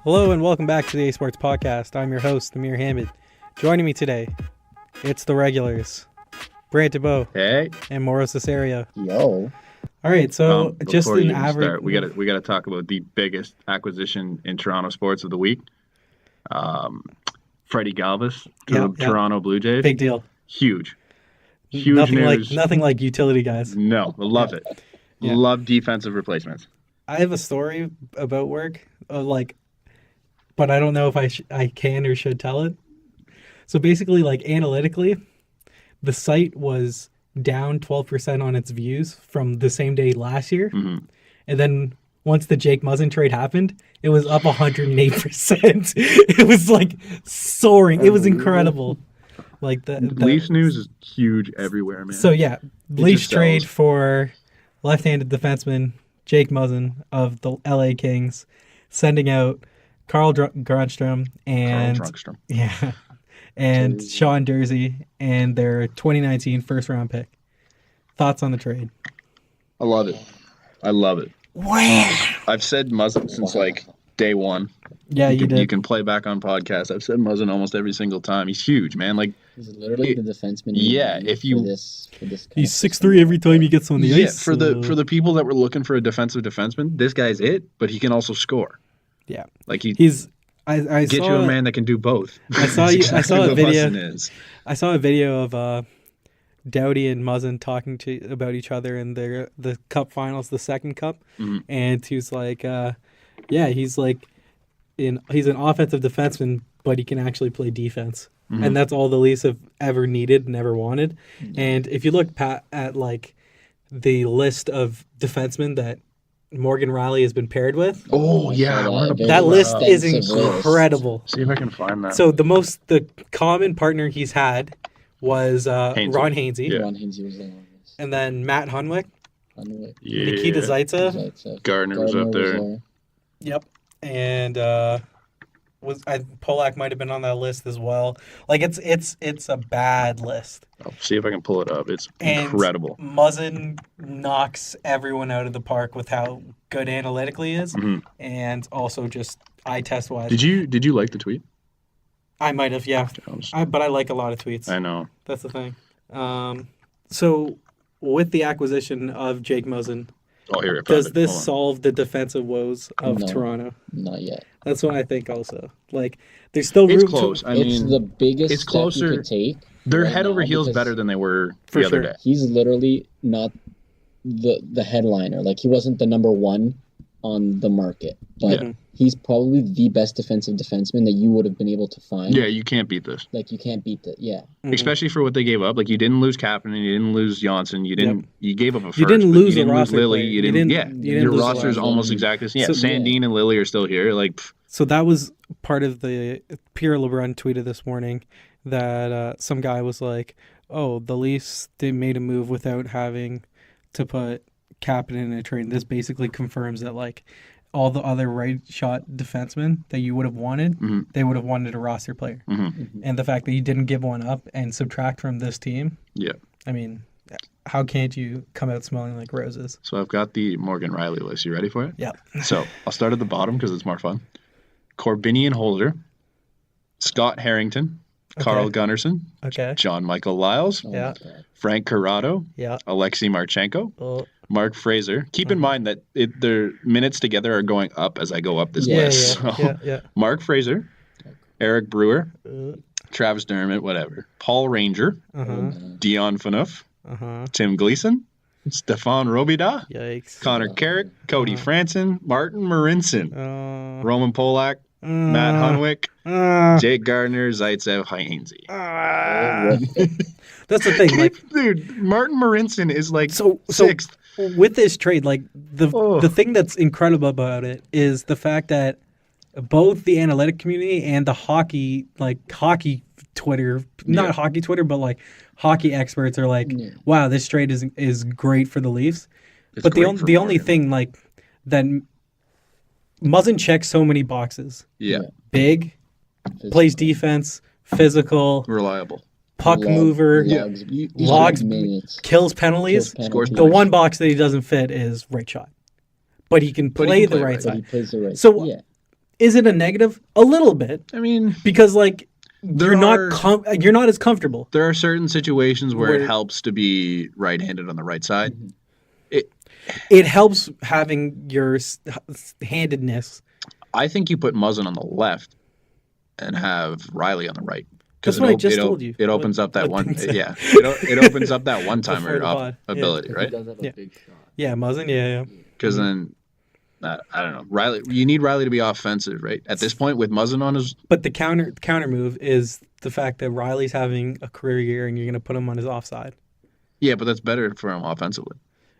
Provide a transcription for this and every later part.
Hello and welcome back to the A Sports Podcast. I'm your host, Ameer Hamid. Joining me today, it's the regulars, Brant DeBow, Hey, and Mauro Cesario. Yo. All right, so just before an you even average. start, we gotta talk about the biggest acquisition in Toronto sports of the week. Freddie Galvis to the Toronto Blue Jays. Big deal. Huge Nothing news. nothing like utility guys. No, I love it. Yeah. Love defensive replacements. I have a story about work, but I don't know if I can or should tell it. So basically, analytically, the site was down 12% on its views from the same day last year. Mm-hmm. And then once the Jake Muzzin trade happened, it was up 108%. It was soaring. It was incredible. The Leafs news is huge everywhere, man. So yeah, Leafs trade for left-handed defenseman Jake Muzzin of the LA Kings, sending out Carl Grundstrom and Sean Durzi and their 2019 first-round pick. Thoughts on the trade? I love it. Wow. I've said Muzzin since day one. Yeah, you did. You can play back on podcasts. I've said Muzzin almost every single time. He's huge, man. He's literally the defenseman. Yeah, if you for this he's 6'3" every time he gets on the ice. For the people that were looking for a defensive defenseman, this guy's it. But he can also score. Yeah, I get you a man that can do both. I saw a video. I saw a video of Doughty and Muzzin talking about each other in the Cup Finals, the second Cup, and he's like, he's an offensive defenseman, but he can actually play defense, and that's all the Leafs have ever needed, never wanted. And if you look at the list of defensemen that Morgan Riley has been paired with, that list is incredible. See if I can find that. So the common partner he's had was Ron Hainsey. Yeah. Ron Hainsey was the longest. And then Matt Hunwick. Yeah. Nikita Zaitsev. Gardner was up there. Yep. And Polak might have been on that list as well. It's a bad list. I'll see if I can pull it up. It's incredible. Muzzin knocks everyone out of the park with how good analytically is, and also just eye test wise. Did you like the tweet? I might have, yeah. But I like a lot of tweets. I know. That's the thing. So with the acquisition of Jake Muzzin, does this solve the defensive woes of Toronto? Not yet. That's what I think also. There's still room. It's close. It's the biggest step you could take. They're head over heels better than they were the other day. He's literally not the headliner. He wasn't the number one on the market. But he's probably the best defensive defenseman that you would have been able to find. Yeah, you can't beat this. You can't beat it. Yeah. Especially for what they gave up. You didn't lose Kapanen, you didn't lose Johnson, you didn't. You gave up a first. You didn't lose a roster. Lily. Player. You didn't. Your roster is almost exactly the same. Yeah, Sandin and Lily are still here. So that was part of the Pierre LeBrun tweeted this morning that some guy was like, "Oh, the Leafs they made a move without having to put Kapanen in a trade." This basically confirms that all the other right shot defensemen that you would have wanted, they would have wanted a roster player. And the fact that you didn't give one up and subtract from this team, I mean, how can't you come out smelling like roses? So I've got the Morgan Riley list. You ready for it? Yeah. So I'll start at the bottom because it's more fun. Corbinian Holzer, Scott Harrington, Carl Gunnarsson, John Michael Lyles, Frank Corrado, Alexei Marchenko, Mark Fraser. Keep in mind that their minutes together are going up as I go up this list. Mark Fraser, Eric Brewer, Travis Dermott, whatever. Paul Ranger, Dion Phaneuf, Tim Gleason, Stefan Robida, Connor Carrick, Cody Franson, Martin Marinson, Roman Polak, Matt Hunwick, Jake Gardner, Zaitsev, Hainsey. That's the thing, dude. Martin Marinson is sixth. With this trade, the thing that's incredible about it is the fact that both the analytic community and the hockey Twitter, not hockey Twitter, but hockey experts are wow, this trade is great for the Leafs. But the only thing that Muzzin checks so many boxes. Yeah. Big, plays defense, physical, reliable, puck mover, logs minutes, kills penalties. Scores the one box that he doesn't fit is right shot. But he can play the right side. He plays the right. So Is it a negative? A little bit. I mean, because like you're not as comfortable. There are certain situations where it helps to be right-handed on the right side. It helps having your handedness. I think you put Muzzin on the left and have Riley on the right. That's what I just told you. It opens up that one. Yeah, it opens up that one-timer ability, right? He does have a big shot. Yeah, Muzzin. Yeah. Because then, I don't know. Riley, you need Riley to be offensive, right? At this point, with Muzzin on his. But the counter move is the fact that Riley's having a career year, and you're going to put him on his offside. Yeah, but that's better for him offensively.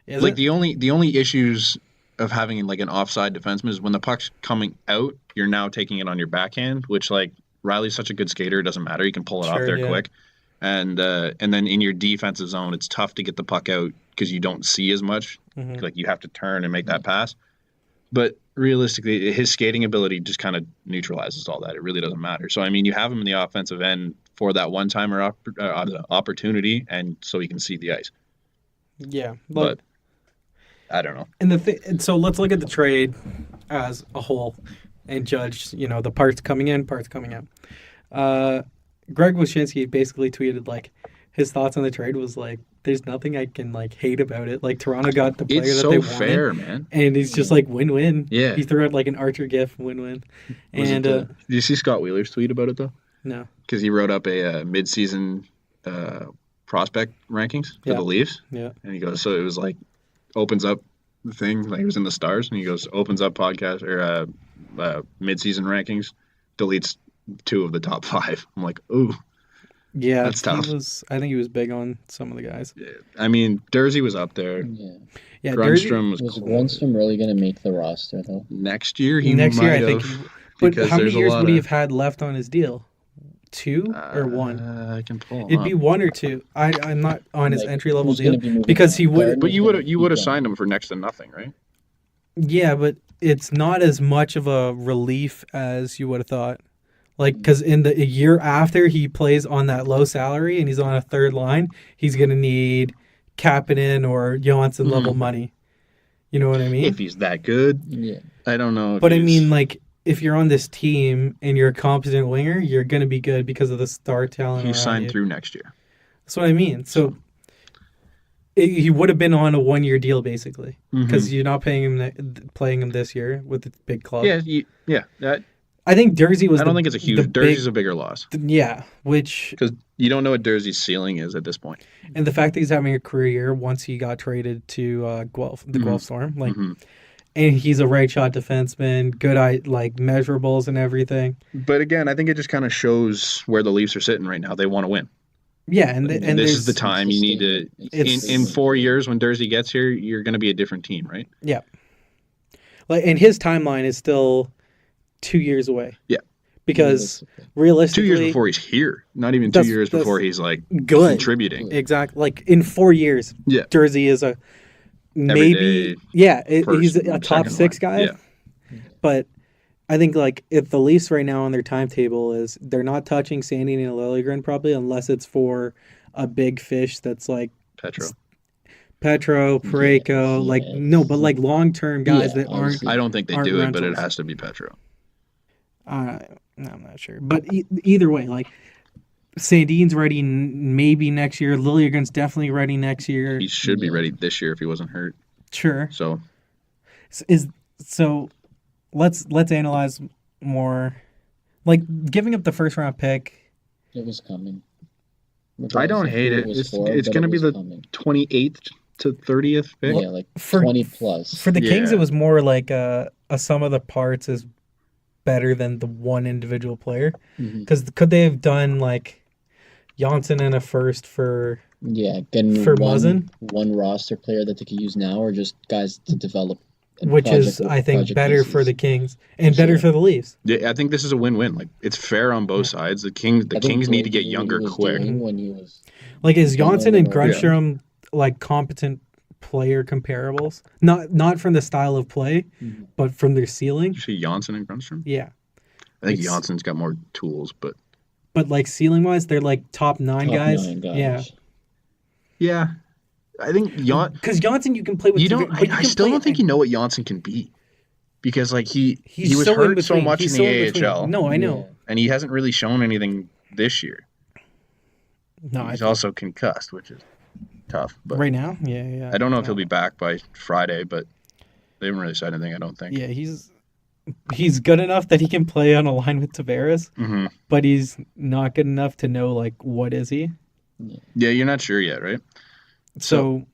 Is like it? the only issues of having like an offside defenseman is when the puck's coming out, you're now taking it on your backhand, which like Riley's such a good skater, it doesn't matter. He can pull it off there quick. And then in your defensive zone, it's tough to get the puck out because you don't see as much. Mm-hmm. Like you have to turn and make that pass. But realistically, his skating ability just kind of neutralizes all that. It really doesn't matter. So I mean, you have him in the offensive end for that one-timer opportunity, and so he can see the ice. Yeah, but I don't know. And so let's look at the trade as a whole and judge, the parts coming in, parts coming out. Greg Wyshynski basically tweeted like his thoughts on the trade was like, "There's nothing I can like hate about it. Like Toronto got the player that they wanted, fair, man, and he's just like win-win." Yeah, he threw out like an Archer gif, win-win. And did you see Scott Wheeler's tweet about it though? No, because he wrote up a mid-season prospect rankings for the Leafs. Yeah, and he goes, so it was like opens up the thing like it was in the stars, and he goes opens up podcast or mid-season rankings, deletes 2 of the top 5. I'm like, ooh. Yeah, that's tough. I think he was big on some of the guys. Yeah. I mean, Dursey was up there. Yeah. Grundstrom was cool. Grundstrom really going to make the roster though? Next year, I think. But how many years would he have had left on his deal? 2 or 1? I can pull. It'd be 1 or 2. I'm not on his entry level deal because he would. But you would have signed him for next to nothing, right? Yeah, but it's not as much of a relief as you would have thought. Like, because in the year after he plays on that low salary and he's on a third line, he's going to need Kapanen or Johansson level money. You know what I mean? If he's that good. Yeah. I don't know. But I mean, like, if you're on this team and you're a competent winger, you're going to be good because of the star talent. He's signed through next year. That's what I mean. So he would have been on a 1-year deal, basically, because you're not playing him this year with the big club. Yeah. I think Dursey was. I don't think it's a huge. Dursey's a bigger loss. Yeah, because you don't know what Dursey's ceiling is at this point. And the fact that he's having a career year once he got traded to Guelph, the Guelph Storm, like, and he's a right shot defenseman, good like measurables and everything. But again, I think it just kind of shows where the Leafs are sitting right now. They want to win. Yeah, and this is the time you need to. In 4 years, when Dursey gets here, you're going to be a different team, right? Yeah. Like, and his timeline is still 2 years away. Yeah. Because realistically, 2 years before he's here, not even 2 years before he's like good contributing. Exactly. Like in 4 years, Dursey is a maybe. He's a top 6 guy. Yeah. But I think like if the Leafs right now on their timetable is they're not touching Sandin and Liljegren probably unless it's for a big fish that's like Petro, Parayko, but like long-term guys that aren't. I don't think they do it, but it has to be Petro. I'm not sure, but either way, like Sandin's ready maybe next year. Liljegren's definitely ready next year. He should be ready this year if he wasn't hurt. Sure. So let's analyze more. Like giving up the first round pick. It was coming. I don't hate it. It's going to be the 28th to 30th pick. Yeah, like 20 plus. For the Kings, it was more like a sum of the parts is better than the one individual player. Because could they have done like Janssen and a first for Muzzin? One roster player that they could use now, or just guys to develop. Which is, I think, better for the Kings and better for the Leafs. Yeah, I think this is a win-win. Like it's fair on both sides. The Kings need to get younger quick. Like is Janssen and Grundstrom like competent player comparables? Not from the style of play, but from their ceiling. You see Janssen and Grundstrom? Yeah. I think Janssen's got more tools, but like ceiling wise, they're like top 9 guys. Yeah. Yeah. I think because Janssen you can play with. I still don't think you know what Janssen can be. because like he was hurt so much in the AHL. No, I know. And he hasn't really shown anything this year. No, he's also concussed, which is tough. But right now, yeah. I don't know if he'll be back by Friday, but they haven't really said anything. I don't think. Yeah, he's good enough that he can play on a line with Tavares, but he's not good enough to know like what is he. Yeah, you're not sure yet, right? So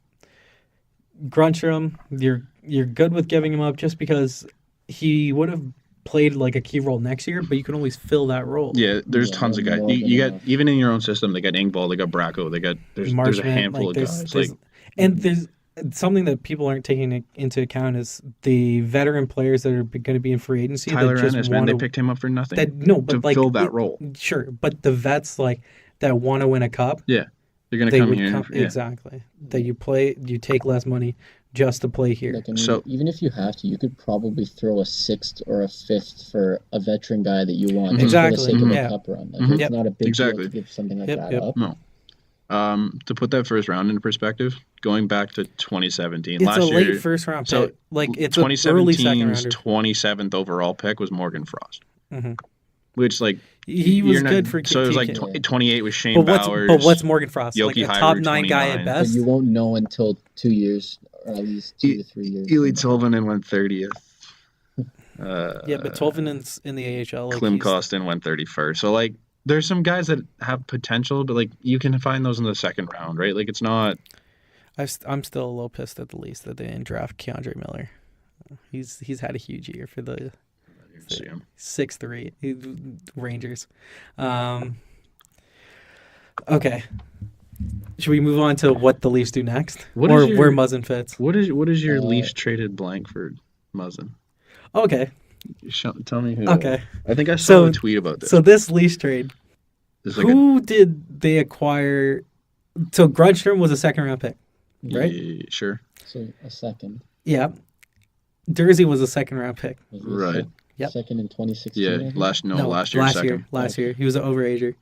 Grundstrom, you're good with giving him up just because he would have played like a key role next year, but you can always fill that role. Yeah, there's tons of guys. You got even in your own system. They got Engvall, they got Bracco, there's a handful of guys. There's something that people aren't taking into account is the veteran players that are going to be in free agency. Tyler Ennis, man, they picked him up for nothing. To fill that role. Sure, but the vets like that want to win a cup. Yeah, they're going to come here. Exactly. That you take less money just to play here. Like, I mean, even if you have to, you could probably throw a 6th or a 5th for a veteran guy that you want. Exactly. For the sake of a cup run. Like, it's not a big deal to give something like that up. No. To put that first round into perspective, going back to 2017, it's last a year, late first round pick. So like it's an early second rounder. 27th overall pick was Morgan Frost, which like he was good for. So it was like 28 was Shane Bowers. But what's Morgan Frost? Yoki like a Hyru, top 9 29. guy at best. But you won't know until 2 years, or at least 2 to 3 years. Eli Tolvanen went 30th. But Tolvanen's in the AHL. Like Klim Kostin went 31st. So like, there's some guys that have potential, but like you can find those in the second round, right? Like it's not. I'm still a little pissed at the Leafs that they didn't draft Keandre Miller. He's had a huge year for the 6'3" Rangers. Okay. Should we move on to what the Leafs do next, where Muzzin fits? What is your Leafs traded blank for Muzzin? Okay. Tell me who. Okay. I think I saw a tweet about this. So this Leafs trade, who did they acquire? So Grundstrom was a second round pick, right? Yeah, sure. So a second. Yeah. Jersey was a second round pick. Right. Yep. Second in 2016. Yeah. Last year. Last year. He was an overager.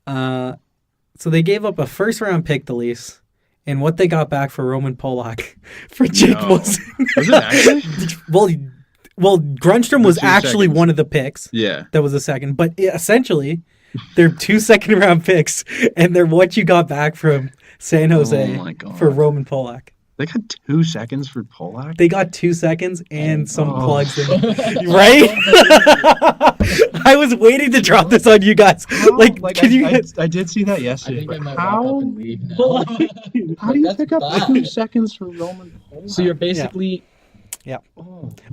So they gave up a first round pick, the Leafs, and what they got back for Roman Polak for Jake Muzzin. Was it actually? Well, Grundstrom was actually one of the picks. Yeah. That was a second. But essentially, they're 2 second-round picks, and they're what you got back from San Jose for Roman Polak. They got 2 seconds for Polak? They got 2 seconds and some plugs. Right? I was waiting to drop this on you guys. I did see that yesterday. I think I might walk up and leave now. How do you pick up 2 seconds for Roman Polak? So you're basically... Yeah.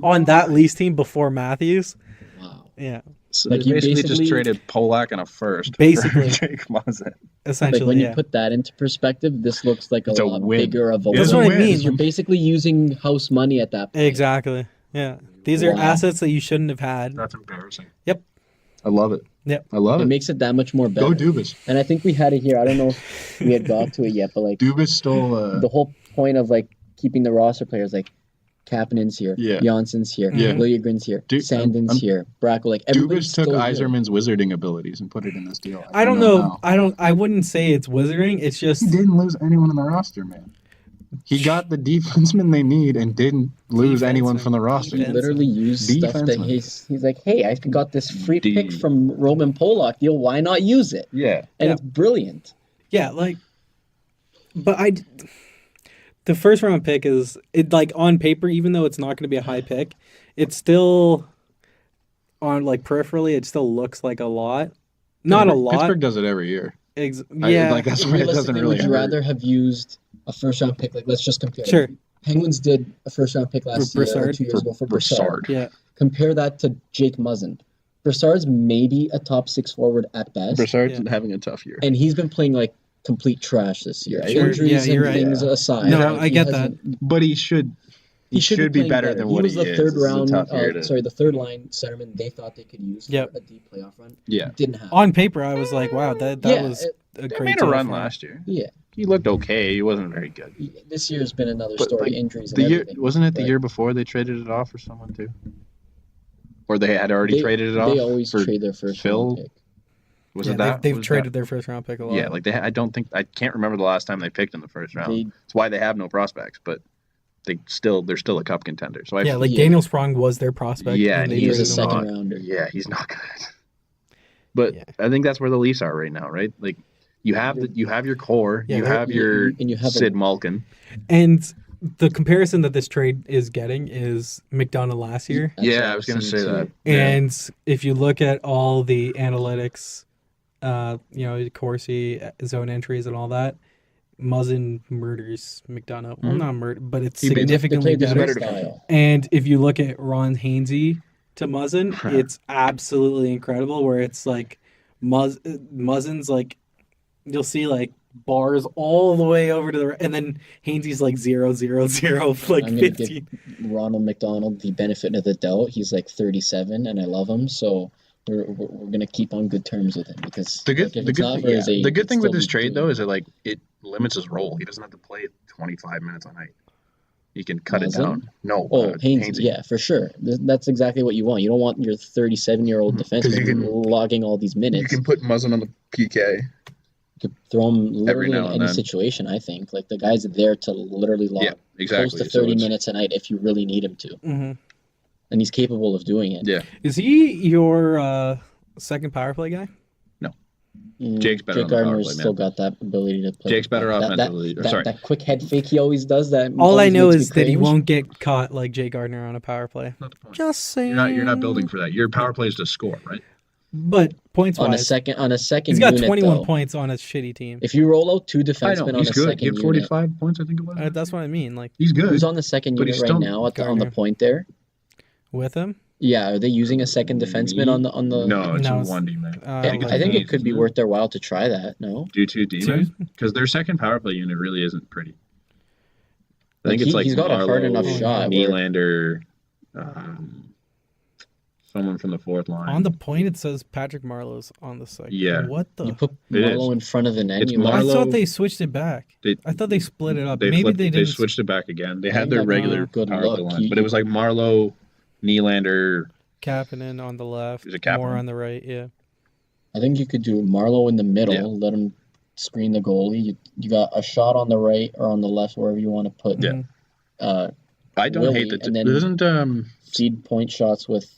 On that Leafs team before Matthews. Wow. Yeah. So like you basically just traded Polak and a first. Basically. For Jake Muzzin. Essentially, like when you put that into perspective, this looks like a lot bigger of a win. That's what I mean. You're basically using house money at that point. Exactly. Yeah. These are assets that you shouldn't have had. That's embarrassing. Yep. I love it. Yep. I love it. It makes it that much more better. Go Dubas. And I think we had it here. I don't know if we had got to it yet, but like Dubas stole the whole point of like keeping the roster players like Kapanen's here, Jansson's here, Liljegren's here, Sandin's here, Bracco. Like Dubas took Yzerman's wizarding abilities and put it in this deal. I don't know. I wouldn't say it's wizarding. It's just he didn't lose anyone in the roster, man. He got the defenseman they need and didn't lose anyone from the roster. He literally used stuff that he's like, hey, I got this free pick from Roman Polak deal. Why not use it? Yeah, and it's brilliant. Yeah, but the first round pick is like on paper, even though it's not going to be a high pick, it's still on like peripherally, it still looks like a lot. Not a lot. Pittsburgh does it every year. That's why it doesn't really. Would you rather have used a first round pick? Like let's just compare. Sure. Penguins did a first round pick last year, or 2 years ago for Brassard. Yeah. Compare that to Jake Muzzin. Brassard's maybe a top 6 forward at best. Brassard's having a tough year, and he's been playing like complete trash this year. Sure. Injuries and things aside. No, I get that. But he should be better than what he is. He was the third round, the third line centerman they thought they could use for a deep playoff run. Yeah. Didn't happen. On paper, I was like, wow, that was a great made a run last year. Yeah. He looked okay. He wasn't very good. This year's been another story, injuries and everything. Wasn't it the year before they traded it off for someone too? Or they had already traded it off? They always trade their first round pick. Was it that? They've traded their first round pick a lot. Yeah, like I can't remember the last time they picked in the first round. That's why they have no prospects. But they're still a cup contender. So Daniel Sprong was their prospect. Yeah, and he was a second rounder. Yeah, he's not good. But I think that's where the Leafs are right now, right? Like you have your core, you have Sid Malkin, and the comparison that this trade is getting is McDonough last year. Yeah, I was going to say that. And if you look at all the analytics, Corsi, zone entries and all that, Muzzin murders McDonough. Well, not murder, but it's significantly better. And if you look at Ron Hainsey to Muzzin, it's absolutely incredible. Where it's like Muzzin's like, you'll see like bars all the way over to the, and then Hainsey's like 0-0-0, like 15. Give Ronald McDonald the benefit of the doubt. He's like 37, and I love him, so we're gonna keep on good terms with him because the good thing with this trade though is that it limits his role. He doesn't have to play 25 minutes a night. He can cut it down. No. Hainsey. Yeah, for sure. That's exactly what you want. You don't want your 37-year-old defenseman logging all these minutes. You can put Muzzin on the PK. You could throw him literally in any situation, I think. Like, the guy's there to literally log close to 30 minutes a night if you really need him to. Mm-hmm. And he's capable of doing it. Yeah. Is he your second power play guy? Jake's better on the power play, still got that ability to play. Jake's better offensively. That quick head fake he always does. All I know is that he won't get caught like Jake Gardner on a power play. Not the point. Just saying. You're not building for that. Your power play is to score, right? But points on a second, he's got 21 points on a shitty team. If you roll out two defensemen on a second unit, he had 45 points, I think it was. That's what I mean. Like, he's good. Who's on the second unit right now on the point there? With him? Yeah, are they using a second defenseman on the? No, it's a 1 D-man. I think it could be worth their while to try that. No, do 2 D-men because their second power play unit really isn't pretty. I think it's like he's got a hard enough shot. Nylander, someone from the fourth line. On the point, it says Patrick Marleau's on the second. Yeah, what the? You put Marleau in front of the net. I thought they switched it back. I thought they split it up. Maybe they didn't. They switched it back again. They had their regular power play line, but it was like Marleau, Nylander, Kapanen on the left, more on the right. Yeah, I think you could do Marleau in the middle. Let him screen the goalie. You got a shot on the right or on the left, wherever you want to put. Yeah, I don't hate that. Doesn't seed point shots with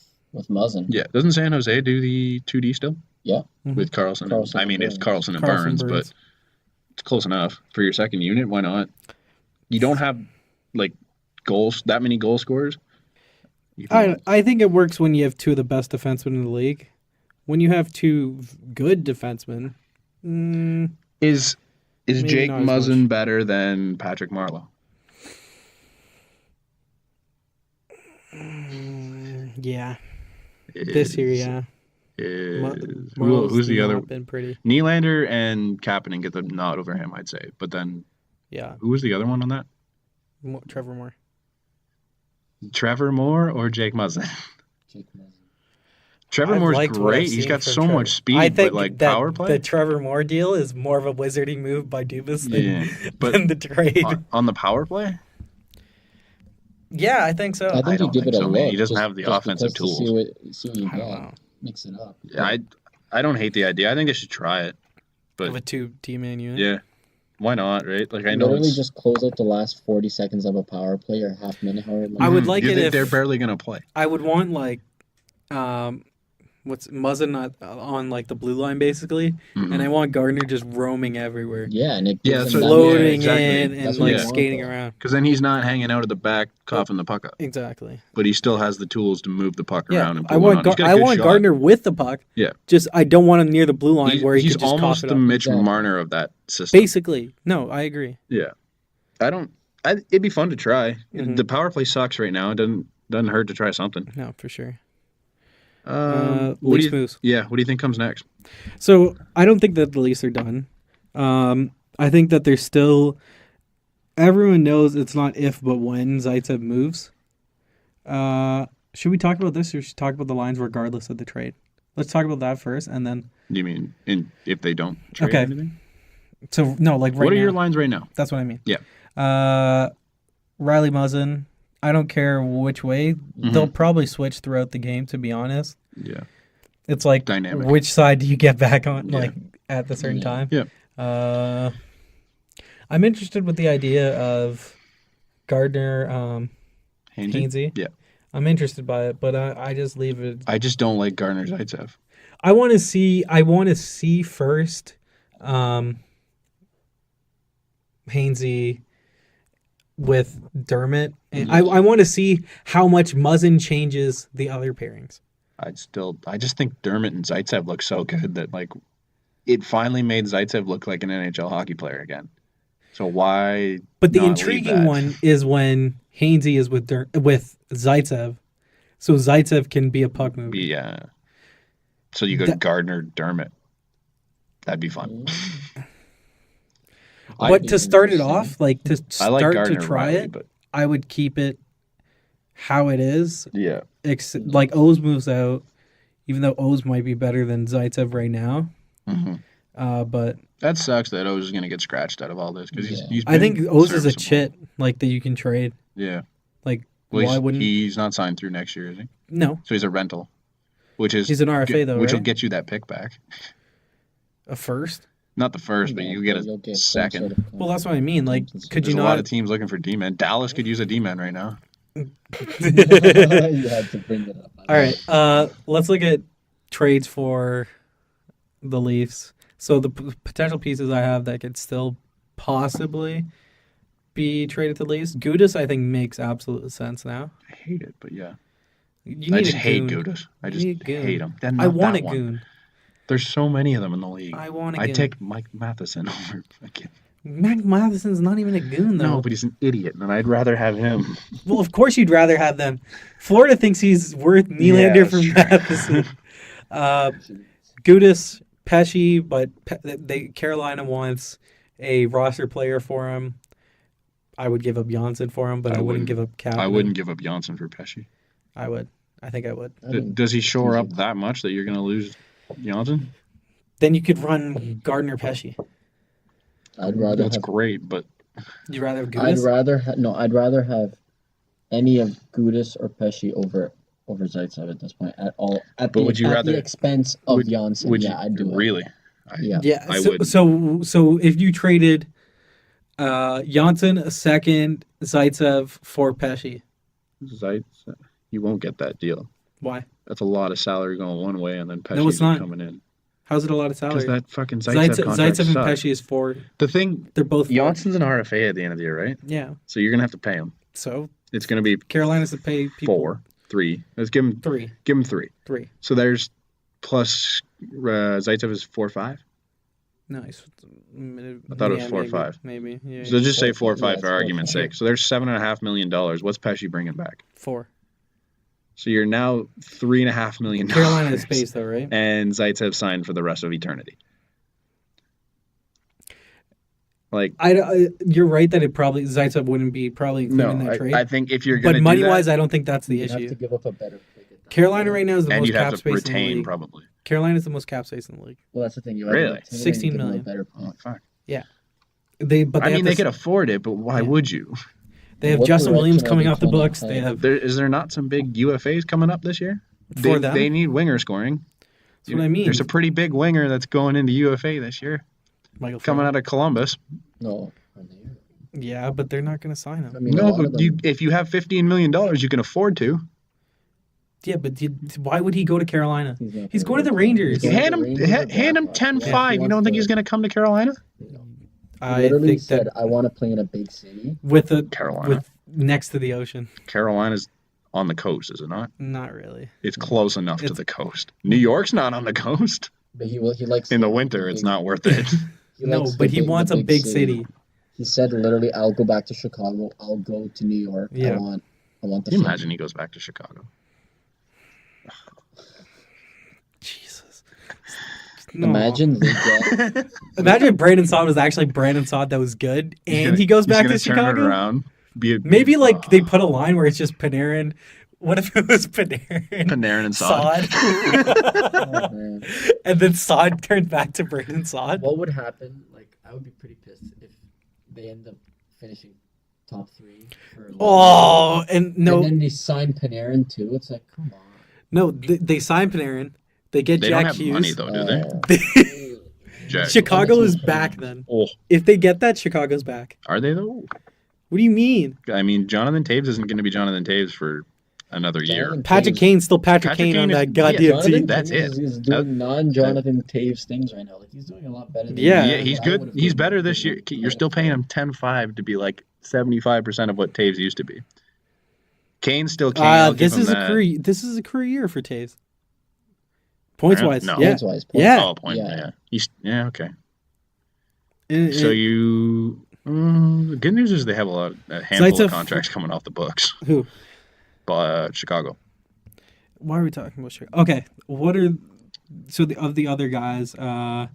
Muzzin? Yeah, doesn't San Jose do the 2D still? Yeah, with Carlson. I mean, it's Carlson and Burns, but it's close enough for your second unit. Why not? You don't have like that many goal scorers. I think it works when you have two of the best defensemen in the league. When you have two good defensemen, is Jake Muzzin better than Patrick Marleau? Yeah, this year, yeah. Who's the other? Been pretty. Nylander and Kapanen get the nod over him, I'd say. But then, who was the other one on that? Trevor Moore. Trevor Moore or Jake Muzzin? Trevor Moore's great. He's got so much speed. I think but power play. The Trevor Moore deal is more of a wizarding move by Dubas than the trade. On the power play? Yeah, I think so. I think you give it a look. He doesn't have the offensive tools. See what you got. Mix it up. Yeah, I don't hate the idea. I think they should try it. But of a 2-man unit? Yeah. Why not, right? Like I know literally just close out the last 40 seconds of a power play or half minute. I would like it if they're barely gonna play. I would want like, what's Muzzin on like the blue line basically, and I want Gardner just roaming everywhere. Yeah, and floating in and like skating around. Because then he's not hanging out at the back coughing the puck up. Exactly. But he still has the tools to move the puck around. And I want Gardner with the puck. Yeah. Just I don't want him near the blue line where he's almost cough it the up. Mitch Marner of that system. Basically, no, I agree. Yeah, it'd be fun to try. Mm-hmm. The power play sucks right now. It doesn't hurt to try something. No, for sure. Leafs moves. Yeah, what do you think comes next? So I don't think that the Leafs are done. I think that there's still. Everyone knows it's not if but when Zaitsev moves. Should we talk about this or should we talk about the lines regardless of the trade? Let's talk about that first, and then. You mean if they don't trade anything? So no, like right now. What are your lines right now? That's what I mean. Yeah. Riley Muzzin. I don't care which way. Mm-hmm. They'll probably switch throughout the game, to be honest. Yeah. It's like, dynamic. Which side do you get back on, like, at the certain time? Yeah. I'm interested with the idea of Gardner, Hainsey. Yeah. I'm interested by it, but I just leave it. I just don't like Gardner Zaitsev. I want to see first Hainsey with Dermott. And I want to see how much Muzzin changes the other pairings. I just think Dermott and Zaitsev look so good that like it finally made Zaitsev look like an NHL hockey player again. So why? But the intriguing one is when Hainsey is with Zaitsev, so Zaitsev can be a puck mover. Yeah. So you go Gardner, Dermott. That'd be fun. But to start it off, like to start Gardner, to try Riley, it, but I would keep it how it is. Yeah. Like O's moves out, even though O's might be better than Zaitsev right now. Mm-hmm. But that sucks that O's is going to get scratched out of all this because he's I think O's is a chit like that you can trade. Yeah. Like why wouldn't he's not signed through next year, is he? No. So he's a rental, which is he's an RFA though, which right? will get you that pick back. A first? Not the first, but you get a second. Well, that's what I mean. Like, could There's you not? A lot of teams looking for D-men. Dallas could use a D-man right now. You had to bring it up. All right, let's look at trades for the Leafs. So the potential pieces I have that could still possibly be traded to the Leafs. Gudas, I think, makes absolute sense now. I hate it, but yeah. I just hate Gudas. I just hate him. I want a goon. There's so many of them in the league. I want a goon. I take Mike Matheson over. Mike Matheson's not even a goon, though. No, but he's an idiot, and I'd rather have him. Well, of course you'd rather have them. Florida thinks he's worth Nylander for Matheson. Gudas, Pesce, but Carolina wants a roster player for him. I would give up Janssen for him, but I wouldn't give up Cap. I wouldn't give up Janssen for Pesce. I would. I think I would. Does he shore up that much that you're going to lose Janssen? Then you could run Gardner Pesce. That's great, but you'd rather have Gudas? I'd rather have any of Gudas or Pesce over Zaitsev at this point at all. At the expense of Janssen. I'd do it. Really? I would. So if you traded Janssen a second, Zaitsev for Pesce. Zaitsev, you won't get that deal. Why? That's a lot of salary going one way, and then Pesce's coming in. How's it a lot of salary? Because that fucking Zaitsev and Pesce is for. The thing, they're both. Janssen's an RFA at the end of the year, right? Yeah. So you're gonna have to pay him. So it's gonna be Carolina's to pay people 3. Let's give him 3. Give him 3. 3. So there's plus Zaitsev is 4-5. Nice. I thought it was 4-5. Maybe. Yeah. So just say 4-5 for argument's sake. So there's $7.5 million. What's Pesce bringing back? 4. So you're now $3.5 million. Carolina has space though, right? And Zaitsev signed for the rest of eternity. Like you're right that Zaitsev wouldn't be probably included in that trade. I think if you're going to, but money wise, I don't think that's the issue. You have to give up a better pick. Carolina right now is the most cap space in the league. And you'd have to retain probably. Carolina's the most cap space in the league. Well, that's the thing. Really? 16 million. Oh, fuck. Yeah. They could afford it, but why would you? They have Justin Williams coming off the books. They have. Is there not some big UFAs coming up this year? For them? They need winger scoring. That's what I mean. There's a pretty big winger that's going into UFA this year. Coming out of Columbus. No. Yeah, but they're not going to sign him. But if you have $15 million, you can afford to. Yeah, but why would he go to Carolina? He's going to the Rangers. Hand him 10-5. You don't think he's going to come to Carolina? I literally said, I want to play in a big city. With Carolina. Next to the ocean. Carolina's on the coast, is it not? Not really. It's close enough to the coast. New York's not on the coast. But he likes in the winter, it's not worth it. But he wants a big city. He said literally, I'll go back to Chicago. I'll go to New York. Yeah. I want the Can you imagine he goes back to Chicago? Jesus. Imagine Imagine Brandon Saad was actually Brandon Saad that was good, and he goes back to Chicago. Turn it around, maybe they put a line where it's just Panarin. What if it was Panarin and Saad? And then Saad turned back to Brandon Saad. What would happen? I would be pretty pissed if they end up finishing top 3. And then they sign Panarin too. It's like, come on. No, they sign Panarin. They get Jack don't have Hughes. Money though, do they? Chicago is back then. If they get that, Chicago's back. Are they though? What do you mean? I mean, Jonathan Taves isn't going to be Jonathan Taves for another year. Patrick Kane's still Patrick Kane on that goddamn team. That's it. He's doing non-Jonathan Taves things right now. Like, he's doing a lot better. Yeah, he's good. He's better this year. You're still paying him 10-5 to be like 75% of what Taves used to be. Kane's still Kane. This is a career year for Taves. Points wise, no. Yeah. Points wise, yeah. Oh, point. Yeah. Okay. So you. The good news is they have a handful of contracts coming off the books. Who? Chicago. Why are we talking about Chicago? Okay, of the other guys, Pietrangelo,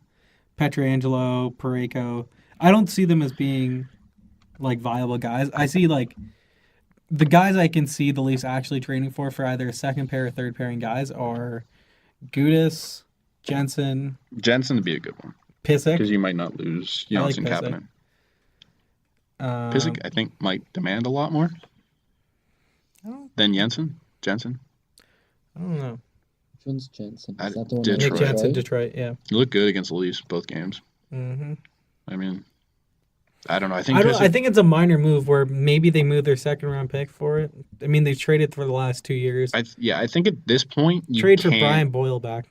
Parayko, I don't see them as being like viable guys. I see like the guys I can see the Leafs actually trading for either a second pair or third pairing guys are Gudas, Jensen. Jensen would be a good one. Pysyk. Because you might not lose Janssen Kapanen. Pysyk, I think, might demand a lot more than Jensen. I don't know. Which one's Jensen? Is that the one Nick Jensen, Detroit, yeah. He looked good against the Leafs both games. Mm-hmm. I mean, I don't know. I think it's a minor move where maybe they move their second round pick for it. I mean, they traded for the last 2 years. I think at this point you trade for Brian Boyle back.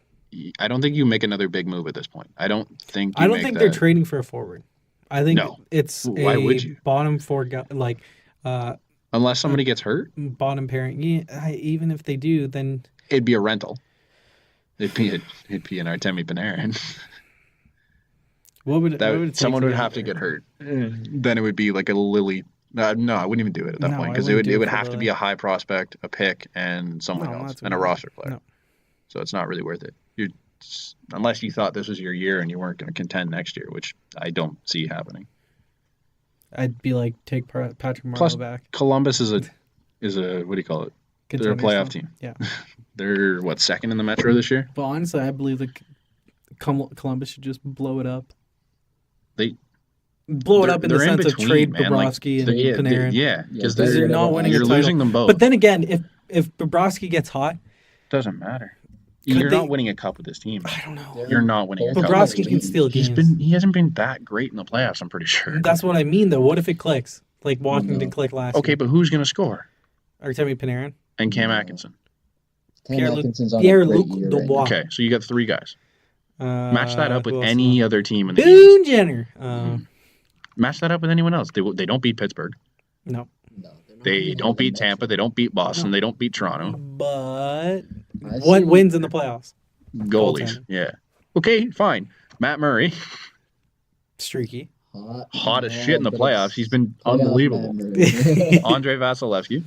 I don't think you make another big move at this point. I don't think they're trading for a forward. I think it's Why would you? Bottom four guy, like unless somebody gets hurt. Bottom pairing. Yeah, even if they do, then it'd be a rental. It'd be an Artemi Panarin. What would it someone would have to get hurt. Then it would be like a Lily. No, I wouldn't even do it at that point because it would have to be a high prospect, a pick, and someone else, and a roster player. No. So it's not really worth it. Unless you thought this was your year and you weren't going to contend next year, which I don't see happening. I'd be like, take Patrick Marleau back. Columbus is a what do you call it? They're a playoff team. Yeah. They're second in the Metro this year? But honestly, I believe that Columbus should just blow it up. Blow it up in the sense of trade Bobrovsky and Panarin. Yeah, because they're not winning. You're losing them both. But then again, if Bobrovsky gets hot, doesn't matter. You're not winning a cup with this team. I don't know. You're not winning a cup. Bobrovsky can steal games. He hasn't been that great in the playoffs, I'm pretty sure. That's what I mean, though. What if it clicks? Like Washington clicked last year. Okay, but who's going to score? Artemi Panarin. And Cam Atkinson. Atkinson's on a great year right now. Okay, so you got 3 guys. Match that up with any other team in the Boone Jenner. Match that up with anyone else. They don't beat Pittsburgh. No. They don't beat Tampa. They don't beat Boston. They don't beat Toronto. But what wins in the playoffs? Goalies. Yeah. Okay, fine. Matt Murray. Streaky. Hot as shit in the playoffs. He's been unbelievable. Andrei Vasilevsky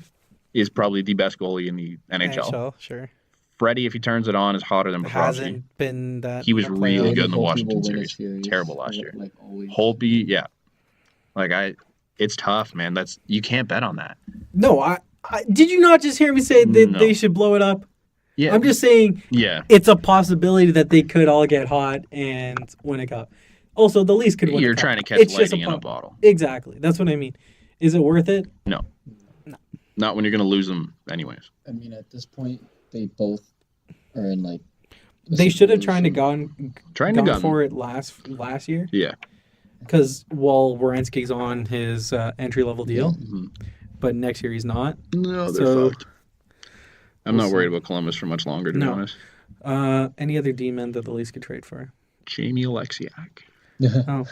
is probably the best goalie in the NHL. Sure. Freddie, if he turns it on, is hotter than Bobrovsky. Hasn't been that. He was really good in the Washington series. Terrible last year. Holtby, yeah. It's tough, man. You can't bet on that. No, I did you not just hear me say that they should blow it up? Yeah. I'm just saying. Yeah. It's a possibility that they could all get hot and win a cup. Also, the Leafs could win. You're trying to catch lightning in a bottle. Exactly. That's what I mean. Is it worth it? No. Not when you're going to lose them, anyways. I mean, at this point, they both are in They should have tried to gone for it last year. Yeah. Because Werenski's on his entry-level deal, but next year he's not. No, they're fucked. I'm not worried about Columbus for much longer, to be honest. Any other D-men that the Leafs could trade for? Jamie Alexiak. Oh.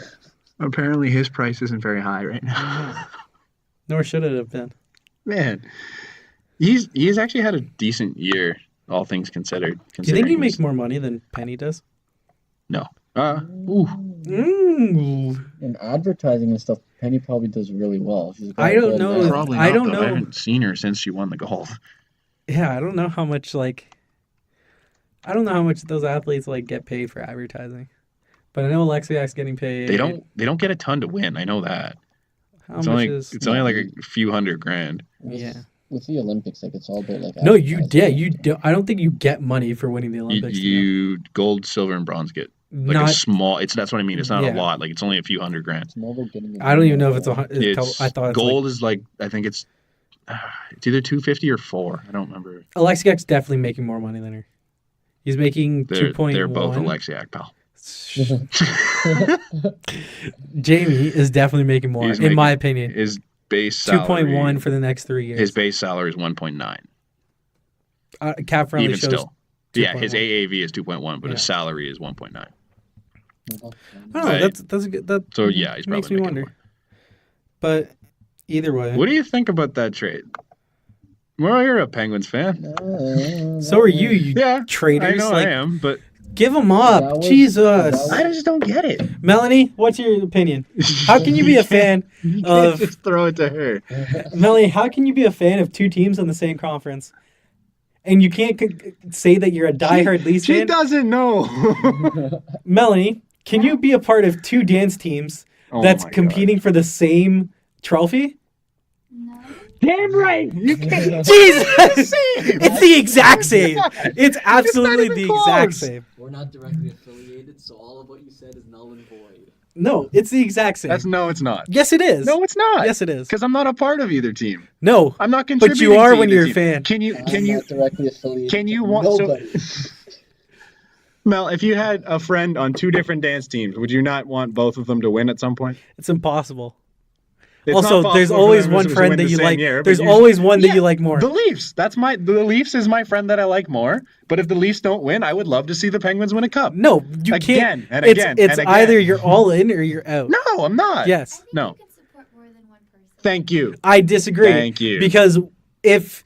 Apparently his price isn't very high right now. Nor should it have been. Man, he's actually had a decent year, all things considered. Do you think he makes more money than Penny does? No. In advertising and stuff, Penny probably does really well. I don't know. Probably not, I don't know. I haven't seen her since she won the gold. Yeah, I don't know how much those athletes get paid for advertising. But I know Alexiak's getting paid. They don't get a ton to win. I know that. It's only like a few $100,000. Yeah. With the Olympics, it's all about No, you do. I don't think you get money for winning the Olympics. You gold, silver, and bronze get a small. That's what I mean. It's not a lot. It's only a few $100,000. I don't even know if it's. I thought gold is I think it's either $250 or $4. I don't remember. Alexiak's definitely making more money than her. He's making 2.1. They're both Alexiak, pal. Jamie is definitely making more, in my opinion. Is base salary 2.1 for the next 3 years. His base salary is 1.9. Cap friendly even shows still. 2. Yeah, his AAV is 2.1, but his salary is 1.9. Oh, that's a good. That so yeah, he's makes probably me wonder. More. But either way, what do you think about that trade? Well, you're a Penguins fan. So are you traitors. I know I am, but give them up. Jesus. I just don't get it. Melanie, what's your opinion? How can you be a fan of... Just throw it to her. Melanie, how can you be a fan of 2 teams in the same conference? And you can't say that you're a diehard Leafs fan? She doesn't know. Melanie, can you be a part of 2 dance teams that's competing for the same trophy? No. Damn right. You can't. Jesus! It's the exact same. It's absolutely the exact same. We're not directly affiliated, so all of what you said is null and void. No, it's the exact same. No, it's not. Yes, it is. No, it's not. Yes, it is. Because I'm not a part of either team. No, I'm not contributing. But you are to when you're a team. fan. Can you? Not directly affiliated. Can you want? Nobody. So, Mel, if you had a friend on 2 different dance teams, would you not want both of them to win at some point? It's impossible. It's also, there's always one friend that you like. There's always one that you like more. The Leafs. The Leafs is my friend that I like more. But if the Leafs don't win, I would love to see the Penguins win a cup. No, you again can't. And again. It's either you're all in or you're out. No, I'm not. Yes. I think you can support more than one person. Thank you. I disagree. Thank you. Because if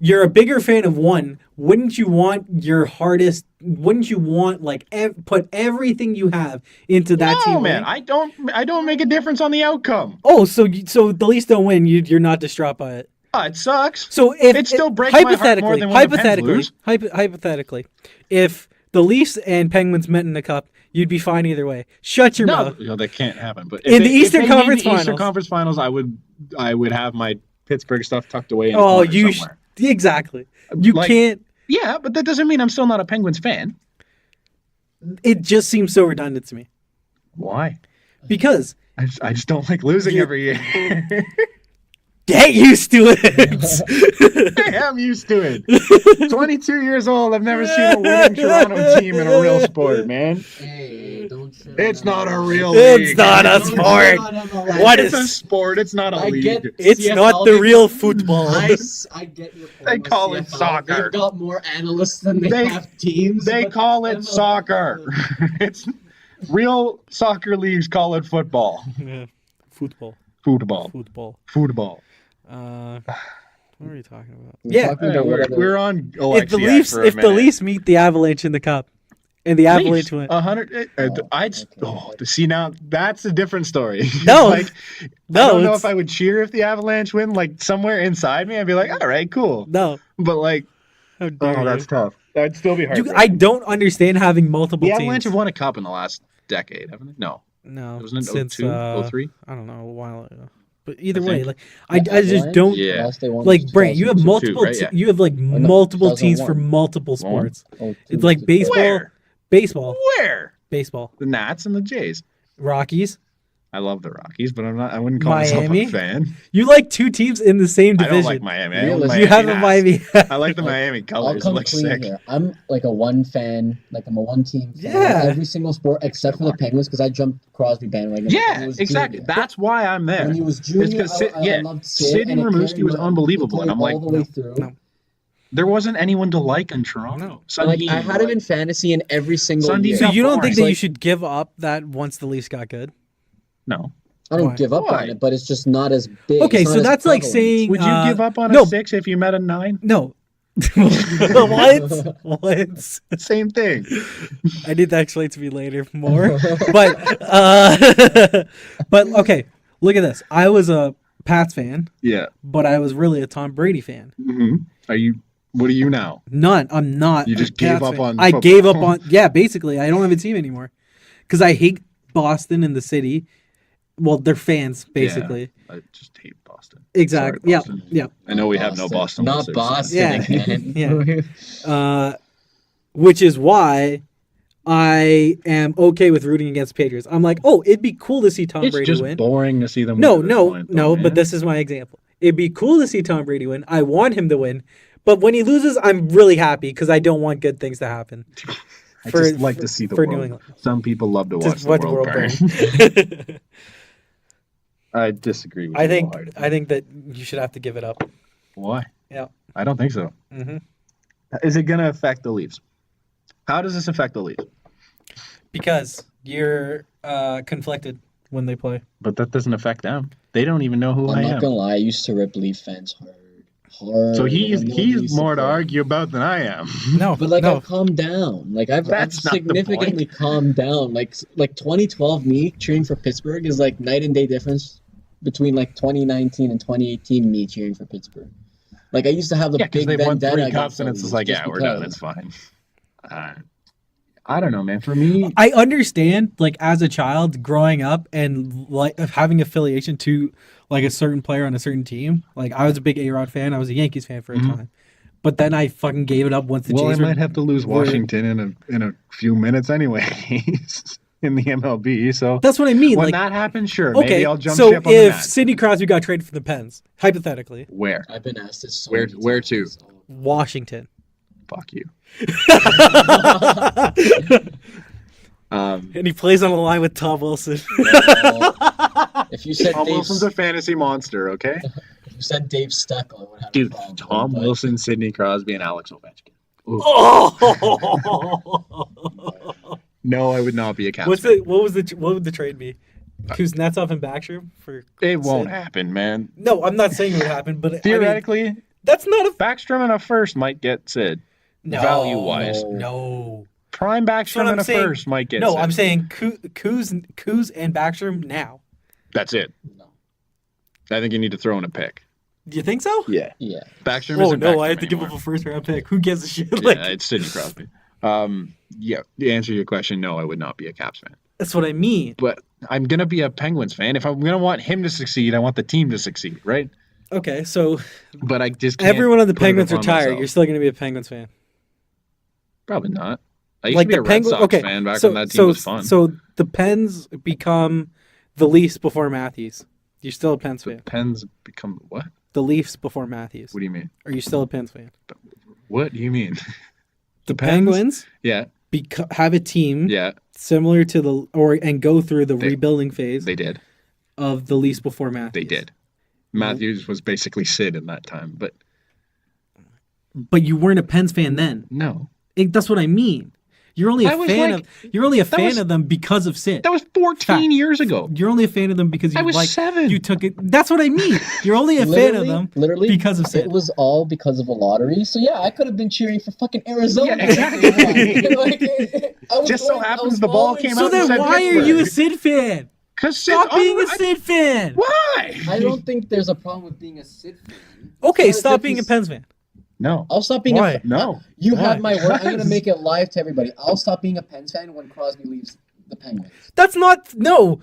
you're a bigger fan of one, wouldn't you want put everything you have into that team? No, man, I don't make a difference on the outcome. Oh, so the Leafs don't win, you're not distraught by it. It sucks. So if it still breaks my heart more than when the Pens lose. Hypothetically, if the Leafs and Penguins met in the cup, you'd be fine either way. Shut your mouth. No, that can't happen. But in the Eastern Conference Finals, I would have my Pittsburgh stuff tucked away in somewhere. Exactly. You can't. Yeah, but that doesn't mean I'm still not a Penguins fan. It just seems so redundant to me. Why? Because I just don't like losing every year. Get used to it. I am used to it. 22 years old. I've never seen a winning Toronto team in a real sport, man. Hey, don't say it's not a real league. It's not a sport. What is a sport? It's not a league. It's not the real football. I get your point. They call it soccer. They've got more analysts than they have teams. They call it soccer. It's real soccer leagues call it football. Yeah. Football. What are you talking about? We're on Alexiak if the Leafs meet the Avalanche in the cup, and the Avalanche win 100, see now that's a different story. No, I don't know if I would cheer if the Avalanche win. Like somewhere inside me, I'd be like, all right, cool. No, but like, that's tough. That'd still be hard. I don't understand having multiple teams. The Avalanche have won a cup in the last decade, haven't they? No, wasn't it since 02, 03? I don't know, a while ago. But either way, like I just don't like Brent. You have multiple. You have like multiple teams for multiple sports. It's like baseball. Baseball. Where? Baseball. The Nats and the Jays. Rockies. I love the Rockies, but I wouldn't call myself a fan. You like 2 teams in the same division. I don't like Miami. You have a Miami. I like the Miami colors. I'll come clean sick. Here. I'm like a one fan. Like I'm a one team fan. Yeah. Every single sport except for the Penguins because I jumped Crosby bandwagon. Yeah, exactly. Junior. That's why I'm there. When he was junior, I loved to see it. Sidney Rimouski was unbelievable, and I'm like, all the way through. No. There wasn't anyone to like in Toronto. No. Like I had him in fantasy in every single year. So you don't think that you should give up that once the Leafs got good? No. I don't give up on it, but it's just not as big. Okay, so that's like saying... Would you give up on a 6 if you met a 9? No. What? Same thing. I need that explained to me later more. But okay, look at this. I was a Pats fan. Yeah. But I was really a Tom Brady fan. Mm-hmm. What are you now? None. I'm not. You just gave up on football. I gave up on... Yeah, basically. I don't have a team anymore. Because I hate Boston and the city. Well, they're fans, basically. Yeah, I just hate Boston. Exactly. Sorry, yeah. I know we have no Boston. Not Boston again. Yeah. Which is why I am okay with rooting against Patriots. I'm like, it'd be cool to see Tom Brady win. It's just boring to see them win. No, but this is my example. It'd be cool to see Tom Brady win. I want him to win. But when he loses, I'm really happy because I don't want good things to happen. I just like to see the world. Some people love to watch the world burn. I disagree with I think that you should have to give it up. Why? Yeah. I don't think so. Mm-hmm. Is it going to affect the Leafs? How does this affect the Leafs? Because you're conflicted when they play. But that doesn't affect them. They don't even know who I am. I'm not going to lie. I used to rip Leaf fans hard. So he's more to argue about than I am. No. But I've calmed down. I've significantly calmed down. Like 2012 me cheering for Pittsburgh is like night and day difference between 2019 and 2018 me cheering for Pittsburgh. I used to have the big they won vendetta 3 cups and it's just like, we're done. It's fine. I don't know, man. For me, I understand, as a child growing up and having affiliation to a certain player on a certain team. I was a big A-Rod fan. I was a Yankees fan for a time, but then I fucking gave it up once the Jays. I might have to lose Washington in a few minutes anyways in the MLB. So that's what I mean. When that happens, sure, okay, maybe I'll jump ship on if that. Sidney Crosby got traded for the Pens, hypothetically, where? I've been asked this. So where to? Washington. Fuck you. And he plays on the line with Tom Wilson. If you said Tom Wilson's a fantasy monster, okay? If you said Dave Steckel, I would have Dude, a problem. Tom Wilson, Sidney Crosby, and Alex Ovechkin. No, I would not be a Caps fan. What would the trade be? Kuznetsov and Backstrom for It won't happen, man. No, I'm not saying it would happen, but theoretically, that's not a Backstrom and a first might get Sid. No, value-wise. No. Prime Backstrom and a first might get Sid. No, I'm saying Kuz and Backstrom now. That's it. No. I think you need to throw in a pick. Do you think so? Yeah. Backstrom isn't Backstrom I have to anymore. give up a first-round pick. Who gives a shit? It's Sidney Crosby. To answer your question, no, I would not be a Caps fan. That's what I mean. But I'm going to be a Penguins fan. If I'm going to want him to succeed, I want the team to succeed, right? Okay, so... But I just can't everyone on the Penguins retire. myself. You're still going to be a Penguins fan. Probably not. I used to be a Red Sox fan back when that team was fun. So the Pens become the Leafs before Matthews. You're still a Pens fan. The Pens become what? The Leafs before Matthews. What do you mean? Are you still a Pens fan? What do you mean? The Penguins have a team similar to and go through the rebuilding phase. They did. Of the Leafs before Matthews. They did. Matthews was basically Sid in that time, but you weren't a Pens fan then. No. That's what I mean. You're only a fan of them because of Sid. That was 14 years ago. You're only a fan of them because you I was 7. You took it. That's what I mean. You're only a fan of them because of Sid. It was all because of a lottery. So I could have been cheering for fucking Arizona. Yeah, exactly. Just so happens the ball came out. So then why are you a Sid fan? Because stop being a Sid fan. Why? I don't think there's a problem with being a Sid fan. Okay, stop being a Pens fan. No. I'll stop being a No. You have my word. I'm going to make it live to everybody. I'll stop being a Pens fan when Crosby leaves the Penguins. That's not... No.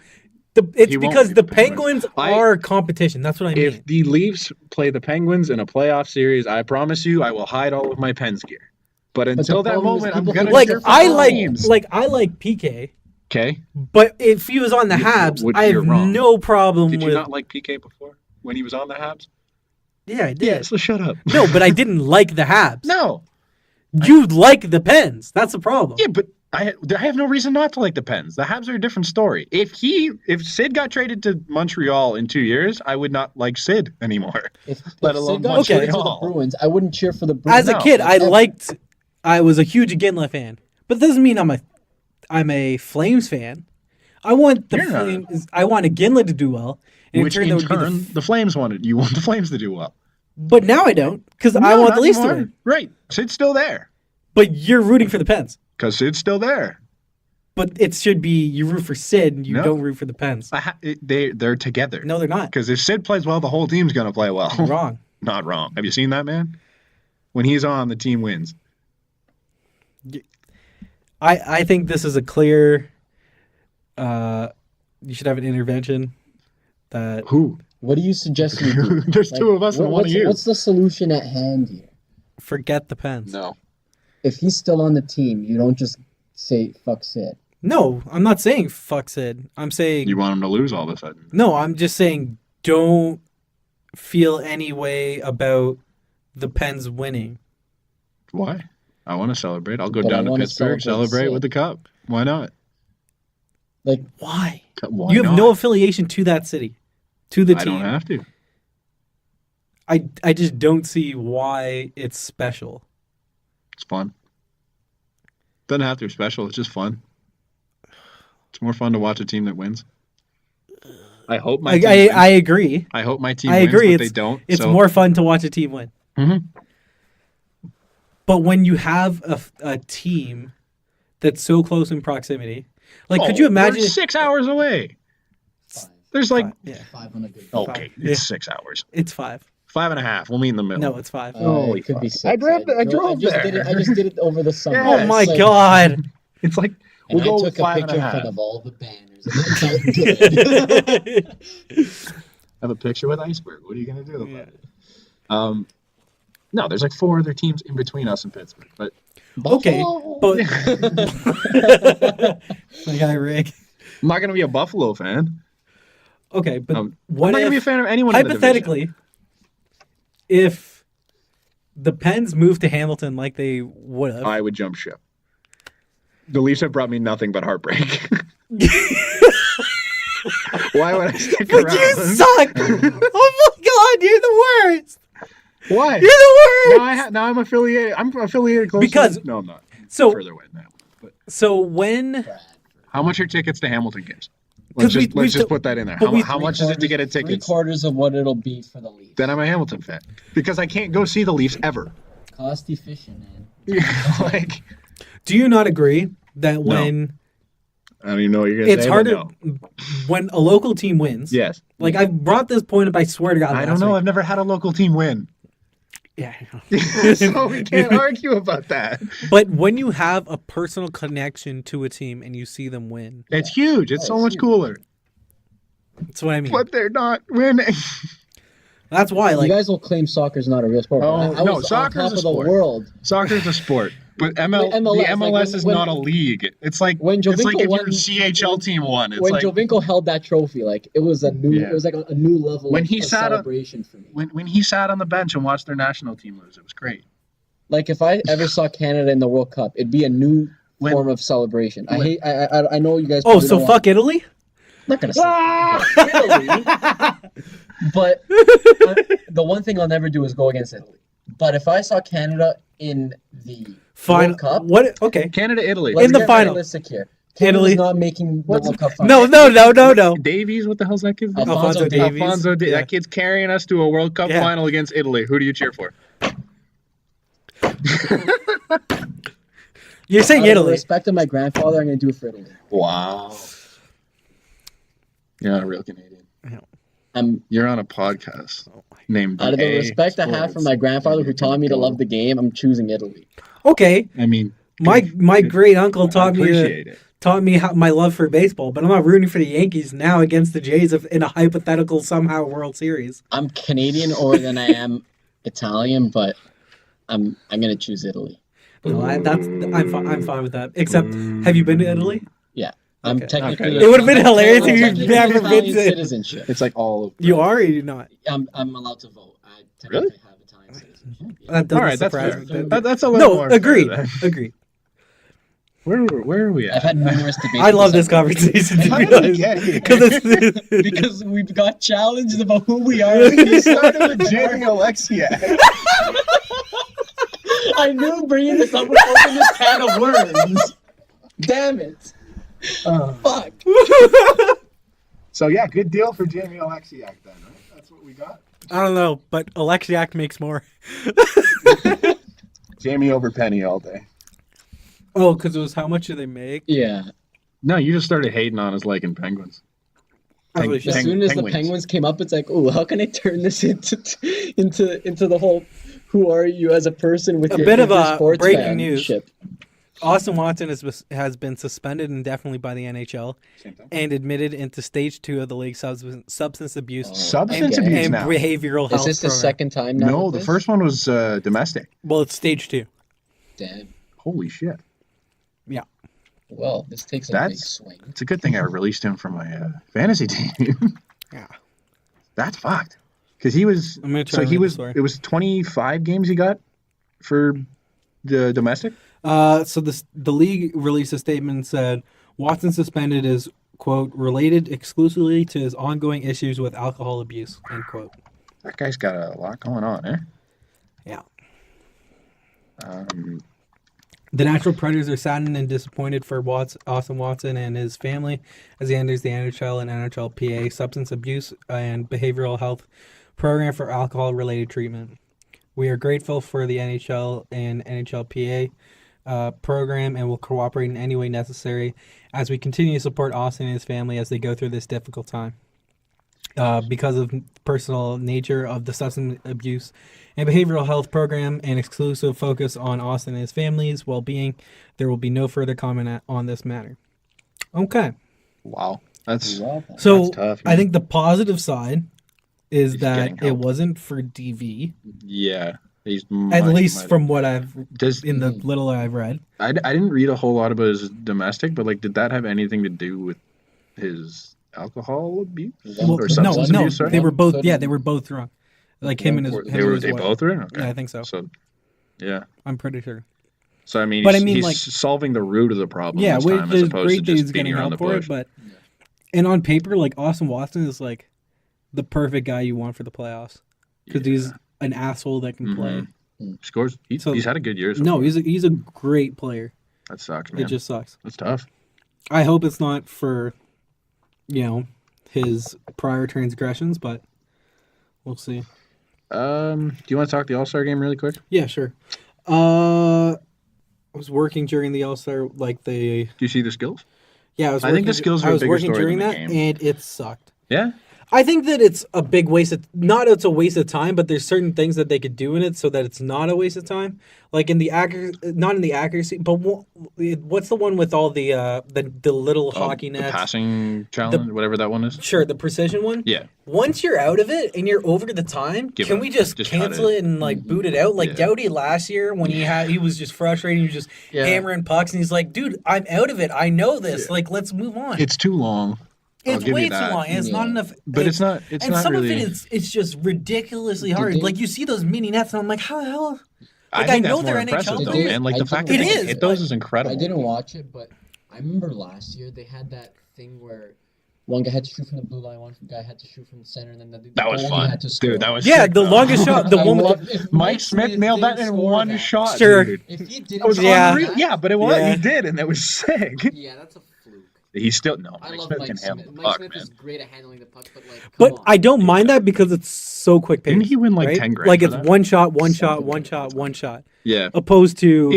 It's because the Penguins are competition. That's what I mean. If the Leafs play the Penguins in a playoff series, I promise you I will hide all of my Pens gear. But until that moment, I'm going to cheer for teams. I like PK. Okay. But if he was on the Habs, I have no problem with... Did you not like PK before when he was on the Habs? Yeah, I did. Yeah, so shut up. No, but I didn't like the Habs. No. You like the Pens. That's the problem. Yeah, but I have no reason not to like the Pens. The Habs are a different story. If Sid got traded to Montreal in 2 years, I would not like Sid anymore. Let alone Sid got traded to the Bruins, I wouldn't cheer for the Bruins. As a kid, I was a huge Ginla fan. But that doesn't mean I'm a Flames fan. I want Flames. I want Ginla to do well. Which in turn, the Flames wanted. You want the Flames to do well. But now I don't, because I want the Leafs to win. Right. Sid's still there. But you're rooting for the Pens. Because Sid's still there. But it should be you root for Sid and you don't root for the Pens. They're together. No, they're not. Because if Sid plays well, the whole team's going to play well. Wrong. Not wrong. Have you seen that, man? When he's on, the team wins. I think this is a clear... you should have an intervention. Who? What do you suggest we do? There's 2 of us and 1 of you. What's the solution at hand here? Forget the Pens. No. If he's still on the team, you don't just say fuck Sid. No, I'm not saying fuck Sid. I'm saying... You want him to lose all of a sudden. No, I'm just saying don't feel any way about the Pens winning. Why? I want to celebrate. I'll go down to Pittsburgh, celebrate with the cup. Why not? Like, why? Why you have not? no affiliation to that city. to the team. I don't have to. I just don't see why it's special. It's fun. Doesn't have to be special. It's just fun. It's more fun to watch a team that wins. I hope my team wins. I agree. I hope my team wins, but they don't. It's more fun to watch a team win. Mm-hmm. But when you have a team that's so close in proximity, like, could you imagine? 6 hours away. 5. There's like 5 on a good. Okay, it's 6 hours. It's 5. 5.5. We'll meet in the middle. No, it's 5. Holy it could be 6. I drove there. I just did it over the summer. Oh my god! It's like and we'll I go took a picture in front 5.5. of all the banners. It felt good. Have a picture with Iceberg. What are you gonna do about it? No, there's like 4 other teams in between us and Pittsburgh, but okay, but my guy Rick. I'm not gonna be a Buffalo fan. Okay, but I'm not gonna be a fan of anyone. Hypothetically, if the Pens moved to Hamilton like they would have, I would jump ship. The Leafs have brought me nothing but heartbreak. Why would I stick around? But you suck! Oh my god, you're the worst! Why? You're the worst! Now I'm affiliated. I'm affiliated close. Because no, I'm not. So further away now. But so when how much are tickets to Hamilton games? Let's just put that in there. How much is it to get a ticket? 3/4 of what it'll be for the Leafs. Then I'm a Hamilton fan because I can't go see the Leafs ever. Cost efficient, man. Like, do you not agree that when I don't even know what you're gonna say. It's harder when a local team wins? Yes. Like I brought this point up, I swear to God. I don't know. I've never had a local team win. Yeah, I know. So we can't argue about that. But when you have a personal connection to a team and you see them win, it's huge. It's so much cooler. That's what I mean. But they're not winning. That's why, like, you guys will claim soccer's not a real sport. No, soccer's a sport. The world. Soccer's a sport, but the MLS is not a league. It's like when Jovinko it's like if won, your CHL team won. It's when like Jovinko held that trophy, like it was a new, it was like a new level when he of sat celebration for me. When he sat on the bench and watched their national team lose, it was great. Like if I ever saw Canada in the World Cup, it'd be a new form of celebration. I know you guys. Oh, so fuck Italy. I'm not gonna say Italy, but the one thing I'll never do is go against Italy. But if I saw Canada in the World Cup, Okay, Canada, Italy in the final. Realistic here. Canada's not making the World Cup No. final. Davies, what the hell's that kid's name? Alphonso Davies. Yeah. That kid's carrying us to a World Cup final against Italy. Who do you cheer for? You're saying Italy. Respect to my grandfather, I'm going to do it for Italy. Wow. You're not a real Canadian. You're on a podcast named out of the respect I have for my grandfather who taught me to love the game, I'm choosing Italy. Okay. I mean, my great uncle taught me my love for baseball, but I'm not rooting for the Yankees now against the Jays in a hypothetical somehow World Series. I'm Canadian or than I am Italian, but I'm gonna choose Italy. No, I'm fine with that. Except, have you been to Italy? Yeah. I'm technically. It would have been hilarious if you've never been to citizenship. It's like all of you are or you're not? I'm allowed to vote. I technically have Italian citizenship. Yeah. That doesn't all right, surprise me. That's a little more. Agreed. Where are we at? I've had numerous debates. I love this conversation to be honest. Because we've got challenged about who we are. We started with Jamie Alexiak. I knew bringing this up would open this can of worms. Damn it. Fuck. So yeah, good deal for Jamie Alexiak then, right? That's what we got. I don't know, but Alexiak makes more. Jamie over Penny all day. Oh, because it was how much do they make? Yeah. No, you just started hating on us liking Penguins. As soon as the Penguins came up, it's like, oh, how can I turn this into the whole who are you as a person with your bit of a sports breaking news. Ship. Austin Watson has been suspended indefinitely by the NHL and admitted into stage 2 of the league's substance abuse and behavioral health. Is this the second time now? No, the first one was domestic. Well, it's stage 2. Damn. Holy shit. Yeah. Well, this takes a big swing. It's a good thing I released him from my fantasy team. Yeah. That's fucked. Because he was. It was 25 games he got for the domestic. So the league released a statement and said Watson suspended is quote, related exclusively to his ongoing issues with alcohol abuse, end quote. That guy's got a lot going on, eh? Yeah. The Natural Predators are saddened and disappointed for Austin Watson and his family as he enters the NHL and NHLPA substance abuse and behavioral health program for alcohol-related treatment. We are grateful for the NHL and NHLPA program and will cooperate in any way necessary as we continue to support Austin and his family as they go through this difficult time. Because of personal nature of the substance abuse and behavioral health program and exclusive focus on Austin and his family's well-being, there will be no further comment on this matter. Okay. Wow. That's tough. I think the positive side is that it wasn't for DV. Yeah. At least from what in the little I've read. I didn't read a whole lot about his domestic, but did that have anything to do with his alcohol abuse or substance abuse? Sorry? They were both. Yeah, they were both drunk. Like him and his. They both were. Okay. Yeah, I think so. So, yeah, I'm pretty sure. So I mean, he's solving the root of the problem. Yeah, this time, as opposed to just getting help for it. But and on paper, like Austin Watson is like the perfect guy you want for the playoffs because he's an asshole that can play. Scores. He's had a good year. He's a great player. That sucks, man. It just sucks. That's tough. I hope it's not for, his prior transgressions, but we'll see. Do you want to talk the All-Star game really quick? Yeah, sure. I was working during the All-Star, Do you see the skills? Yeah, I think the skills are a bigger story during than that, the game. and it sucked. Yeah? I think that it's a big waste of it's a waste of time, but there's certain things that they could do in it so that it's not a waste of time. Like in the not in the accuracy, but what's the one with all the little hockey nets? The passing challenge, whatever that one is. Sure, the precision one. Yeah. Once you're out of it and you're over the time, can we just cancel it and boot it out? Like Doughty last year when he was just frustrated, he was just hammering pucks, and he's like, "Dude, I'm out of it. I know this. Like, let's move on." It's too long. It's way too long, and it's not enough. But it's not. It's not some really... of it's just ridiculously hard. Like you see those mini nets, and I'm like, how the hell? Like, I know they're NHL, though, man. Like the fact that they hit those is incredible. I didn't watch it, but I remember last year they had that thing where one guy had to shoot from the blue line, one guy had to shoot from the center, and then that was fun, had to score. Dude. That was sick, the longest shot, the one with Mike Smith nailed that in one shot. Sure, dude. If he did, yeah, but it was. He did, and that was sick. Yeah, that's a fluke. He's still Mike Smith can handle the puck, Mike Smith is great at handling the puck, but I don't mind that because it's so quick pace. Didn't he win like 10 grand? Like it's one shot, one shot. Yeah. Opposed to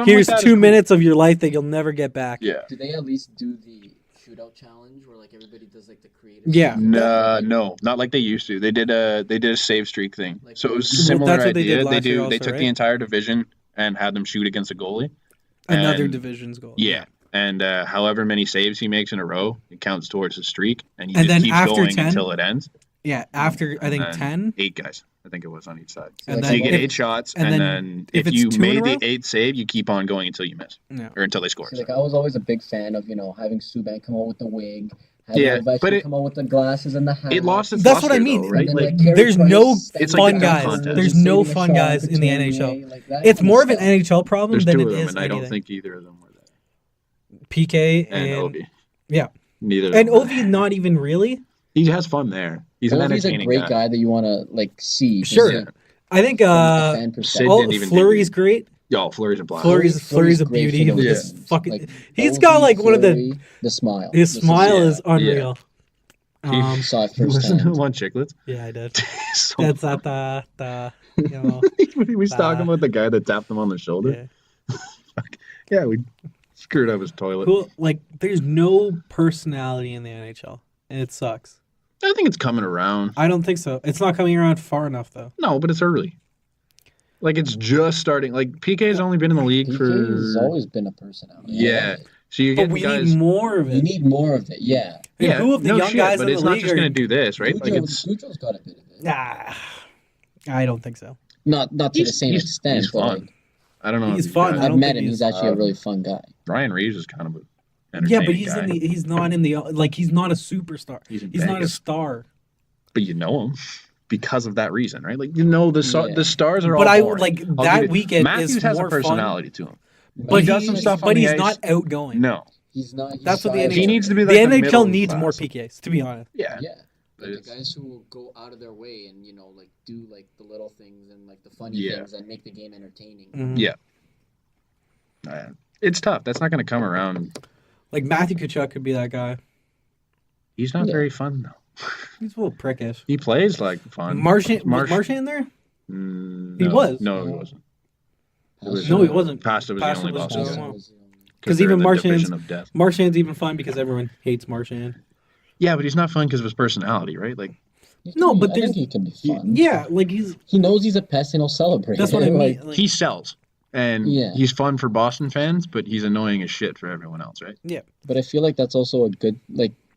here's like 2 minutes of your life that you'll never get back. Yeah. Do they at least do the shootout challenge where like everybody does like the creative? Yeah. No, not like they used to. They did a save streak thing. So it was a similar idea. They took the entire division and had them shoot against a goalie. Another division's goal. Yeah. And however many saves he makes in a row, it counts towards his streak, and he just keeps going 10, until it ends. Yeah, after I think 10, 8 guys, I think it was on each side. And so you get 8 shots, and then if you made the 8th save, you keep on going until you miss, or until they score. So, I was always a big fan of having Subban come out with the wig. But come out with the glasses and the hat. It lost its That's what I mean. Though, right? There's no fun guys. There's no fun guys in the NHL. It's more of an NHL problem than it is and I don't think either of them were there. PK and Ovi. Yeah. Neither. And Ovi, not even really. He has fun there. He's an entertaining a great guy that you want to see. Sure. I think Fleury's great. Yo, Fleury's a blast. Fleury's a beauty. He's got like one of the smile. His smile is unreal. Saw it firsthand. One Chicklets. Yeah, I did. That's at the he was talking about the guy that tapped him on the shoulder. Yeah, we screwed up his toilet. Cool. Like, there's no personality in the NHL, and it sucks. I think it's coming around. I don't think so. It's not coming around far enough, though. No, but it's early. Like, it's just starting. Like, PK's only been in the league for... PK's always been a personality. Yeah. So you get guys... need more of it. You need more of it, yeah. And who of the young guys but in it's the not league just going to do this, right? Gujo's got a bit of it. Nah, I don't think so. Not to the same extent. He's fun. I don't know. He's fun. I've met him. He's actually a really fun guy. Ryan Reeves is kind of an entertaining but guy. he's not in the he's not a superstar. He's not a star. But you know him because of that reason, right? Like the stars are all. But boring. That weekend Matthews is has more a personality to him. But he does some stuff. But he's not outgoing. No. He's not. That's what the NHL. He needs to be the like NHL needs more PKs, to be honest. Yeah. Yeah. Like the guys who will go out of their way and like do like the little things and like the funny things and make the game entertaining. Mm-hmm. Yeah. It's tough. That's not going to come around. Like Matthew Tkachuk could be that guy. He's not very fun though. He's a little prickish. He plays like fun. Was Marchand there? No. He was. No, he wasn't. No, he wasn't. Pasta was the only loss. Because even Marchand's even fun because everyone hates Marchand. Yeah, but he's not fun because of his personality, right? Like, no, but I think he can be fun. Yeah, like he knows he's a pest and he'll celebrate. That's what I mean. Like, he sells, and he's fun for Boston fans, but he's annoying as shit for everyone else, right? Yeah. But I feel like that's also a good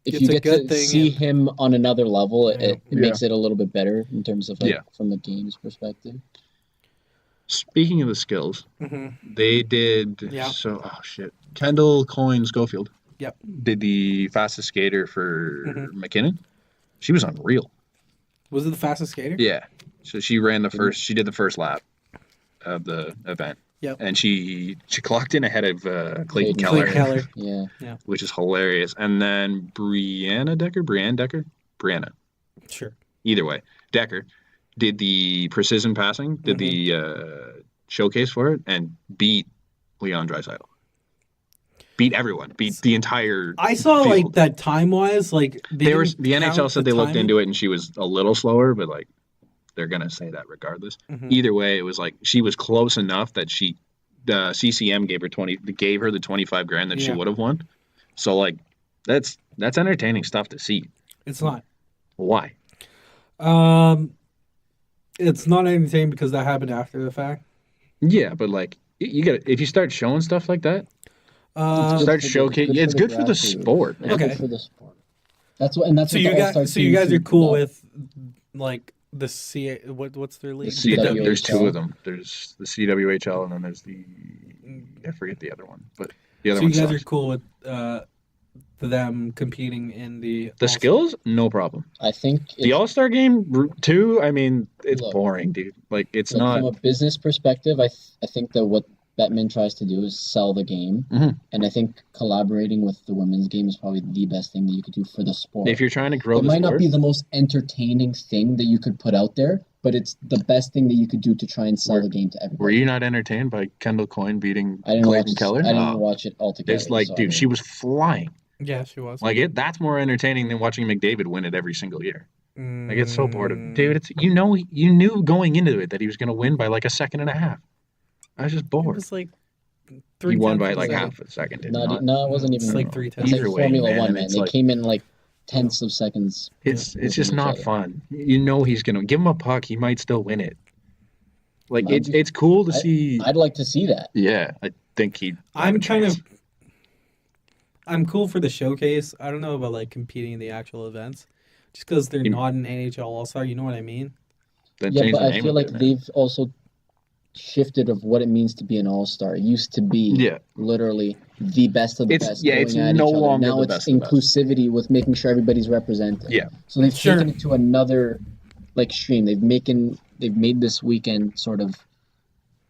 if you get to see him on another level, it makes it a little bit better in terms of from the game's perspective. Speaking of the skills, they did Kendall Coyne Schofield. Yep. Did the fastest skater for McKinnon. She was unreal. Was it the fastest skater? Yeah. So she ran she did the first lap of the event. Yep. And she clocked in ahead of Clayton Keller. Yeah. Which is hilarious. And then Brianna Decker. Sure. Either way. Decker did the precision passing, did the showcase for it, and beat Leon Draisaitl. Beat everyone. Beat the entire I saw field. like that time-wise, like the NHL said they looked into it and she was a little slower, but like they're gonna say that regardless. Either way, it was like she was close enough that the CCM gave her the $25,000 that she would have won. So like that's entertaining stuff to see. It's not. Why? It's not entertaining because that happened after the fact. Yeah, but like if you start showing stuff like that. Start showcasing. It's good for the sport. Man. Okay. For the sport. That's what you guys are cool with like the what's their league? There's two of them. There's the CWHL and then there's I forget the other one, but the other one. So you guys are cool with them competing in the skills? No problem. I think the All-Star game too. I mean, it's boring, dude. Like it's not from a business perspective. I think that what Bettman tries to do is sell the game, and I think collaborating with the women's game is probably the best thing that you could do for the sport. If you're trying to grow, it might not be the most entertaining thing that you could put out there, but it's the best thing that you could do to try and sell the game to everybody. Were you not entertained by Kendall Coyne beating Clayton Keller? I didn't watch it altogether. It's like, dude, she was flying. Yeah, she was. Like that's more entertaining than watching McDavid win it every single year. I get so bored of David. It's you knew going into it that he was going to win by like a second and a half. I was just bored. It was like he won by like half a second. No, it wasn't even. It's like 3 tenths. It's like Formula One, man. They came in like tenths of seconds. It's just not fun. He's gonna give him a puck. He might still win it. Like it's cool to see. I'd like to see that. Yeah, I think he. I'm cool for the showcase. I don't know about like competing in the actual events, just because they're not an NHL All-Star. You know what I mean? But I feel like they've also shifted of what it means to be an all-star. It used to be literally the best of the best. Yeah, it's no longer now the it's best of the inclusivity with making sure everybody's represented. Yeah. So they've taken it to another stream. They've made this weekend sort of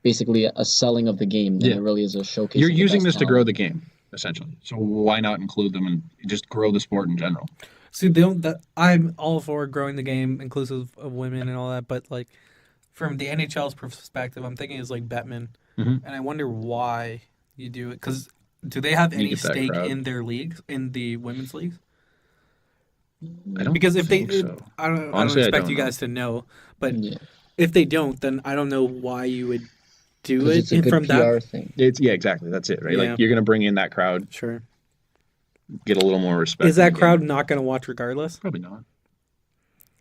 basically a selling of the game than it really is a showcase. You're using this to grow the game, essentially. So why not include them and just grow the sport in general? See, I'm all for growing the game, inclusive of women and all that, but like from the NHL's perspective, I'm thinking it's like Bettman, and I wonder why you do it. Because do they have any stake in their leagues, in the women's leagues? I don't because if think they, so. I don't expect you guys to know, but if they don't, then I don't know why you would do it it's a good from PR that thing. Exactly. That's it, right? Yeah. Like you're gonna bring in that crowd, Sure. get a little more respect. Is that crowd not going to watch regardless? Probably not.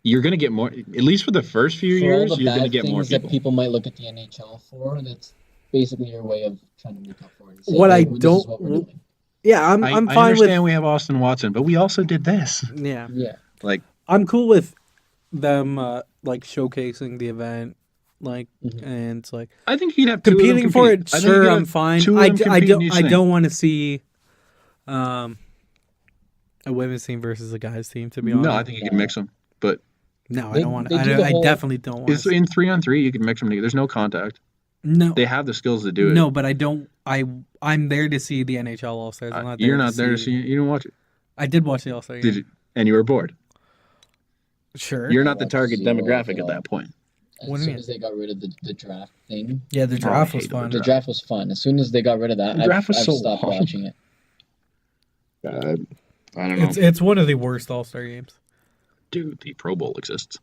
You're going to get more, at least for the first few years, you're going to get more people. That people might look at the NHL for, and it's basically your way of trying to make up for it. Say, what I this don't, is what we're doing. Yeah, I'm fine with. I understand we have Austin Watson, but we also did this. Yeah. Like I'm cool with them like showcasing the event, like, and it's like I think he'd have competing for it. Sure, I'm fine. I don't want to see a women's team versus a guys team. To be honest, no, I think you can mix them, but no, I don't want. I definitely don't want. It's in 3-on-3. You can mix them together. There's no contact. No, they have the skills to do it. No, but I don't. I I'm there to see the NHL All Stars. I'm not there you're not there to see. You didn't watch it. I did watch the All Star game. Did you? And you were bored. Sure. You're not the target demographic at that point. As soon as they got rid of the draft thing. Yeah, the draft was fun. The draft was fun. As soon as they got rid of that, I've stopped watching it. I don't know. It's one of the worst All Star games. Dude, the Pro Bowl exists.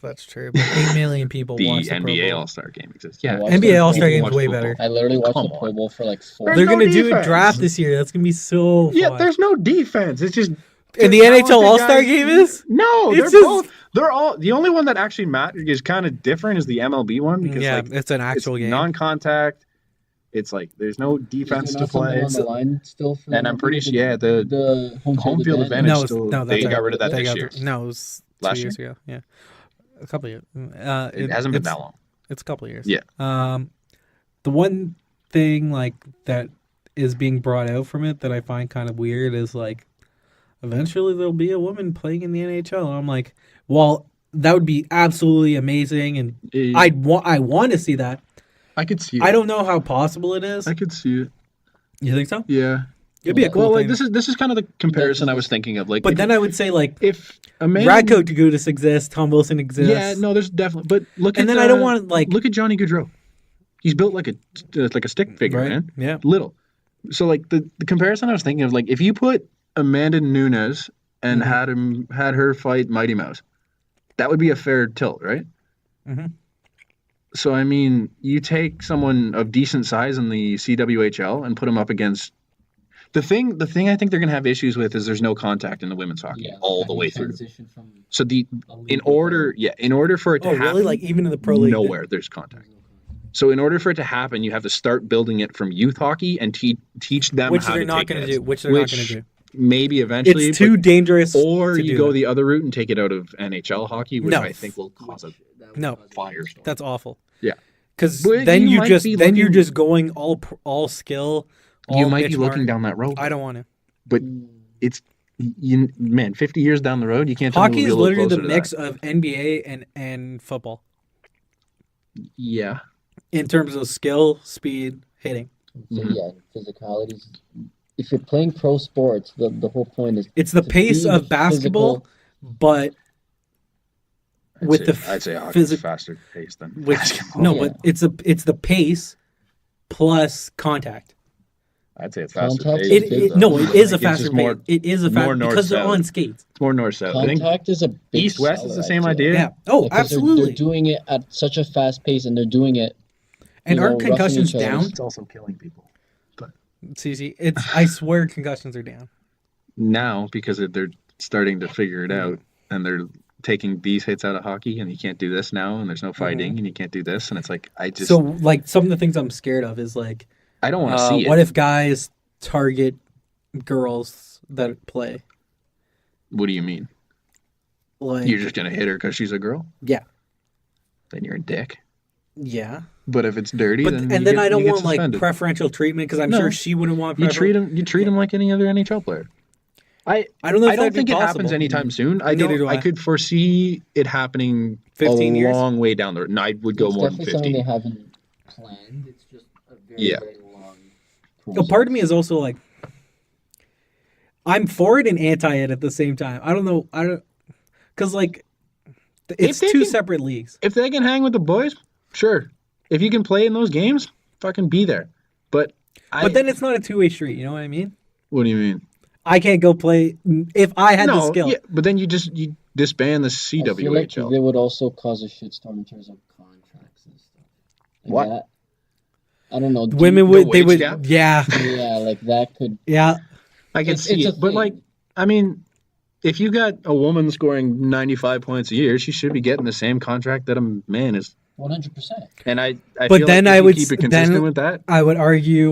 That's true. But 8 million people watch the NBA All Star game exists. Yeah, NBA All Star game is way better. I literally watched the Pro Bowl for like 4. They're gonna do a draft this year. That's gonna be so fun. Yeah, there's no defense. It's just. And the NHL All Star game is? No, they're both. They're all. The only one that actually is kind of different is the MLB one because it's an actual game, non-contact. It's like there's no defense to play. On the line still for and I'm pretty sure, the home field advantage still. They got rid of that this year. No, it was 2 years ago. Yeah, a couple years. It hasn't been that long. It's a couple of years. Yeah. The one thing like that is being brought out from it that I find kind of weird is like, eventually there'll be a woman playing in the NHL, and I'm like, well, that would be absolutely amazing, and I want to see that. I could see it. I don't know how possible it is. I could see it. You think so? Yeah. It'd be a cool thing. Like this is kind of the comparison I was thinking of. Like, but then I would say like if Radko Gudas exists, Tom Wilson exists. Yeah, no, there's definitely. But look at. And then I don't want like look at Johnny Gaudreau. He's built like a stick figure, right? Man. Yeah. Little. So like the comparison I was thinking of, like if you put Amanda Nunes and had her fight Mighty Mouse, that would be a fair tilt, right? Mm-hmm. So, I mean, you take someone of decent size in the CWHL and put them up against... The thing I think they're going to have issues with is there's no contact in the women's hockey all the way through. So, in order for it to happen... really? Like, even in the pro league? Nowhere there's contact. So, in order for it to happen, you have to start building it from youth hockey and teach them which how they're to not take going to it. do. Which they're not going to do. Maybe eventually. It's too dangerous. Or you go the other route and take it out of NHL hockey, which I think will cause a firestorm. That's awful. Yeah, because then you're just going all skill. You might be looking down that road. I don't want to. But it's 50 years down the road, you can't. Hockey is literally the mix of NBA and football. Yeah. In terms of skill, speed, hitting. So physicality. If you're playing pro sports, the whole point is it's the pace of basketball, but I'd say hockey's faster pace than basketball. No, but it's the pace plus contact. I'd say it's faster pace. It is a faster pace. It is a faster because they're on skates. It's more north-south. Contact is a big east-west is the same idea. Yeah. Oh, absolutely. They're doing it at such a fast pace, and they're doing it. And aren't concussions down? It's also killing people. See, I swear concussions are down. Now, because they're starting to figure it out, and they're taking these hits out of hockey, and you can't do this now, and there's no fighting, and you can't do this, and it's like, So, like, some of the things I'm scared of is, like... I don't want to see it. What if guys target girls that play? What do you mean? Like... You're just going to hit her because she's a girl? Yeah. Then you're a dick. Yeah. But if it's dirty, then I don't want like preferential treatment because I'm sure she wouldn't want. You treat him like any other NHL player. I don't know. I don't think it happens anytime soon. I could foresee it happening 15 years? Long way down the road. And I would go more than 50. Something they haven't planned. It's just a very long process. A part of me is also like, I'm for it and anti it at the same time. I don't know. Because like, it's two separate leagues. If they can hang with the boys, sure. If you can play in those games, fucking be there. But then it's not a two-way street. You know what I mean? What do you mean? I can't go play if I had the skill. Yeah, but then you disband the CWHL. I feel like they would also cause a shitstorm in terms of contracts and stuff. Like what? That, I don't know. Women would. They would. Gap? Yeah. Yeah, like that could. Yeah. I can see it, but like, I mean, if you got a woman scoring 95 points a year, she should be getting the same contract that a man is. 100%. And I but feel then like I would keep it consistent with that. I would argue,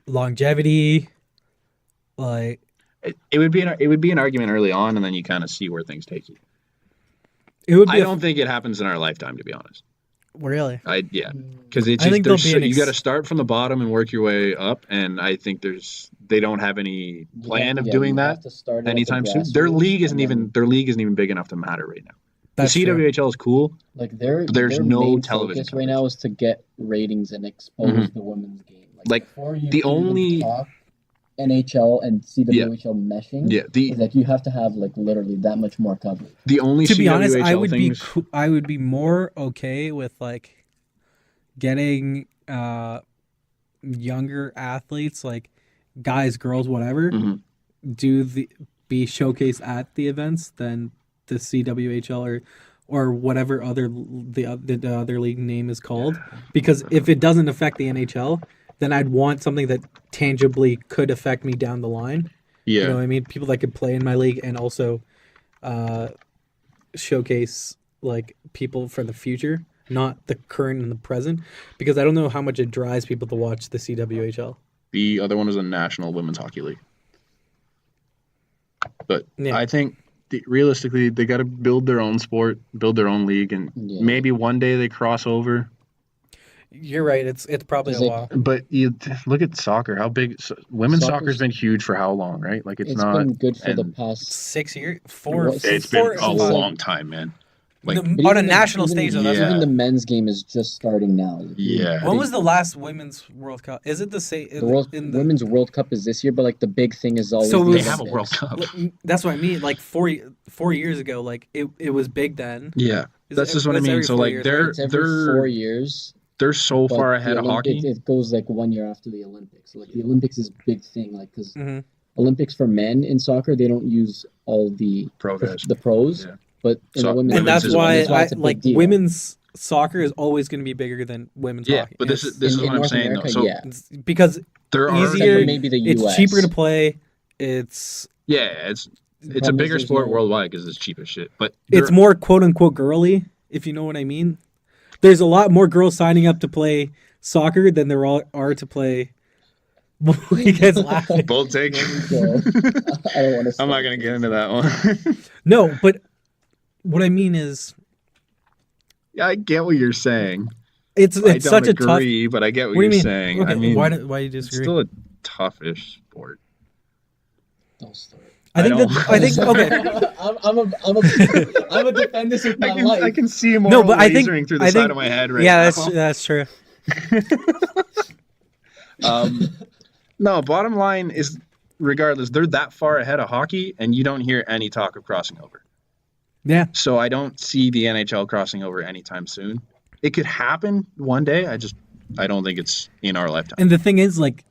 longevity, like it would be an argument early on, and then you kind of see where things take you. I don't think it happens in our lifetime, to be honest. Really? Because it's just you got to start from the bottom and work your way up, and I think they don't have any plan of doing that anytime soon. Their league isn't even big enough to matter right now. The CWHL is cool. Like there's no main television focus right now is to get ratings and expose the women's game. Like before you the can only talk NHL and CWHL meshing, is like you have to have like literally that much more coverage. The only to be honest, things... I would be more okay with like getting younger athletes, like guys, girls, whatever, be showcased at the events than the CWHL or whatever the other league name is called. Because if it doesn't affect the NHL, then I'd want something that tangibly could affect me down the line. Yeah. You know what I mean? People that could play in my league and also showcase like people for the future, not the current and the present, because I don't know how much it drives people to watch the CWHL. The other one is a National Women's Hockey League. But I think realistically, they got to build their own sport, build their own league, and maybe one day they cross over. You're right. It's probably a while. But you look at soccer. How big women's soccer's been huge for how long, right? Like it's not been good for the past 6 years, It's been a long time, man. Like on a national stage, though. Even the men's game is just starting now. When was the last women's World Cup? Is it the same? The Women's World Cup is this year, but like the big thing is always they have a World Cup. That's what I mean. Like 4 years ago, like it was big then. Yeah, that's just what I mean. So like they're 4 years. They're so far ahead of hockey. It goes like 1 year after the Olympics. So like the Olympics is a big thing, like because Olympics for men in soccer, they don't use all the pros. Yeah. But and that's why women's soccer is always going to be bigger than women's hockey. But this is what I'm saying America, though. So because there are easier, maybe the US. It's cheaper to play. It's a bigger sport worldwide because it's cheap as shit. But it's more quote unquote girly, if you know what I mean. There's a lot more girls signing up to play soccer than there are to play. You guys laughing? Bold take. I'm not gonna get into that one. No, but what I mean is, I get what you're saying. It's such a tough. But I get what you're saying. Okay, I mean, why do you disagree? It's still a toughish sport. Don't start. I think okay. I'm a defend this with my life. I can see him lasering through the side of my head right now. Yeah, that's true. No, bottom line is, regardless, they're that far ahead of hockey, and you don't hear any talk of crossing over. Yeah. So I don't see the NHL crossing over anytime soon. It could happen one day. I don't think it's in our lifetime. And the thing is, like,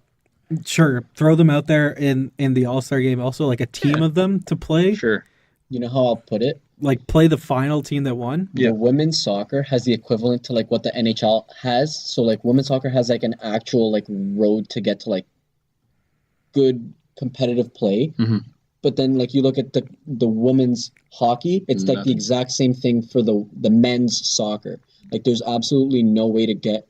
sure, throw them out there in the All-Star game also, like a team of them to play. Sure. You know how I'll put it? Like play the final team that won. Yeah. The women's soccer has the equivalent to like what the NHL has. So like women's soccer has like an actual like road to get to like good competitive play. Mm-hmm. But then like you look at the women's hockey, it's like the exact same thing for the men's soccer. Like there's absolutely no way to get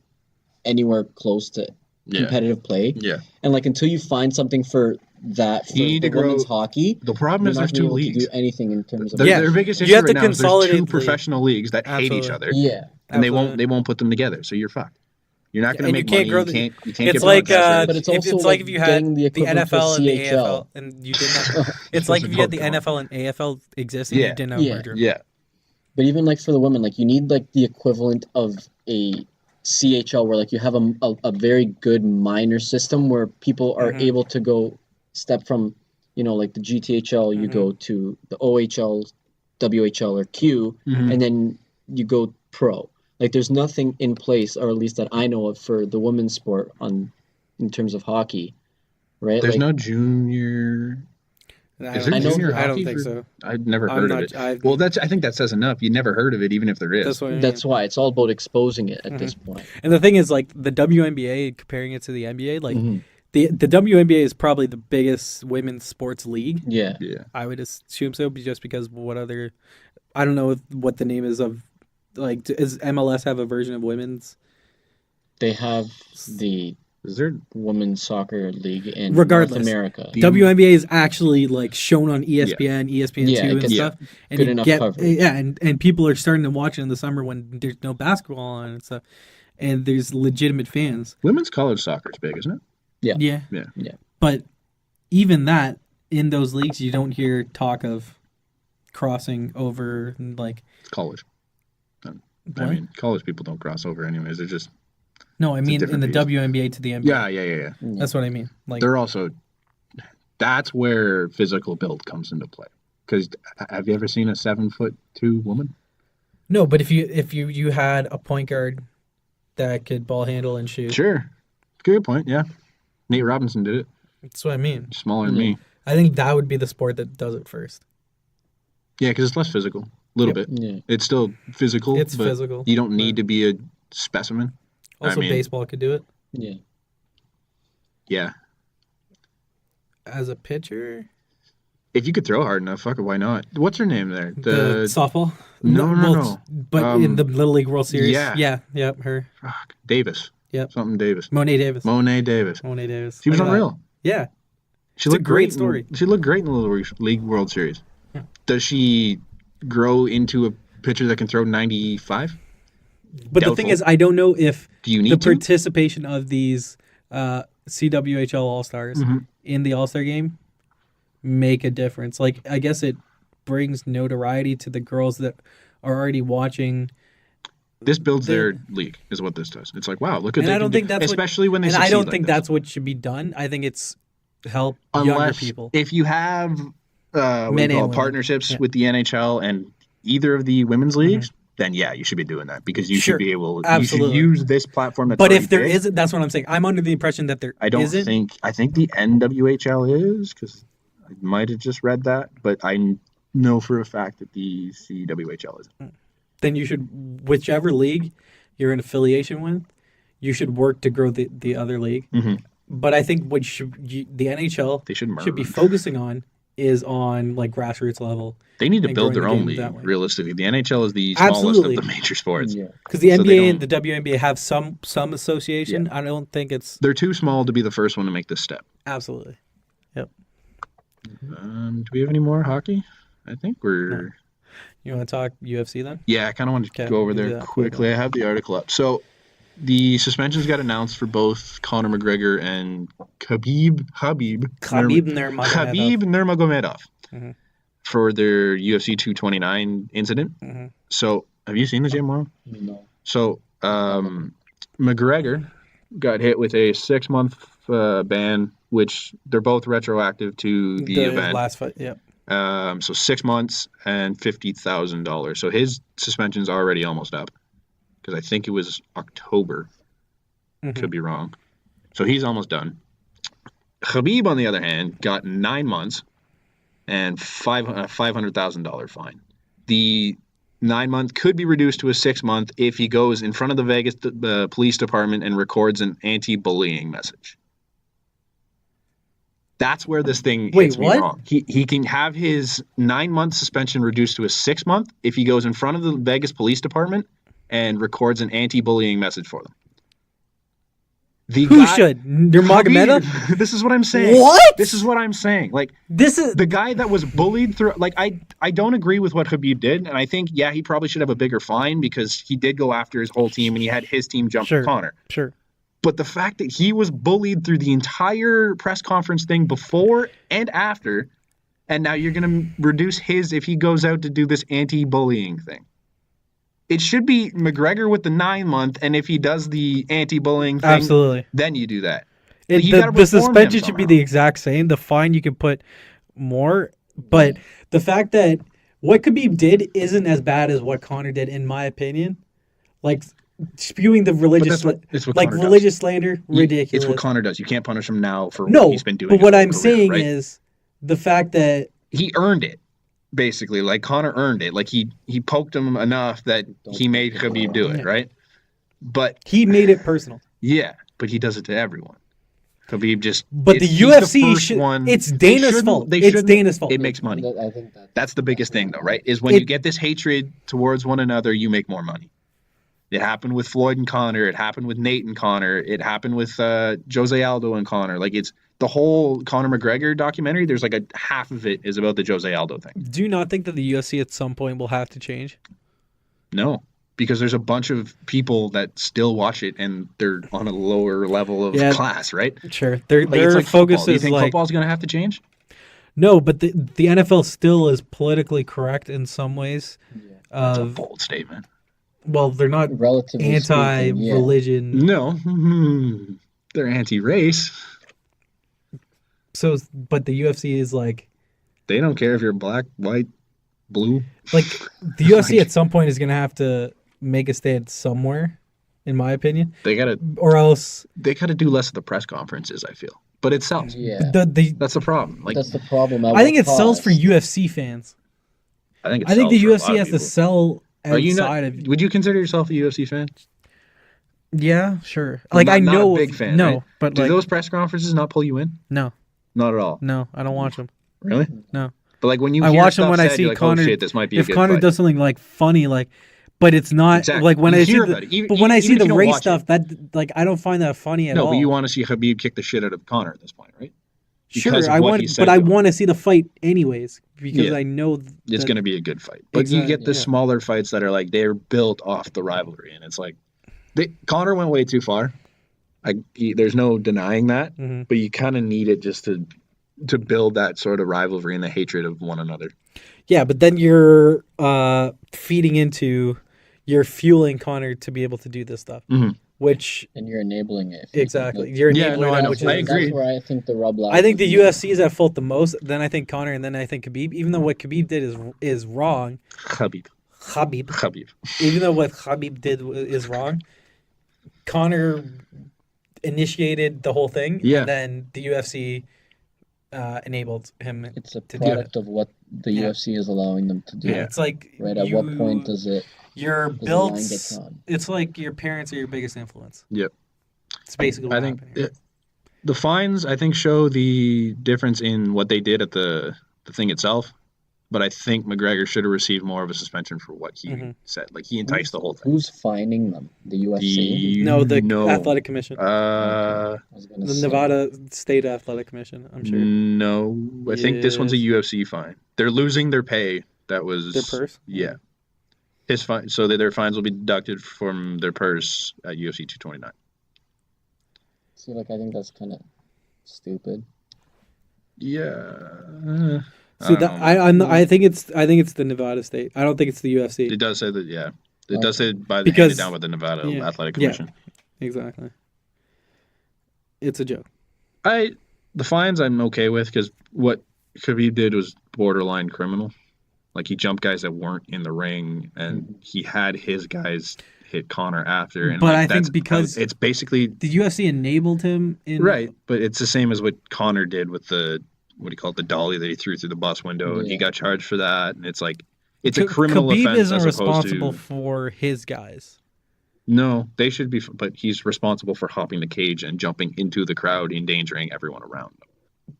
anywhere close to competitive play. Yeah. And like until you find something for that for the women's hockey, the problem is there's two leagues. Do anything in terms of their biggest issue right now is there's two professional leagues that hate each other. Yeah. And they won't put them together, so you're fucked. You're not going to make money. You can't it's get like but it's also it's like if you had the NFL and the AFL and you didn't have, it's like if you had the NFL and AFL existing and you didn't have a merger. Yeah. But even like for the women, like you need like the equivalent of a CHL where like you have a very good minor system where people are able to go step from, you know, like the GTHL, you go to the OHL, WHL or Q, and then you go pro. Like there's nothing in place, or at least that I know of, for the women's sport in terms of hockey, right? There's like, no junior. Is there junior hockey? I don't think so. I've never heard of it. I think that says enough. You never heard of it, even if there is. That's why it's all about exposing it at this point. And the thing is, like the WNBA, comparing it to the NBA, like the WNBA is probably the biggest women's sports league. Yeah. I would assume so, just because what other, I don't know what the name is of. Like, does MLS have a version of women's? They have the women's soccer league in North America. WNBA is actually like shown on ESPN, ESPN2 and stuff. And good enough coverage. Yeah, and people are starting to watch it in the summer when there's no basketball on and stuff. And there's legitimate fans. Women's college soccer is big, isn't it? Yeah. But even that, in those leagues, you don't hear talk of crossing over like college. I mean, college people don't cross over anyways. They're just no. I mean, in the WNBA to the NBA. Yeah. That's what I mean. Like they're also. That's where physical build comes into play. Because have you ever seen a 7'2" woman? No, but if you had a point guard that could ball handle and shoot, sure, good point. Yeah, Nate Robinson did it. That's what I mean. Smaller than me. I think that would be the sport that does it first. Yeah, because it's less physical. A little bit. Yeah. It's still physical. It's physical. You don't need to be a specimen. Also, baseball could do it. Yeah. Yeah. As a pitcher? If you could throw hard enough, fuck it, why not? What's her name there? The softball? No. But in the Little League World Series? Yeah, her. Fuck. Davis. Yep. Something Davis. Monet Davis. She was unreal. Yeah. She looked great. Story. She looked great in the Little League World Series. Yeah. Does she grow into a pitcher that can throw 95? But Doubtful. The thing is, I don't know if the participation of these CWHL All-Stars in the All-Star game make a difference. Like, I guess it brings notoriety to the girls that are already watching. This builds their league, is what this does. It's like, wow, look at that. I don't think that's especially when they and succeed I don't like think this. That's what should be done. I think it's help younger people. If you have partnerships with the NHL and either of the women's leagues, then yeah, you should be doing that because you should be able. Absolutely. You should use this platform. That's but if there big. isn't, that's what I'm saying. I'm under the impression that there isn't. I think the NWHL is because I might have just read that, but I know for a fact that the CWHL isn't. Then you should, whichever league you're in affiliation with, you should work to grow the other league. Mm-hmm. But I think what the NHL should be focusing on is on like grassroots level. They need to build their own league. Realistically, the NHL is the smallest of the major sports. Because the NBA and the WNBA have some association. Yeah. I don't think they're too small to be the first one to make this step. Absolutely. Yep. Do we have any more hockey? I think we're. No. You want to talk UFC then? Yeah, I kind of want to go over there quickly. I have the article up. So, the suspensions got announced for both Conor McGregor and Khabib Nurmagomedov for their UFC 229 incident. Mm-hmm. So, have you seen this yet, Maroon? No. So, McGregor got hit with a 6-month ban, which they're both retroactive to the event. Last fight, yeah. So 6 months and $50,000. So his suspension's already almost up because I think it was October. Mm-hmm. Could be wrong. So he's almost done. Khabib, on the other hand, got 9 months and $500,000 fine. The 9-month could be reduced to a 6-month if he goes in front of the Vegas police department and records an anti-bullying message. That's where this thing hits me wrong. He can have his 9-month suspension reduced to a 6-month if he goes in front of the Vegas police department and records an anti-bullying message for them. Who should? Nurmagomedov? This is what I'm saying. What? This is what I'm saying. Like, this is the guy that was bullied through. Like, I don't agree with what Khabib did, and I think he probably should have a bigger fine because he did go after his whole team and he had his team jump Conor. Sure. But the fact that he was bullied through the entire press conference thing before and after, and now you're going to reduce his if he goes out to do this anti-bullying thing. It should be McGregor with the 9-month, and if he does the anti-bullying thing, absolutely, then you do that. The suspension should be the exact same. The fine you can put more, but the fact that what Khabib did isn't as bad as what Conor did, in my opinion. Like spewing the religious, religious slander, ridiculous. It's what Conor does. You can't punish him now for what he's been doing. But what I'm saying is the fact that he earned it. Basically, like Conor earned it. Like he poked him enough that he made Khabib do it, right? But he made it personal. Yeah, but he does it to everyone. Khabib just. But the UFC should. It's Dana's fault. It's Dana's fault. It makes money. I think that's the biggest thing, though, right? Is when you get this hatred towards one another, you make more money. It happened with Floyd and Conor. It happened with Nate and Conor. It happened with Jose Aldo and Conor. Like, it's the whole Conor McGregor documentary. There's like a half of it is about the Jose Aldo thing. Do you not think that the UFC at some point will have to change? No, because there's a bunch of people that still watch it and they're on a lower level of class, right? Sure. Their focus is do you think like football's going to have to change? No, but the NFL still is politically correct in some ways. Yeah. That's a bold statement. Well, they're not anti-religion. No, they're anti-race. So, but the UFC is like... They don't care if you're black, white, blue. Like, the UFC at some point is going to have to make a stand somewhere, in my opinion. They got to... Or else... They got to do less of the press conferences, I feel. But it sells. Yeah. That's the problem. Like, that's the problem. I think it sells for UFC fans. I think the UFC has to sell outside of... Would you consider yourself a UFC fan? Yeah, sure. Like, I know... Not a big fan, no, right? But do those press conferences not pull you in? No. Not at all? No, I don't watch them. Really? No. But like when you I hear watch them when I said, see like, Conor. Oh, shit, this might be if a good Conor fight. does something like funny, like, but it's not exactly. like when you I see when I see the race stuff, that like I don't find that funny at all. No, but you want to see Khabib kick the shit out of Conor at this point, right? Sure, I want, but I want to see the fight anyways because I know it's going to be a good fight. But you get the smaller fights that are like they're built off the rivalry, and it's like Conor went way too far. There's no denying that, but you kind of need it just to build that sort of rivalry and the hatred of one another. Yeah, but then you're you're fueling Conor to be able to do this stuff, and you're enabling it. Exactly, you're enabling it. I agree. That's where I think the rub lies. I think the UFC is at fault the most. Then I think Conor, and then I think Khabib. Even though what Khabib did is wrong. Khabib. Even though what Khabib did is wrong, Conor initiated the whole thing. Yeah. And then the UFC enabled him. It's a product of what the UFC is allowing them to do. Yeah. It's like right. At what point does it? Your built. It's like your parents are your biggest influence. Yep. It's basically what happened here. The fines, I think, show the difference in what they did at the thing itself. But I think McGregor should have received more of a suspension for what he said. Like, he enticed the whole thing. Who's fining them? The UFC? The Athletic Commission. The Nevada State Athletic Commission, I'm sure. No. I think this one's a UFC fine. They're losing their pay. That was... Their purse? Yeah. His fine, so their fines will be deducted from their purse at UFC 229. See, like, I think that's kind of stupid. Yeah... So I think it's the Nevada State. I don't think it's the UFC. It does say that, yeah. It does say handed down with the Nevada Athletic Commission. Yeah, exactly. It's a joke. The fines I'm okay with because what Khabib did was borderline criminal. Like, he jumped guys that weren't in the ring, and he had his guys hit Conor after. And but I think because it's basically the UFC enabled him in right. But it's the same as what Conor did with the. What do you call it? The dolly that he threw through the bus window, and he got charged for that. And it's like, it's a criminal offense. Khabib isn't responsible for his guys. No, they should be, but he's responsible for hopping the cage and jumping into the crowd, endangering everyone around him.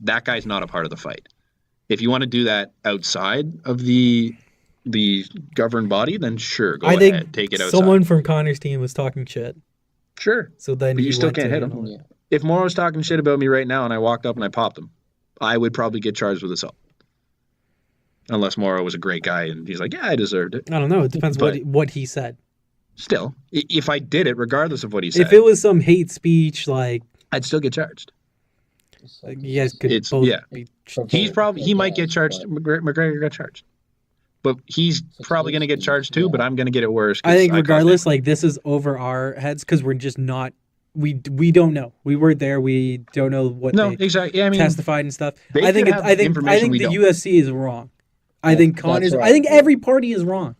That guy's not a part of the fight. If you want to do that outside of the governed body, then sure, go ahead, take it outside. Someone from Conor's team was talking shit. Sure. So then but you still can't hit him. Yeah. If Moro's talking shit about me right now and I walked up and I popped him, I would probably get charged with assault. Unless Moro was a great guy and he's like, yeah, I deserved it. I don't know. It depends what he said. Still, if I did it, regardless of what he said. If it was some hate speech, like... I'd still get charged. You guys could both be... He might get charged. McGregor got charged. But he's probably going to get charged too, but I'm going to get it worse. I think regardless, like, this is over our heads because we're just not... We don't know. We weren't there. We don't know what exactly. Yeah, I mean, testified and stuff. I think the UFC is wrong. I think Conor's. I think every party is wrong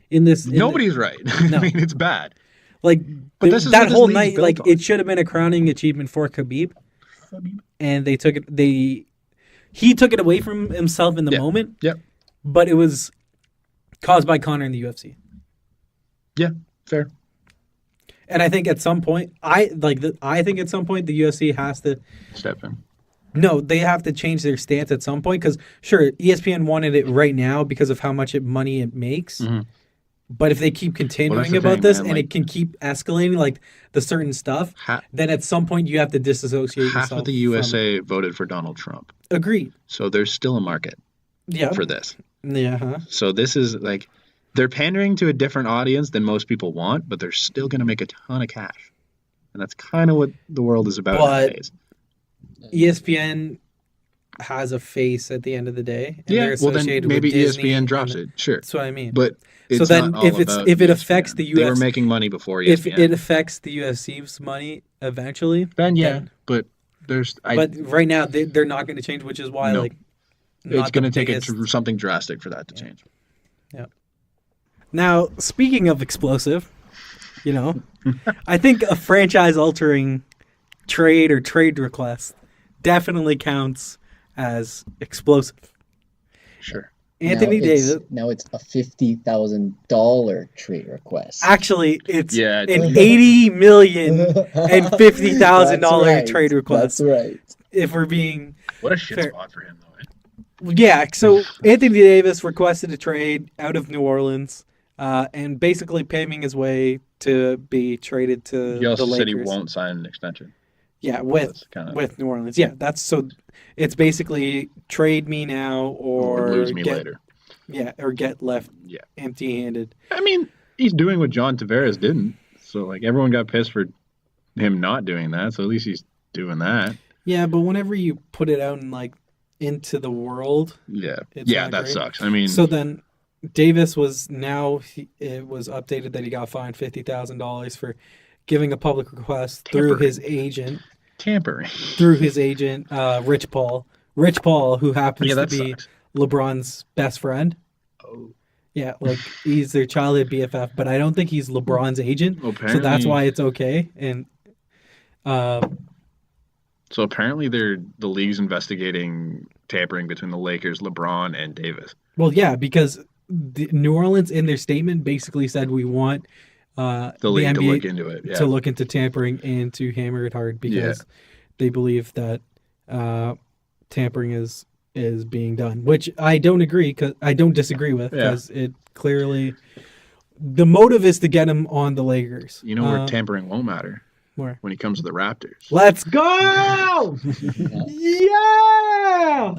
in this. Nobody's right. No. I mean, it's bad. Like, but that whole night, like, it should have been a crowning achievement for Khabib, and they took it. He took it away from himself in the moment. Yep. But it was caused by Conor in the UFC. Yeah, fair. And I think at some point, I think at some point the UFC has to step in. No, they have to change their stance at some point because sure, ESPN wanted it right now because of how much money it makes. Mm-hmm. But if they keep continuing about this and it can keep escalating, like the certain stuff, then at some point you have to disassociate yourself. Half of the USA voted for Donald Trump. Agreed. So there's still a market for this. Yeah. Huh? So this is like... They're pandering to a different audience than most people want, but they're still going to make a ton of cash. And that's kind of what the world is about nowadays. ESPN has a face at the end of the day. And they're associated maybe with Disney ESPN drops it. Sure, that's what I mean. But it's so then, if it affects the UFC, they were making money before ESPN. If it affects the UFC's money eventually, then but right now they're not going to change, which is why it's going to take something drastic for that to change. Yeah. Now, speaking of explosive, I think a franchise-altering trade or trade request definitely counts as explosive. Sure. Anthony Davis. Now it's a $50,000 trade request. Actually, it's an $80 million and $50,000 trade request. That's right. If we're being what a shit spot for him, though. Yeah. So Anthony Davis requested a trade out of New Orleans, and basically paving his way to be traded to he also the Lakers. Said he won't sign an extension. Yeah, with New Orleans. Yeah, it's basically trade me now or lose me later. Yeah, or get left empty-handed. I mean, he's doing what John Tavares didn't. So everyone got pissed for him not doing that. So at least he's doing that. Yeah, but whenever you put it out into the world, that sucks. I mean, so then Davis was it was updated that he got fined $50,000 for giving a public request through his agent. Tampering. Through his agent, Rich Paul. Rich Paul, who happens to be LeBron's best friend. Oh. Yeah, he's their childhood BFF, but I don't think he's LeBron's agent. Apparently. So that's why it's okay. And so apparently the league's investigating tampering between the Lakers, LeBron, and Davis. Well, yeah, because New Orleans in their statement basically said we want the league NBA to look into it, to look into tampering and to hammer it hard because they believe that tampering is being done, which I don't disagree with because it clearly the motive is to get him on the Lakers. You know where tampering won't matter? Where? When he comes to the Raptors. Let's go! Yeah!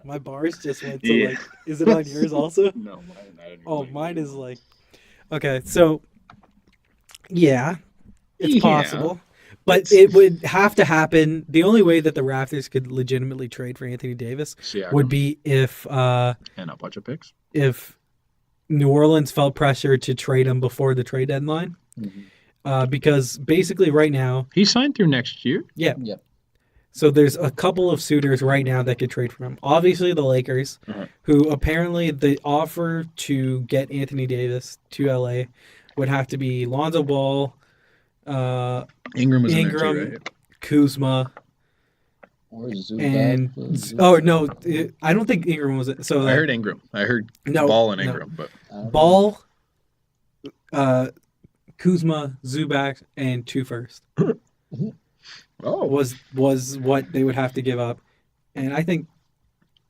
My bars just went to is it on yours also? No, mine. I didn't really mine is okay, so it's possible. But it would have to happen. The only way that the Raptors could legitimately trade for Anthony Davis would be if and a bunch of picks. If New Orleans felt pressure to trade him before the trade deadline. Mm-hmm. Because basically right now he signed through next year. Yeah. Yep. So there's a couple of suitors right now that could trade for him. Obviously the Lakers, who apparently the offer to get Anthony Davis to LA would have to be Lonzo Ball, Ingram was in there too, right? Kuzma, or Zubac, I don't think Ingram was it. So I heard Ingram. I heard Ball and Ingram, but Ball, Kuzma, Zubac, and 2 first. was what they would have to give up, and I think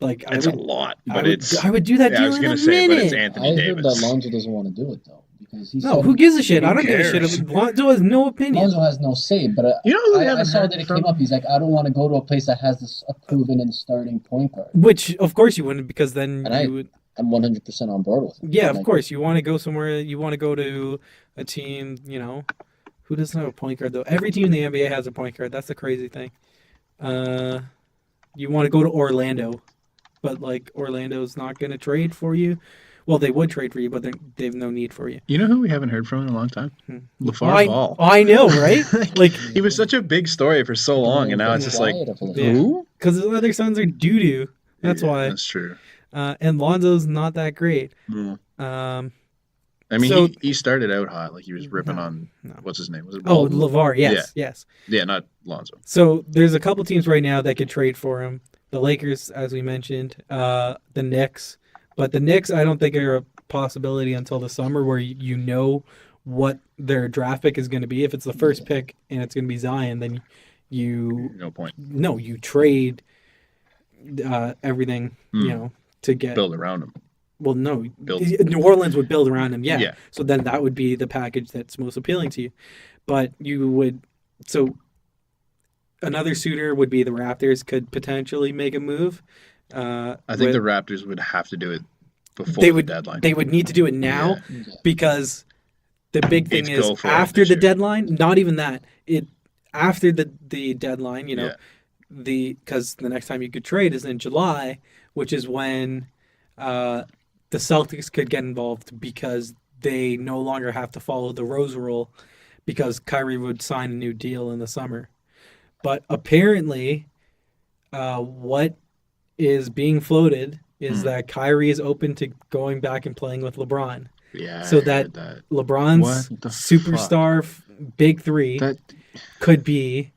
it's a lot, but I would do that deal. I was going to say, but it's Anthony Davis. I heard that Lonzo doesn't want to do it though because who gives a shit? I don't give a shit. Lonzo has no opinion. Lonzo has no say, but I saw that it came up. He's like, I don't want to go to a place that has a proven and starting point guard. Which of course you wouldn't, because then you would. I'm 100% on board with it. Yeah, of course. You want to go somewhere. You want to go to a team. Who doesn't have a point guard though? Every team in the NBA has a point guard. That's the crazy thing. You want to go to Orlando, but Orlando's not going to trade for you. Well, they would trade for you, but they have no need for you. You know who we haven't heard from in a long time? LeVar Ball. I know, right? He was such a big story for so long, and now it's just who? Because his other sons are doo-doo. That's why. That's true. And Lonzo's not that great. I mean, he started out hot, he was ripping on what's his name? Was it Ball? LeVar? Yes. Yeah, not Lonzo. So there's a couple teams right now that could trade for him. The Lakers, as we mentioned, the Knicks. But the Knicks, I don't think are a possibility until the summer, where you know what their draft pick is going to be. If it's the first pick and it's going to be Zion, then no point. No, you trade everything, to get build around him. Well, no, New Orleans would build around him. Yeah. So then that would be the package that's most appealing to you. But another suitor would be the Raptors could potentially make a move. I think the Raptors would have to do it before the deadline. They would need to do it now because the big thing is after the deadline, not even that. After the deadline, because the next time you could trade is in July, which is when the Celtics could get involved because they no longer have to follow the Rose rule because Kyrie would sign a new deal in the summer. But apparently, what is being floated is that Kyrie is open to going back and playing with LeBron. Yeah, so that LeBron's superstar big three could be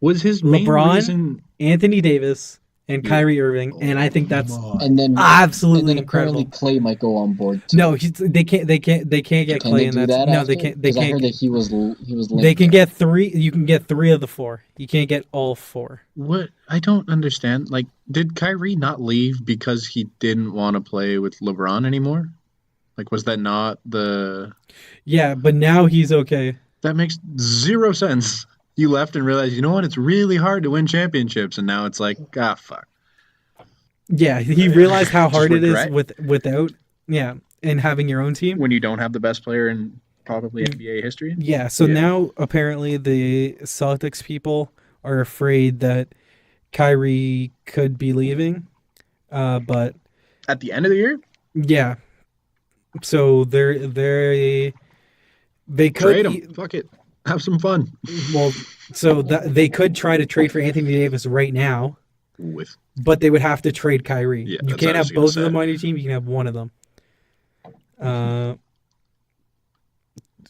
was his main LeBron, reason... Anthony Davis, and Kyrie Irving, and I think that's absolutely incredible. Apparently Clay might go on board too. No, they can't get Clay in that. No, they can't. I heard that he was linked. They can get 3. You can get 3 of the 4. You can't get all 4. What I don't understand, like, did Kyrie not leave because he didn't want to play with LeBron anymore? Like, was that not the? Yeah, but now he's okay. That makes 0 sense. You left and realized, you know what? It's really hard to win championships, and now it's like, fuck. Yeah, he realized how hard it is without, and having your own team when you don't have the best player in probably NBA history. Yeah, so now apparently the Celtics people are afraid that Kyrie could be leaving, but at the end of the year. Yeah, so they could trade him. Fuck it. Have some fun. Well, so they could try to trade for Anthony Davis right now, but they would have to trade Kyrie. Yeah, you can't have both of them on your team. You can have one of them.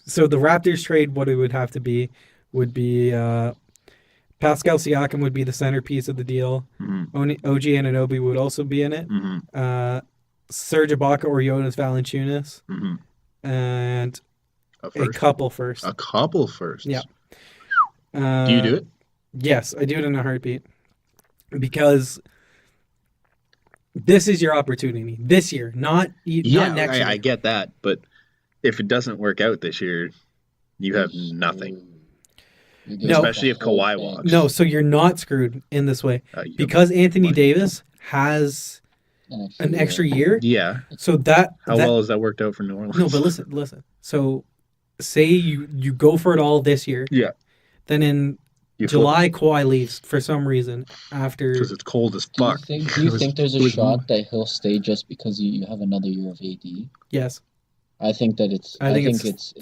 So the Raptors trade, what it would have to be, would be Pascal Siakam would be the centerpiece of the deal. Mm-hmm. OG Anunoby would also be in it. Mm-hmm. Serge Ibaka or Jonas Valanciunas, and a couple first. A couple first. Yeah. Do you do it? Yes, I do it in a heartbeat. Because this is your opportunity. This year, not next year. I get that. But if it doesn't work out this year, you have nothing. No, especially if Kawhi walks. No, so you're not screwed in this way. Because Anthony Davis has an extra year. Yeah. So how well has that worked out for New Orleans? No, but listen. So say you go for it all this year. Yeah. Then in July, Kawhi leaves for some reason after. Because it's cold as fuck. Do you think there's a shot that he'll stay just because you have another year of AD? Yes. I think that it's. I think it's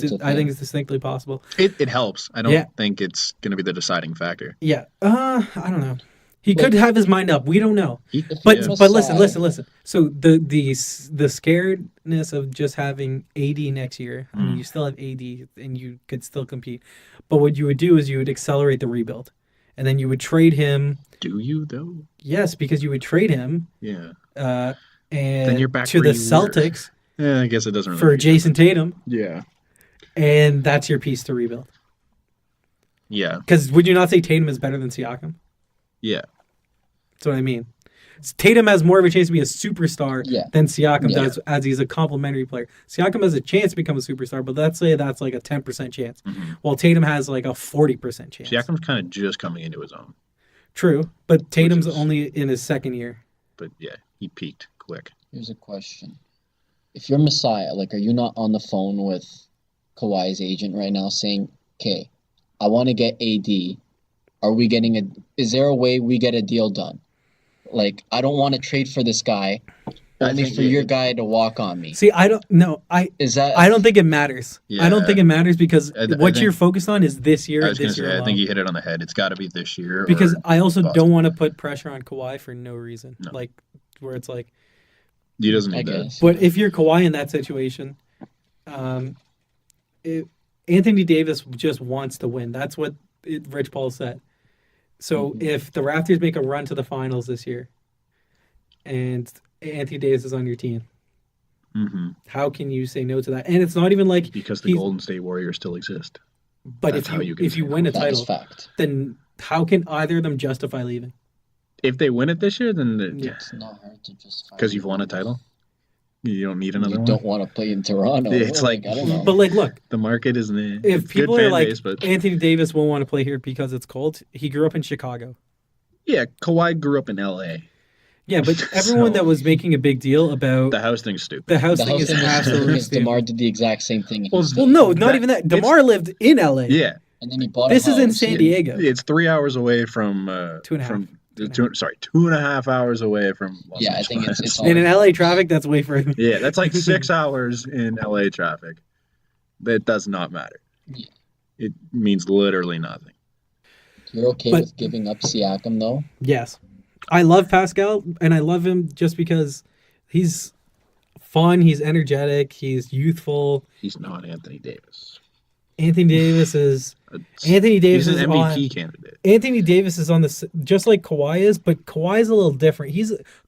distinctly possible. It helps. I don't think it's going to be the deciding factor. Yeah. I don't know. He could have his mind up. We don't know. But listen. So the scaredness of just having AD next year. I mean, you still have AD and you could still compete. But what you would do is you would accelerate the rebuild, and then you would trade him. Do you though? Yes, because you would trade him. Yeah. And then you're back to the Celtics. Yeah, I guess it doesn't really for Jason Tatum. Yeah. And that's your piece to rebuild. Yeah. Because would you not say Tatum is better than Siakam? Yeah. That's what I mean. Tatum has more of a chance to be a superstar than Siakam does, as he's a complimentary player. Siakam has a chance to become a superstar, but let's say that's like a 10% chance. Mm-hmm. While Tatum has like a 40% chance. Siakam's kind of just coming into his own. True, but Tatum's only in his second year. But yeah, he peaked quick. Here's a question. If you're Messiah, like, are you not on the phone with Kawhi's agent right now saying, okay, I want to get AD. Is there a way we get a deal done? Like, I don't want to trade for this guy, only for your guy to walk on me. See, I don't know. I don't think it matters. Yeah, I don't think it matters because you're focused on is this year. I think you hit it on the head. It's got to be this year. Because I also don't want to put pressure on Kawhi for no reason. No. Like, where it's like, he doesn't need that. But if you're Kawhi in that situation, Anthony Davis just wants to win. That's what Rich Paul said. So if the Raptors make a run to the finals this year and Anthony Davis is on your team, how can you say no to that? And it's not even like... Because the Golden State Warriors still exist. But if you win a title, then how can either of them justify leaving? If they win it this year, then... It's not hard to justify. Because you've won a title? You don't need another one? You don't want to play in Toronto. It's like I don't know. But like, look. The market isn't it. If people are like, Anthony Davis won't want to play here because it's cold, he grew up in Chicago. Yeah, Kawhi grew up in L.A. Yeah, but everyone that was making a big deal about... The house thing's stupid. The house thing is absolutely stupid. DeMar did the exact same thing. Well, no, not even that. DeMar lived in L.A. Yeah. And then he bought This is in San Diego. It's 3 hours away from... 2.5. 2.5 hours away from Los Angeles. I think it's and in LA traffic, that's way further. Yeah, that's like 6 hours in LA traffic. That does not matter. Yeah. It means literally nothing. You're okay with giving up Siakam, though? Yes. I love Pascal, and I love him just because he's fun, he's energetic, he's youthful. He's not Anthony Davis. Anthony Davis is an MVP candidate. Anthony Davis is on the just like Kawhi is, but Kawhi's a little different.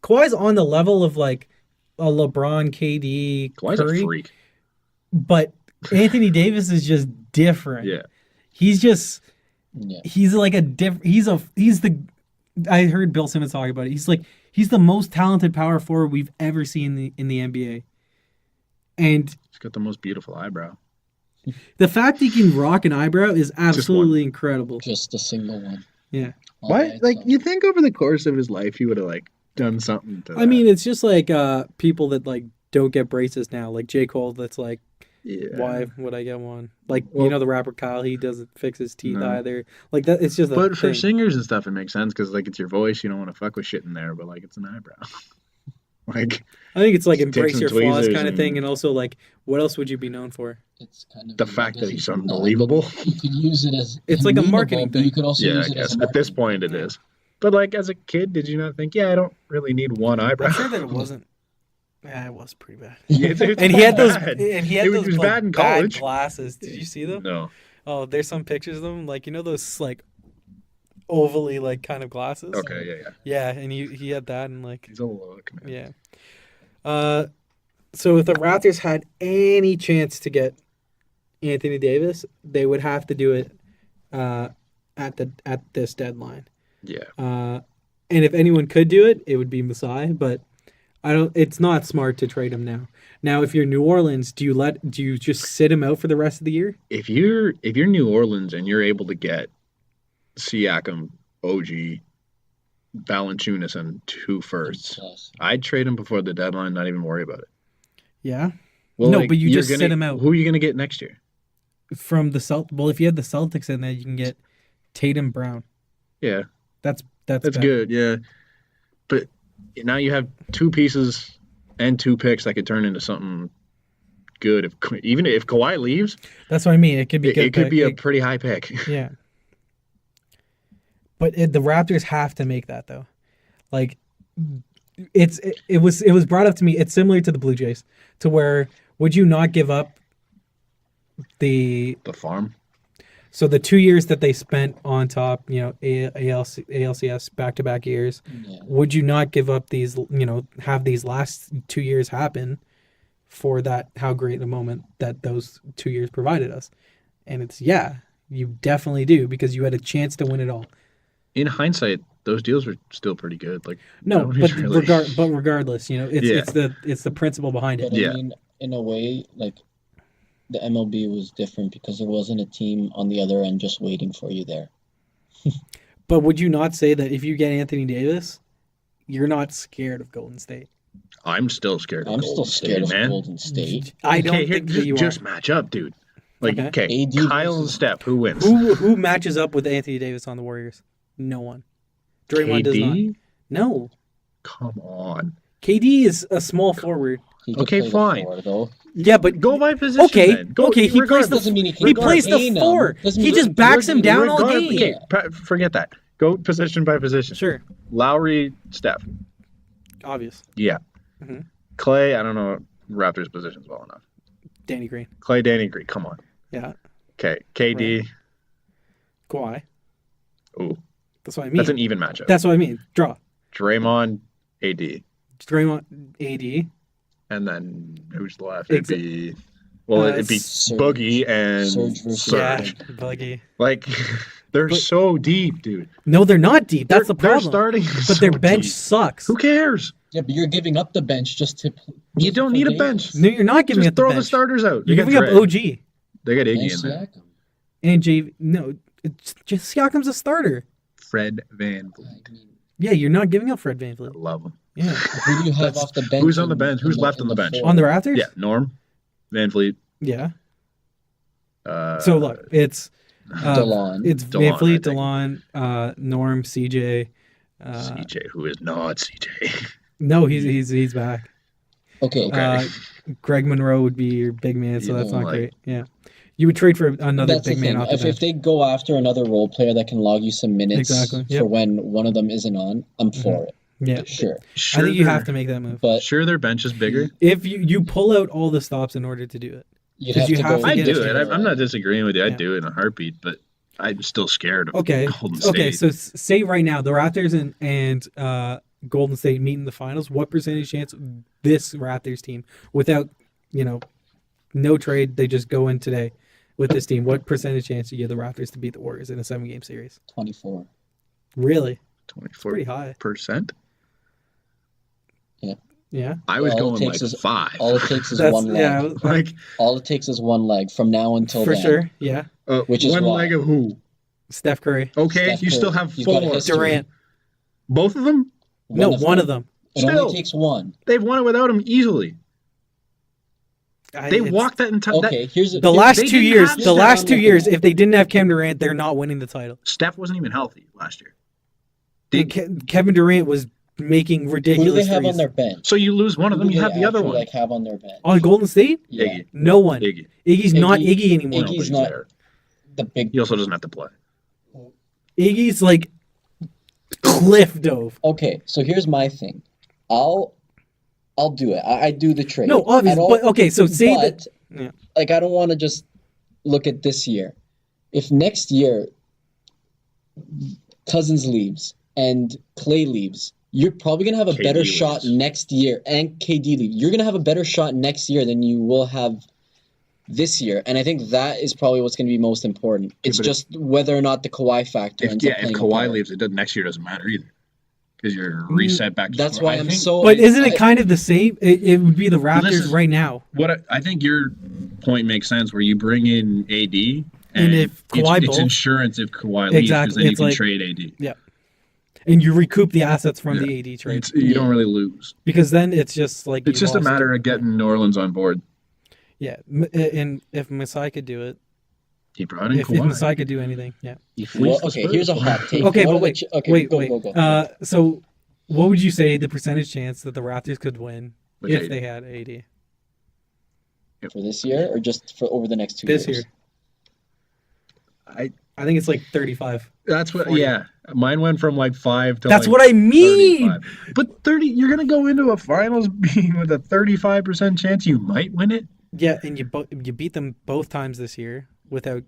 Kawhi's on the level of like a LeBron, KD, Kawhi's Curry, a freak. But Anthony Davis is just different. Yeah. He's like a different. I heard Bill Simmons talk about it. He's the most talented power forward we've ever seen in the NBA. And he's got the most beautiful eyebrow. The fact he can rock an eyebrow is absolutely incredible. Just a single one. Yeah. Why? You think over the course of his life he would have done something to that? I mean, it's just like people that don't get braces now, like J. Cole. That's like, why would I get one? The rapper Kyle, he doesn't fix his teeth either. Like that, it's just. But for singers and stuff, it makes sense because it's your voice. You don't want to fuck with shit in there, but it's an eyebrow. I think it's embrace your flaws kind of thing, and also what else would you be known for? It's kind of the fact that he's unbelievable. You could use it as it's like a marketing thing. You could also use it as at this point it is. But as a kid, did you not think, I don't really need one eyebrow? I'm sure that it wasn't. Yeah, it was pretty bad. And he had those. And he had those bad in college. Bad glasses. Did you see them? No. Oh, there's some pictures of them. Those ovally kind of glasses. Okay, yeah. Yeah, and he had that and he's a look, man. Yeah. So if the Raptors had any chance to get Anthony Davis, they would have to do it at this deadline. Yeah. And if anyone could do it, it would be Masai, but it's not smart to trade him now. Now, if you're New Orleans, do you just sit him out for the rest of the year? If you're New Orleans and you're able to get Siakam, OG, Valanciunas, and 2 firsts, I'd trade him before the deadline, not even worry about it. Yeah? Well, but you just sit him out. Who are you going to get next year? From the Well, if you had the Celtics in there, you can get Tatum Brown. Yeah. That's good, yeah. But now you have 2 pieces and 2 picks that could turn into something good. Even if Kawhi leaves, that's what I mean. It could be good. It could be a pretty high pick. Yeah. But the Raptors have to make that though. It was brought up to me. It's similar to the Blue Jays, to where would you not give up the farm? So the 2 years that they spent on top, ALCS back-to-back years, would you not give up these, have these last 2 years happen for that, how great a moment that those 2 years provided us? And you definitely do, because you had a chance to win it all. In hindsight, those deals were still pretty good. Regardless, it's the principle behind it. But I mean, in a way, the MLB was different because there wasn't a team on the other end just waiting for you there. But would you not say that if you get Anthony Davis, you're not scared of Golden State? I'm still scared of Golden State, man. Golden State. I don't think that you just match up, dude. Kyle and Steph, who wins? Who matches up with Anthony Davis on the Warriors? No one. Draymond does not. No. Come on. KD is a small forward. Okay, fine. Yeah, but go by position. Okay, then. he plays the 4. He just backs him down all game. Okay, forget that. Go position by position. Sure. Lowry, Steph. Obvious. Yeah. Mm-hmm. Clay, I don't know Raptors positions well enough. Danny Green. Clay, Danny Green. Come on. Yeah. Okay, KD. Right. Kawhi. Ooh. That's what I mean. That's an even matchup. That's what I mean. Draw. Draymond, AD. Draymond, AD. And then who's left? It'd be Boogie and Surge. Yeah, Boogie. They're so deep, dude. No, they're not deep. That's the problem. They're starting, but their bench sucks. Who cares? Yeah, but you're giving up the bench just to. You don't need a bench. No, you're not giving up the bench. Throw the starters out. You're giving up OG. They got Iggy in there. And JV. No, just Siakam's a starter. Fred VanVleet. Yeah, you're not giving up Fred VanVleet. I love him. Yeah. Who do you have off the bench? Who's on the bench? Who's left on the bench? On the Raptors? Yeah, Norm, VanVleet. Yeah. So look, it's DeLon. It's VanVleet, DeLon, Norm, CJ, CJ, who is not CJ. No, he's back. Okay. Greg Monroe would be your big man, so that's not great. Yeah. You would trade for another big man off the bench. If they go after another role player that can log you some minutes for when one of them isn't on, I'm for it. Yeah. Sure. I think you have to make that move. But sure, their bench is bigger. If you pull out all the stops in order to do it. I'd do it. I'm not disagreeing with you. I'd do it in a heartbeat, but I'm still scared of Golden State. Okay, so say right now, the Raptors and Golden State meet in the finals. What percentage chance this Raptors team, without, no trade, they just go in today with this team, what percentage chance do you give the Raptors to beat the Warriors in a 7-game series? 24. Really? 24. Pretty high. Percent? Yeah. Yeah. I was going like 5. All it takes is one leg. Yeah, all it takes is one leg from now until for then. sure. Yeah. Which is one leg of who? Steph Curry. Okay, you still have 4. Durant. Both of them? One of them. It only takes one. They've won it without him easily. They walked that entire. Okay, the last 2 years. The last 2 years, if they didn't have Kevin Durant, they're not winning the title. Steph wasn't even healthy last year. Kevin Durant was making ridiculous. Who do they have on their bench? So you lose one of them, you have the other one. Have on their bench on Golden State? Yeah. Iggy. No one. Iggy's not Iggy anymore. Iggy's not the big. He also doesn't have to play. Iggy's like cliff dove. Okay, so here's my thing. I'll do it. I do the trade. No, obviously, but okay. So say that. Yeah. Like, I don't want to just look at this year. If next year Cousins leaves and Clay leaves, you're probably gonna have a better shot next year. And KD leaves. You're gonna have a better shot next year than you will have this year, and I think that is probably what's going to be most important. It's just whether or not the Kawhi factor. If Kawhi leaves, next year doesn't matter either, because you're reset back to. That's why I'm so. But isn't it kind of the same? It would be the Raptors right now. What I think your point makes sense, where you bring in AD, and if Kawhi it's insurance if Kawhi leaves, because then you can trade AD. Yeah, and you recoup the assets from the AD trade. You don't really lose, because then it's just like it's just a matter of getting New Orleans on board. Yeah, and if Masai could do it, he brought in Kawhi. If Masai could do anything, yeah. Okay, here's a hot take. Okay, but wait. Go. So, what would you say the percentage chance that the Raptors could win if they had AD? For this year, or just for over the next 2 years? This year. I think it's like 35. That's what. 40. Yeah, mine went from like 5 to. That's what I mean. 35. But 30, you're gonna go into a finals being with a 35% chance you might win it. Yeah, and you beat them both times this year without.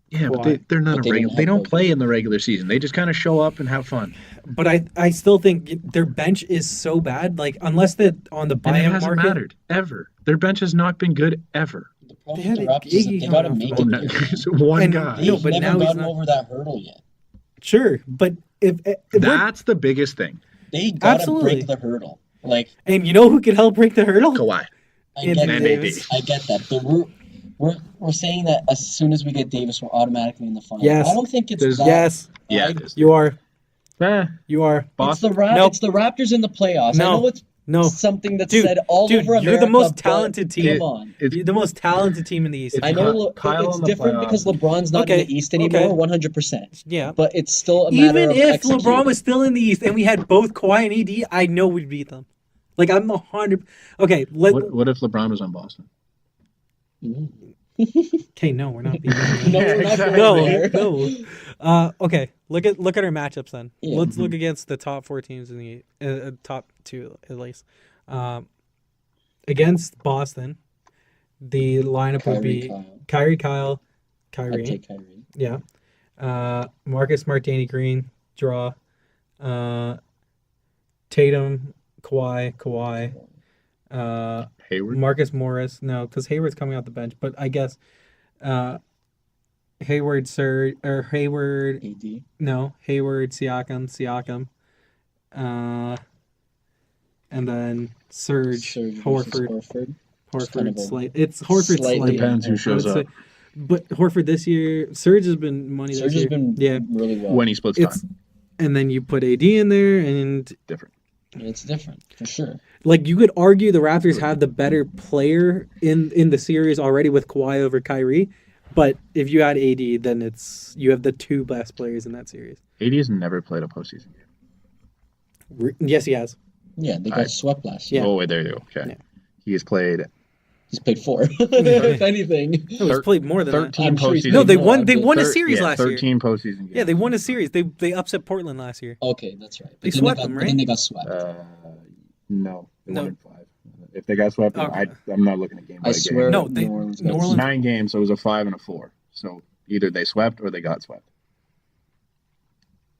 Yeah, but they're not a regular. They don't play in the regular season. They just kind of show up and have fun. But I still think their bench is so bad. Like, unless they're on the buyout market, it hasn't mattered ever. Their bench has not been good ever. The problem with the Raptors is they got to make it. One guy. They've never gotten over that hurdle yet. Sure, but if that's the biggest thing. They got to break the hurdle. Like, and you know who can help break the hurdle? Kawhi. I get that. But we're saying that as soon as we get Davis, we're automatically in the final. Yes. I don't think it's that. Yes. Yeah, you are. You are. It's the Raptors in the playoffs. No. I know it's something that's said all over America. You're the most talented team. Come on. You're the most talented team in the East. I know it's different because LeBron's not in the East anymore, 100%. Yeah. But it's still a matter of Even if LeBron was still in the East and we had both Kawhi and AD, I know we'd beat them. Like, I'm 100. Okay. What if LeBron was on Boston? Okay, no, we're not beating them. No, we're not no. Okay, look at our matchups then. Yeah. Let's look against the top 4 teams in the top 2 at least. Against Boston, the lineup would be Kyrie, Kyle, Kyrie. I'd take Kyrie. Yeah. Marcus, Smart, Danny Green, draw. Tatum, Kawhi. Hayward? Marcus Morris. No, because Hayward's coming off the bench. But I guess Hayward, AD. No, Hayward, Siakam. And then Serge Horford. Horford. It's Horford slightly. Depends who shows up. But Horford this year, Serge has been money this year. Serge has been really well. When he splits time. And then you put AD in there and... Different. It's different, for sure. Like, you could argue the Raptors have the better player in the series already with Kawhi over Kyrie, but if you add AD, then you have the 2 best players in that series. AD has never played a postseason game. Yes, he has. Yeah, they got swept last year. Oh, wait, there you go. Okay. Yeah. He's played 4, if anything. No, he's played more than 13 postseason. No, they won a series last year. 13 postseason games. Yeah, they won a series. They upset Portland last year. Okay, that's right. They swept them, right? But then they got swept. No. They won in 5. If they got swept, I'm not looking at game by game. I swear. No, New Orleans 9 games, so it was a 5 and a 4. So either they swept or they got swept.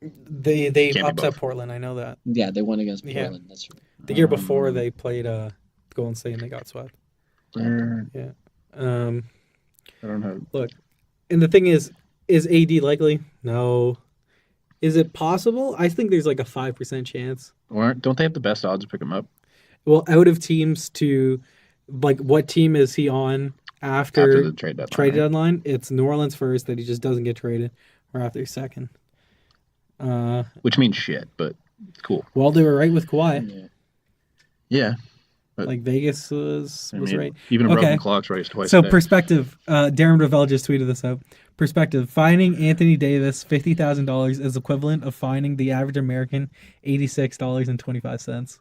They upset Portland. I know that. Yeah, they won against Portland. Yeah. That's right. The year before they played Golden State and they got swept. Yeah. I don't know. Look, and the thing is AD likely? No. Is it possible? I think there's like a 5% chance. Or don't they have the best odds to pick him up? Well, out of teams to, like, what team is he on after the trade deadline? It's New Orleans first that he just doesn't get traded, or after second. Which means shit, but it's cool. Well, they were right with Kawhi. Yeah. Like Vegas was right. Even a broken clock's right twice. So perspective, Darren Ravel just tweeted this out. Perspective: fining Anthony Davis $50,000 is equivalent of fining the average American $86.25.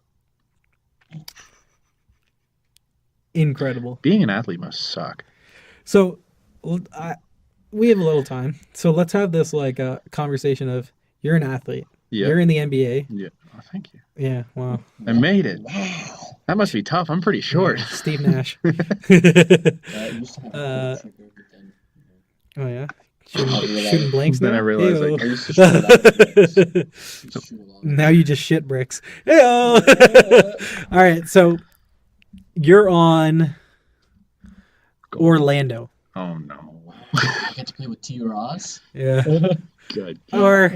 Incredible. Being an athlete must suck. So, we have a little time. So let's have this like conversation of you're an athlete. Yeah. You're in the NBA. Yeah. Oh, thank you. Yeah. Wow. I made it. Wow. That must be tough. I'm pretty short. Steve Nash. Oh yeah. Shooting blanks now? Then I realized now you just shit bricks. All right, so you're on Orlando. Oh no. I get to play with T. Ross? Yeah. Good. Or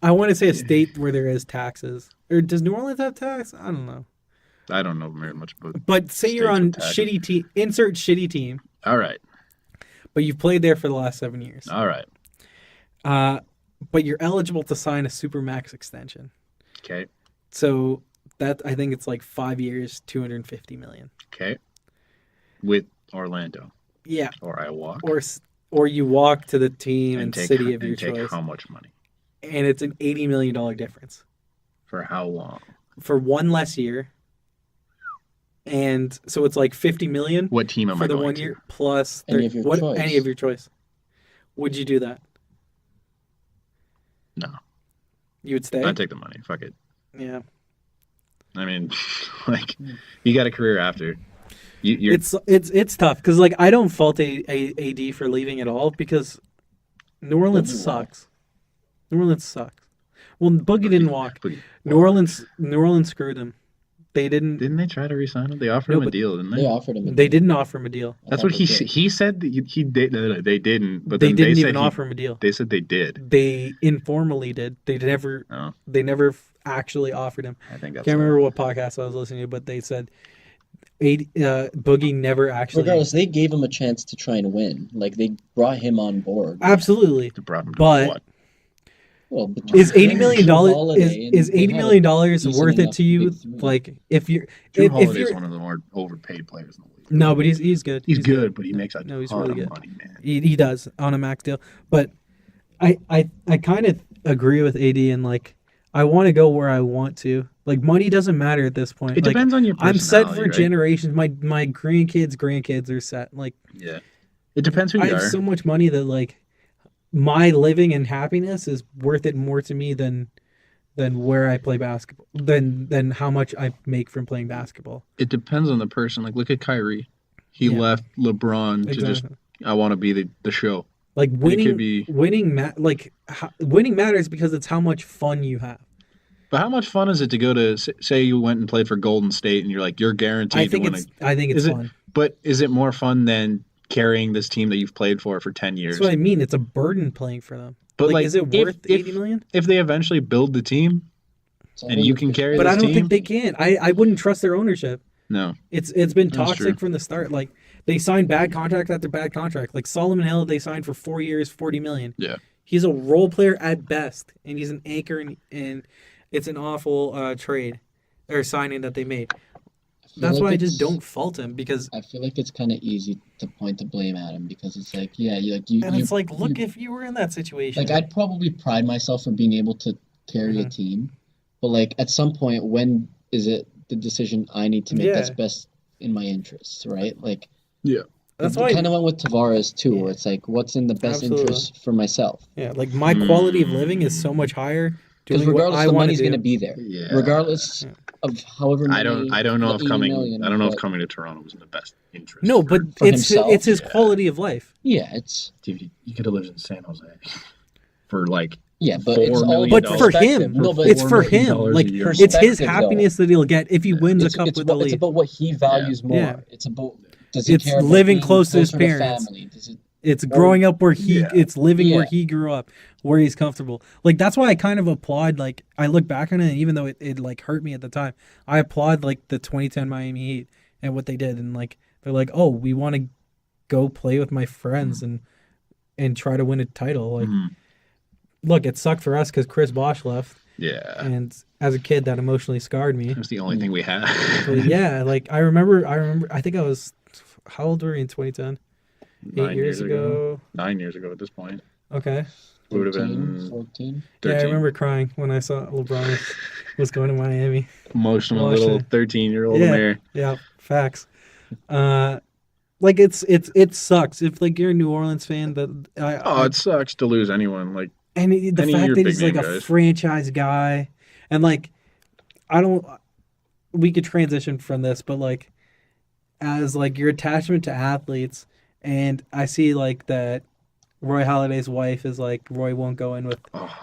I want to say a state where there is taxes. Or does New Orleans have tax? I don't know. I don't know very much about. But say you're on shitty team. Insert shitty team. All right. But you've played there for the last 7 years. All right. But you're eligible to sign a supermax extension. Okay. So that I think it's like 5 years, $250 million. Okay. With Orlando. Yeah. Or I walk. Or you walk to the team and city of your choice. Take how much money? And it's an $80 million difference. For how long? For one less year. And so it's like $50 million. What team am I going to? For the 1 year plus any of your choice. Any of your choice. Would you do that? No. You would stay? I'd take the money. Fuck it. Yeah. I mean, like, you got a career after. It's tough because like I don't fault AD for leaving at all because New Orleans sucks. New Orleans sucks. Well, Boogie didn't walk. New Orleans screwed him. They didn't. Didn't they try to re-sign him? They offered him a deal, didn't they? They offered him. They didn't offer him a deal. That's what he said. That he did. No, they didn't. But they didn't even offer him a deal. They said they did. They informally did. They never. Oh. They never actually offered him. I think that's. Can't remember what podcast I was listening to, but they said, Boogie never actually. Regardless, they gave him a chance to try and win. Like they brought him on board. Absolutely. They brought him to but. What? Well, is $80 million is $80 million worth it to you? Like if you're Holiday's one of the more overpaid players in the league. No, but he's good. He's good, but he makes a he's ton really of good. money, man. He does on a max deal. But I kind of agree with AD and like I want to go where I want to. Like money doesn't matter at this point. It depends on your personality. I'm set for generations. My grandkids are set. Like yeah, it depends who you are. I have so much money that like. My living and happiness is worth it more to me than where I play basketball, than how much I make from playing basketball. It depends on the person. Like, look at Kyrie. He left LeBron to just, I want to be the show. Like, winning matters because it's how much fun you have. But how much fun is it to go to, say you went and played for Golden State and you're like, you're guaranteed to win. I think it's fun. But is it more fun than carrying this team that you've played for 10 years? That's what I mean. It's a burden playing for them. But like is it worth $80 million? If they eventually build the team and you can carry this team. But I don't think they can. I wouldn't trust their ownership. No. It's been toxic from the start. Like they signed bad contract after bad contract. Like Solomon Hill, they signed for 4 years, $40 million. Yeah. He's a role player at best, and he's an anchor, and it's an awful trade or signing that they made. That's why I just don't fault him because I feel like it's kind of easy to point the blame at him because it's like, yeah, it's like, look, if you were in that situation, like I'd probably pride myself for being able to carry a team, But like at some point, when is it the decision I need to make that's best in my interests, right? Like, that's why I kind of went with Tavares too, where it's like, what's in the best interest for myself? Yeah, like my quality of living is so much higher. Because regardless, the money's going to be there. Yeah. Regardless of however many. I don't know if coming to Toronto was in the best interest. No, but it's his quality of life. Yeah, it's. Dude, you could have lived in San Jose for like. Yeah, but it's all but for him, it's for him. Like it's his happiness that he'll get if he wins a cup with the Leaf. It's about what he values more. Yeah. It's about. Does he it's care living about close to his parents. It's growing up where it's living where he grew up, where he's comfortable. Like that's why I kind of applaud. Like I look back on it, and even though it like hurt me at the time, I applaud like the 2010 Miami Heat and what they did, and like they're like, oh, we want to go play with my friends and try to win a title. Like, look, it sucked for us because Chris Bosh left. Yeah. And as a kid, that emotionally scarred me. It was the only thing we had. But yeah, like I remember. I think I was. How old were we in 2010? 8 years ago. 9 years ago at this point. Okay. It would have been 14. 13. Yeah, I remember crying when I saw LeBron was going to Miami. Emotional little 13-year-old Ameer. Yeah, facts. Like it sucks if like you're a New Orleans fan it sucks to lose anyone like. And the fact that he's like a franchise guy, and like we could transition from this, but like as like your attachment to athletes. And I see like that Roy Halladay's wife is like Roy won't go in with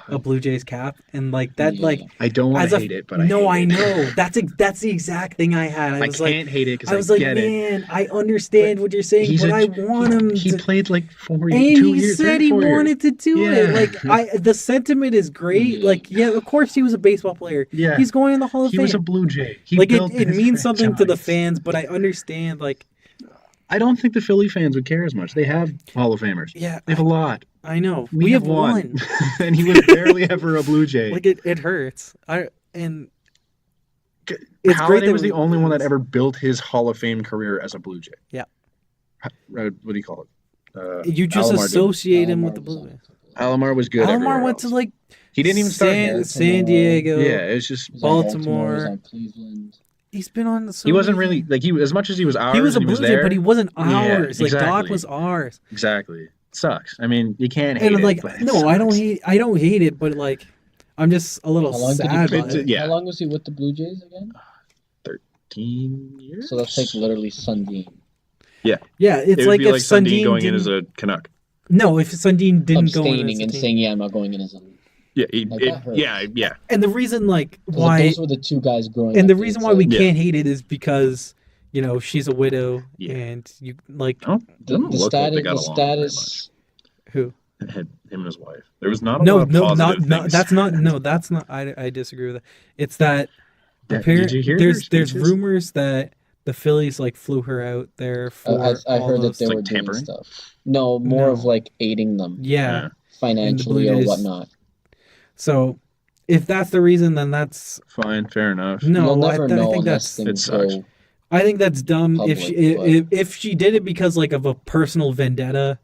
a Blue Jays cap, and like that like I don't want to hate it, but I know that's the exact thing I had. I can't hate it because I was like, man, I understand what you're saying, but I want him. He played like 2 years. He said he wanted to do it. Like the sentiment is great. Like of course he was a baseball player. Yeah, he's going in the Hall of Fame. He was a Blue Jay. It means something to the fans, but I understand like. I don't think the Philly fans would care as much. They have Hall of Famers. Yeah. They have a lot. I know. We have one. And he was barely ever a Blue Jay. Like, it hurts. It's Halladay was the only one that ever built his Hall of Fame career as a Blue Jay. Yeah. What do you call it? You just associate him with the Blue Jays. Alomar was good. Alomar went to, like... He didn't even start San Diego. Yeah, it was just... Baltimore. Cleveland. He's been on the. He wasn't really like as much as he was ours. He was a Blue Jay, but he wasn't ours. Yeah, exactly. Like Doc was ours. Exactly. Sucks. I mean, you can't hate it. But no, I don't hate it, but like, I'm just a little sad. How long was he with the Blue Jays again? 13 years. So that's like literally Sundin. Yeah. Yeah, it's like if Sundin going in as a Canuck. No, if Sundin didn't go in abstaining and saying, "Yeah, I'm not going in as a." Yeah. And the reason, like, why those were the two guys growing. And the reason why we can't hate it is because she's a widow, and you like the status. Who? Him and his wife. There was not a lot of positive things. That's not. I disagree with that. It's that. Did you hear there's rumors that the Phillies like flew her out there for. I heard that they were doing stuff. No, more of like aiding them. Yeah. Financially or whatnot. So, if that's the reason, then that's fine. Fair enough. No, I think that's it sucks. I think that's dumb. If she did it because like of a personal vendetta,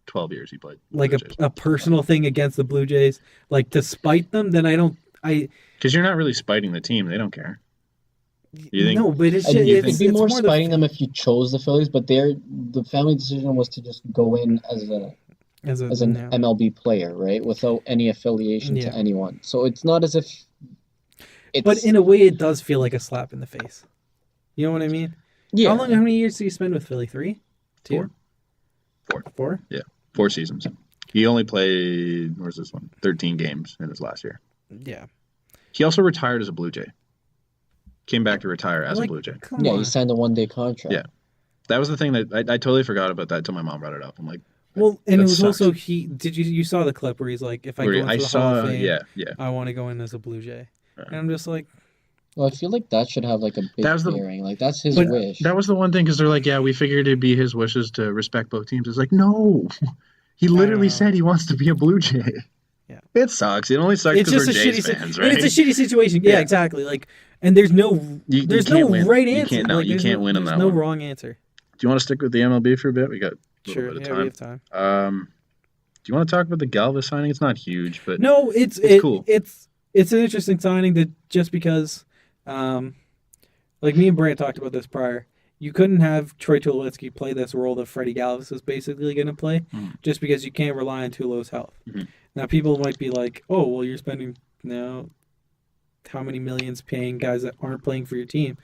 12 years he played. Like a personal thing against the Blue Jays, like to spite them, then because you're not really spiting the team. They don't care. You think? No, but it'd be more spiting them if you chose the Phillies, but the family decision was to just go in as an MLB player, right? Without any affiliation to anyone. So it's not as if But in a way it does feel like a slap in the face. You know what I mean? Yeah. How many years did you spend with Philly? 3? 2? 4? Yeah. 4 seasons. He only played 13 games in his last year. Yeah. He also retired as a Blue Jay. Came back to retire as a Blue Jay. He signed a 1-day contract. Yeah. That was the thing that I totally forgot about that until my mom brought it up. I'm like, well, and it was sucks. Also you saw the clip where he's like, if I go into the Hall of Fame, yeah. I want to go in as a Blue Jay. Right. And I'm just like, well, I feel like that should have like a big hearing. Like that's his wish. That was the one thing because they're like, yeah, we figured it'd be his wishes to respect both teams. It's like, no, he literally said he wants to be a Blue Jay. Yeah, it sucks. It only sucks because we're Jays fans, right? It's a shitty situation. Yeah, exactly. Like, and there's no right answer. You can't win on that one. There's no wrong answer. Do you want to stick with the MLB for a bit? We got a little bit of time. We have time. Do you want to talk about the Galvis signing? It's not huge, but no, it's cool. It's an interesting signing that just because, like me and Brant talked about this prior, you couldn't have Troy Tulowitzki play this role that Freddie Galvis is basically going to play, just because you can't rely on Tulo's health. Now people might be like, "Oh, well, you're spending how many millions paying guys that aren't playing for your team?"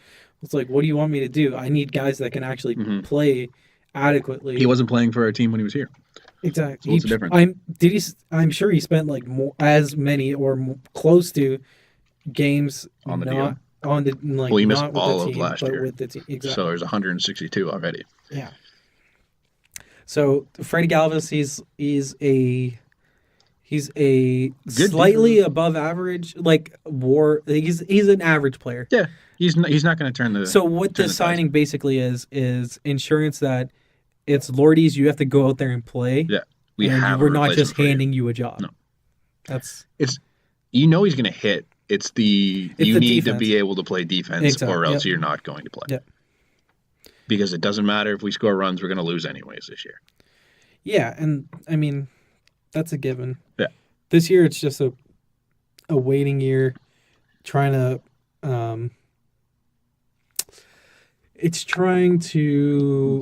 It's like, what do you want me to do? I need guys that can actually play adequately. He wasn't playing for our team when he was here. Exactly. So what's the difference? I'm sure he spent like as many or close to games on the deal. On the well, he missed all of last year. With the team. Exactly. So there's 162 already. Yeah. So Freddie Galvis, he's a good slightly above average, like he's an average player. Yeah. He's not going to turn the. So what the signing basically is insurance that it's Lordy's. You have to go out there and play. Yeah, we're not just handing you a job. No, it's he's going to hit. It's you need defense. To be able to play defense, or else you're not going to play. Yep. Because it doesn't matter if we score runs, we're going to lose anyways this year. Yeah, and I mean that's a given. Yeah. This year it's just a waiting year, trying to. It's trying to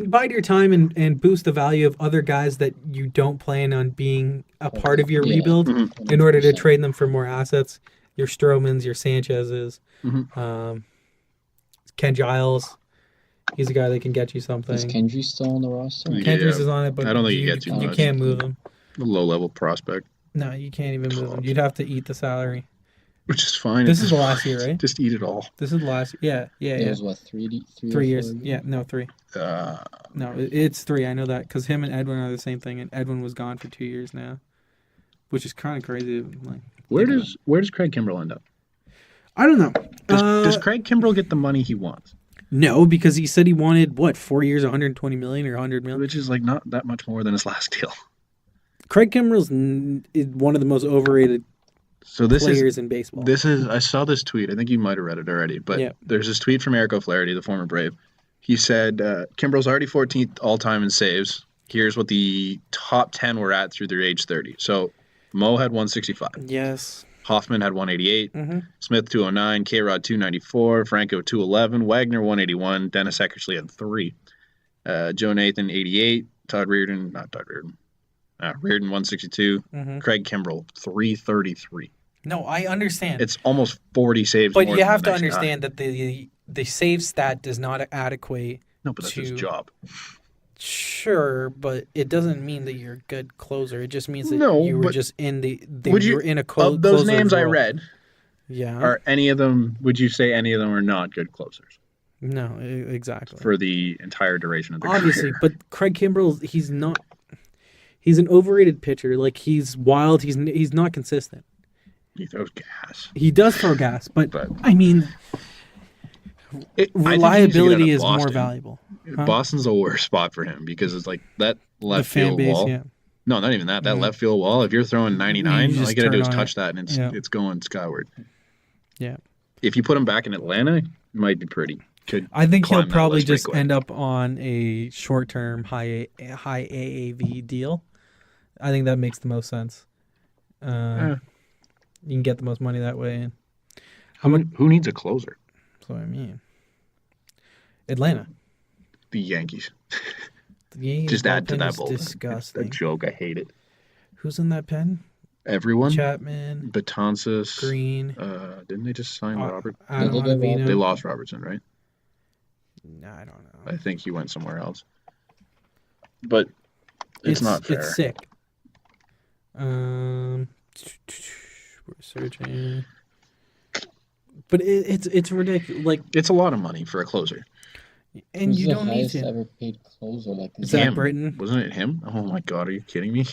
bide your time and boost the value of other guys that you don't plan on being a part of your rebuild in order to trade them for more assets. Your Strowmans, your Sanchez's, Ken Giles. He's a guy that can get you something. Is Kendry still on the roster? Kendry's is on it, but I don't think you get too much. You can't move him. A low-level prospect. No, you can't even move him. You'd have to eat the salary. Which is fine. This is the last year, right? Just eat it all. This is the last. Yeah. It was what 3 years? Yeah, no 3. No, it's 3. I know that because him and Edwin are the same thing, and Edwin was gone for 2 years now, which is kind of crazy. Like, where does Craig Kimbrell end up? I don't know. Does Craig Kimbrell get the money he wants? No, because he said he wanted 4 years, 120 million or 100 million, which is like not that much more than his last deal. Craig Kimbrell's is one of the most overrated. Players in baseball. I saw this tweet. I think you might have read it already, but there's this tweet from Eric O'Flaherty, the former Brave. He said, Kimbrell's already 14th all-time in saves. Here's what the top 10 were at through their age 30. So Mo had 165. Yes. Hoffman had 188. Smith 209. K-Rod 294. Franco 211. Wagner 181. Dennis Eckersley had 3. Joe Nathan 88. Reardon 162. Craig Kimbrell 333. No, I understand. It's almost 40 saves. But you have to understand that the save stat does not adequate. No, but that's his job. Sure, but it doesn't mean that you're a good closer. It just means that you were just in you're in a of those names role. I read. Yeah. Are any of them? Would you say any of them are not good closers? No, exactly. For the entire duration of the obviously, career. But Craig Kimbrell, he's not. He's an overrated pitcher. Like he's wild. He's not consistent. He throws gas. He does throw gas, but I mean, reliability is more valuable. Huh? Boston's the worst spot for him because it's like that left field wall. Yeah. No, not even that. That left field wall. If you're throwing 99, all you gotta do is touch that, and it's going skyward. Yeah. If you put him back in Atlanta, it might be pretty. I think he'll probably just end up on a short-term high AAV deal. I think that makes the most sense. You can get the most money that way. And who needs a closer? That's what I mean. Atlanta. The Yankees. The Yankees just add to that bullpen. Disgusting. It's a joke. I hate it. Who's in that pen? Everyone. Chapman. Betances. Green. Didn't they just sign Robert? They lost Robertson, right? No, I don't know. I think he went somewhere else. But it's not fair. It's sick. We're searching. But it's ridiculous. Like it's a lot of money for a closer. And you don't need to. Ever paid closer like Zach Britton? Wasn't it him? Oh my God, are you kidding me?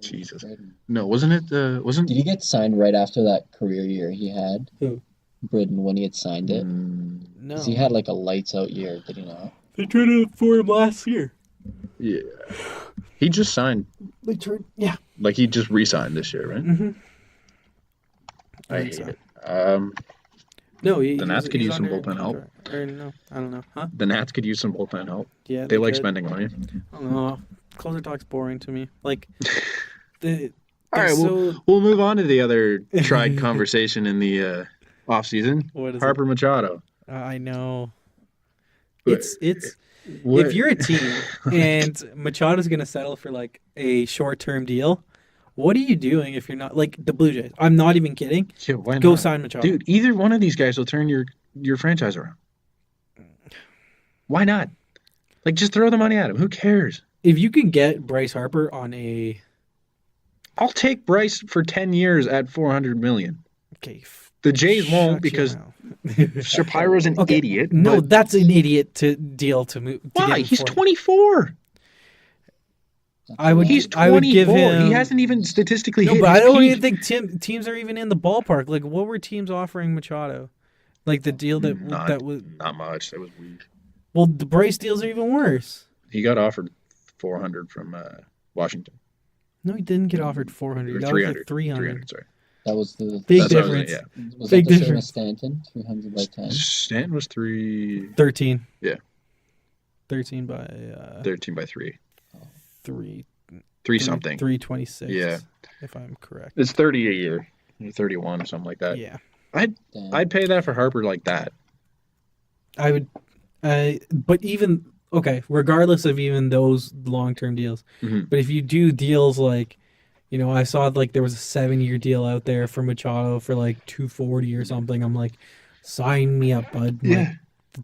Jesus. No, wasn't it? Wasn't? Did he get signed right after that career year he had? Who? Britton when he had signed it. No. He had like a lights out year. Did he not? They traded for him last year. Yeah. He just signed. Yeah. Like he just re-signed this year, right? Mm-hmm. I hate it. No, the Nats could use some bullpen help. Or no, I don't know. Huh? The Nats could use some bullpen help. Yeah, they like spending money. I don't know. Closer talk's boring to me. Like, the All right, we'll move on to the other tried conversation in the off season. What is Harper it? Machado. I know. It's if you're a team and Machado's going to settle for like a short-term deal, what are you doing if you're not like the Blue Jays? I'm not even kidding. Yeah, why not? Go sign Machado. Dude, either one of these guys will turn your franchise around. Why not? Like, just throw the money at him. Who cares? If you can get Bryce Harper on a... I'll take Bryce for 10 years at $400 million. Okay. The Jays won't because Shapiro's an idiot. No, that's an idiot deal to move. Why? He's 24. He's 24. I would give him... He hasn't even statistically hit but I don't peak. even think teams are even in the ballpark. Like, what were teams offering Machado? Like the deal that was... Not much. That was weak. Well, the Bryce deals are even worse. He got offered $400 from Washington. No, he didn't get offered $400. That was like $300. Sorry. That was the big difference. Was big that the difference. Stanton, 300 by 10. Stanton was 13. Yeah. 13 by 13 by 3. 3 something. 326. Yeah. If I'm correct. It's 30 a year. 31 or something like that. Yeah. I'd pay that for Harper like that. I would but even regardless of even those long-term deals. Mm-hmm. But if you do deals like, I saw like there was a 7-year deal out there for Machado for like $240 or something. I'm like, sign me up, bud. Yeah.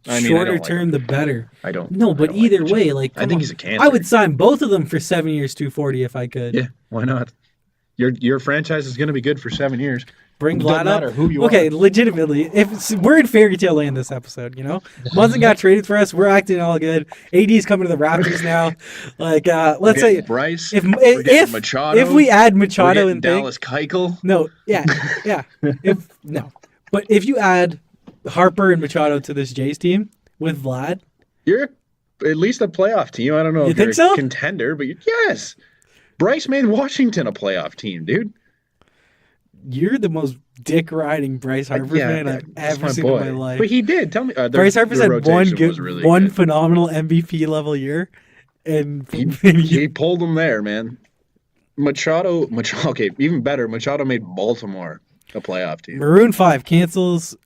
Like, shorter term, the better. I don't. No, but either way, like I think he's a cancer. I would sign both of them for 7 years, $240 if I could. Yeah, why not? Your franchise is going to be good for 7 years. Bring Vlad up. Who you are. Legitimately, if we're in Fairytale land this episode, Muzzin got traded for us. We're acting all good. AD's coming to the Raptors now. Like, let's say Bryce. If Machado, if we add Machado and Dallas Keuchel. No, yeah. But if you add Harper and Machado to this Jays team with Vlad, you're at least a playoff team. I don't know if you're a contender, but yes. Bryce made Washington a playoff team, dude. You're the most dick-riding Bryce Harper fan I've ever seen in my life. But he did. Tell me. Bryce Harper's had one phenomenal MVP level year, and he pulled them there, man. Machado. Okay, even better. Machado made Baltimore a playoff team. Maroon 5 cancels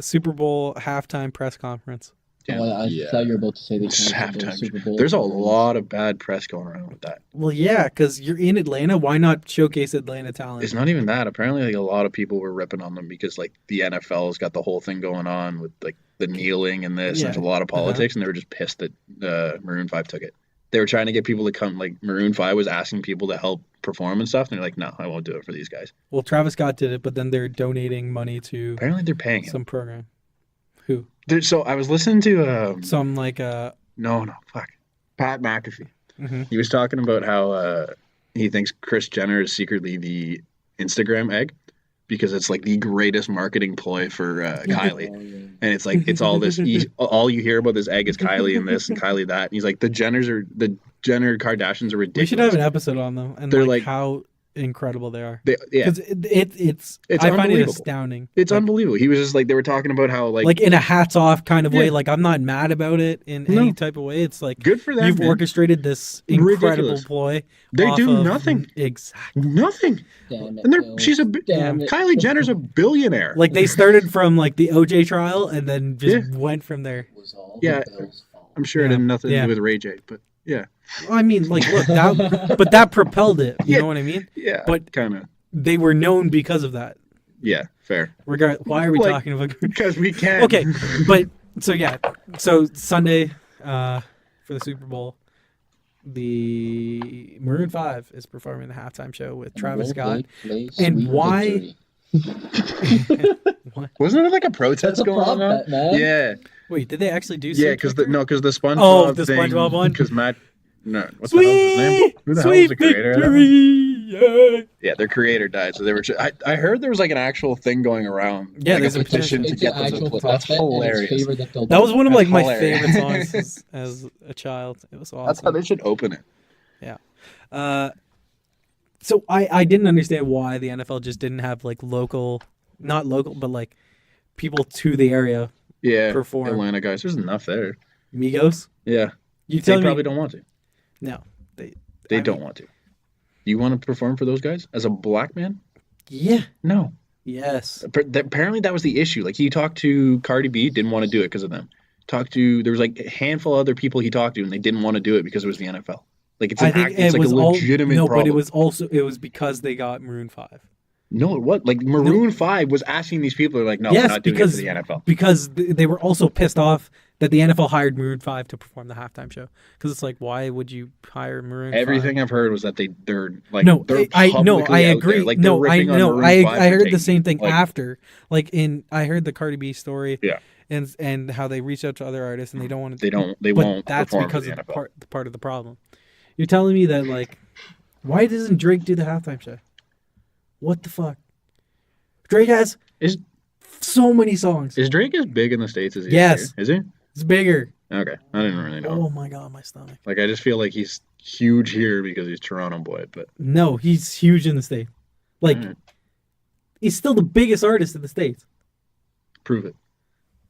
Super Bowl halftime press conference. Yeah. Well, I thought you were about to say they canceled the Super Bowl. There's a lot of bad press going around with that. Well, yeah, because you're in Atlanta. Why not showcase Atlanta talent? It's not even that. Apparently, like a lot of people were ripping on them because like the NFL's got the whole thing going on with like the kneeling and this. There's a lot of politics, and they were just pissed that Maroon 5 took it. They were trying to get people to come. Like Maroon 5 was asking people to help perform and stuff, and they're like, "No, I won't do it for these guys." Well, Travis Scott did it, but then they're donating money to. Apparently, they're paying some program. Who? So I was listening to some like no fuck Pat McAfee. Mm-hmm. He was talking about how he thinks Kris Jenner is secretly the Instagram egg because it's like the greatest marketing ploy for Kylie, and it's like it's all this. All you hear about this egg is Kylie and this and Kylie that. And he's like the Jenner Kardashians are ridiculous. We should have an episode on them and they're like how incredible they are. Because it's I find it astounding. It's unbelievable. He was just like they were talking about how like in a hats off kind of way. Like I'm not mad about it in any type of way. It's like good for them. You've orchestrated this incredible ploy. They do nothing. Exactly. Nothing. And Kylie Jenner's a billionaire. Like they started from like the OJ trial and then just went from there. Yeah, I'm sure it had nothing to do with Ray J, but yeah. Well, I mean, like, look, that propelled it. You know what I mean? Yeah. But kind of. They were known because of that. Yeah, fair. Why are we talking about? Because we can. Okay, but so Sunday for the Super Bowl, the Maroon 5 is performing the halftime show with Travis Scott. And why? What? Wasn't there like a protest going on? Yeah. Wait, did they actually do? Yeah, because the SpongeBob the SpongeBob one. Because Matt. No, what's the hell's his name? Who the hell is the creator of that? Yeah, their creator died, so they were. I heard there was like an actual thing going around. Yeah, like there's a petition to get them to play. That's hilarious. That was one of like my favorite songs as a child. It was awesome. That's how they should open it. Yeah. So I didn't understand why the NFL just didn't have like not local, but like people to the area. Yeah, perform. Atlanta guys. There's enough there. Migos. Yeah, they probably don't want to. No, they don't want to. Do you want to perform for those guys as a black man? Yeah. No. Yes. Apparently that was the issue. Like he talked to Cardi B, didn't want to do it because of them. There was like a handful of other people he talked to, and they didn't want to do it because it was the NFL. Like it's like a legitimate problem. But it was because they got Maroon 5. No, it was like Maroon 5 was asking these people. They're like, no, we're not doing it for the NFL because they were also pissed off that the NFL hired Maroon 5 to perform the halftime show. Because it's like, why would you hire Maroon 5? Everything I've heard was that they're like I agree. Like, I heard the same thing after. Like I heard the Cardi B story. Yeah. And how they reach out to other artists and they don't want to. They won't. That's because of the part of the problem. You're telling me that like, why doesn't Drake do the halftime show? What the fuck? Drake has so many songs. Is Drake as big in the States as he is here? Is he? It's bigger. Okay. I didn't really know. Oh my God, my stomach. Like, I just feel like he's huge here because he's Toronto boy, but... No, he's huge in the States. Like, he's still the biggest artist in the States. Prove it.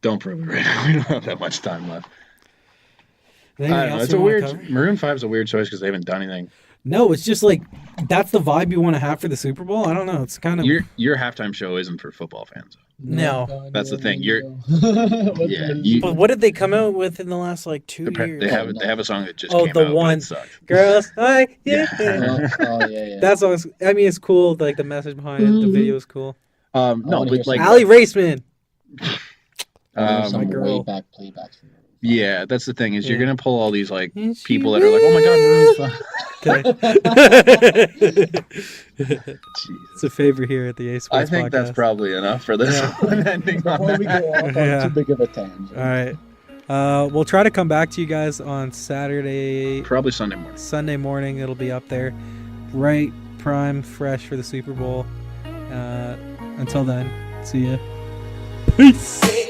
Don't prove it right now. We don't have that much time left. I don't know. It's a weird... Maroon 5 is a weird choice because they haven't done anything. No, it's just like that's the vibe you want to have for the Super Bowl. I don't know. It's kind of your halftime show isn't for football fans. No, that's the thing. But what did they come out with in the last like 2 years? They have a song that just came the out, one girls. Hi, yeah. That song. I mean, it's cool. Like the message behind it, the video is cool. No, but like Ali Raceman. My girl. Way back playbacks. Yeah, that's the thing is you're gonna pull all these like people that are like, oh my God, Maroon 5. It's a favorite here at the Ace Sports I think podcast. That's probably enough for this one. Ending on Before we go off on too big of a tangent. All right, we'll try to come back to you guys on Saturday. Probably Sunday morning. Sunday morning, it'll be up there, right, prime, fresh for the Super Bowl. Until then, see ya. Peace.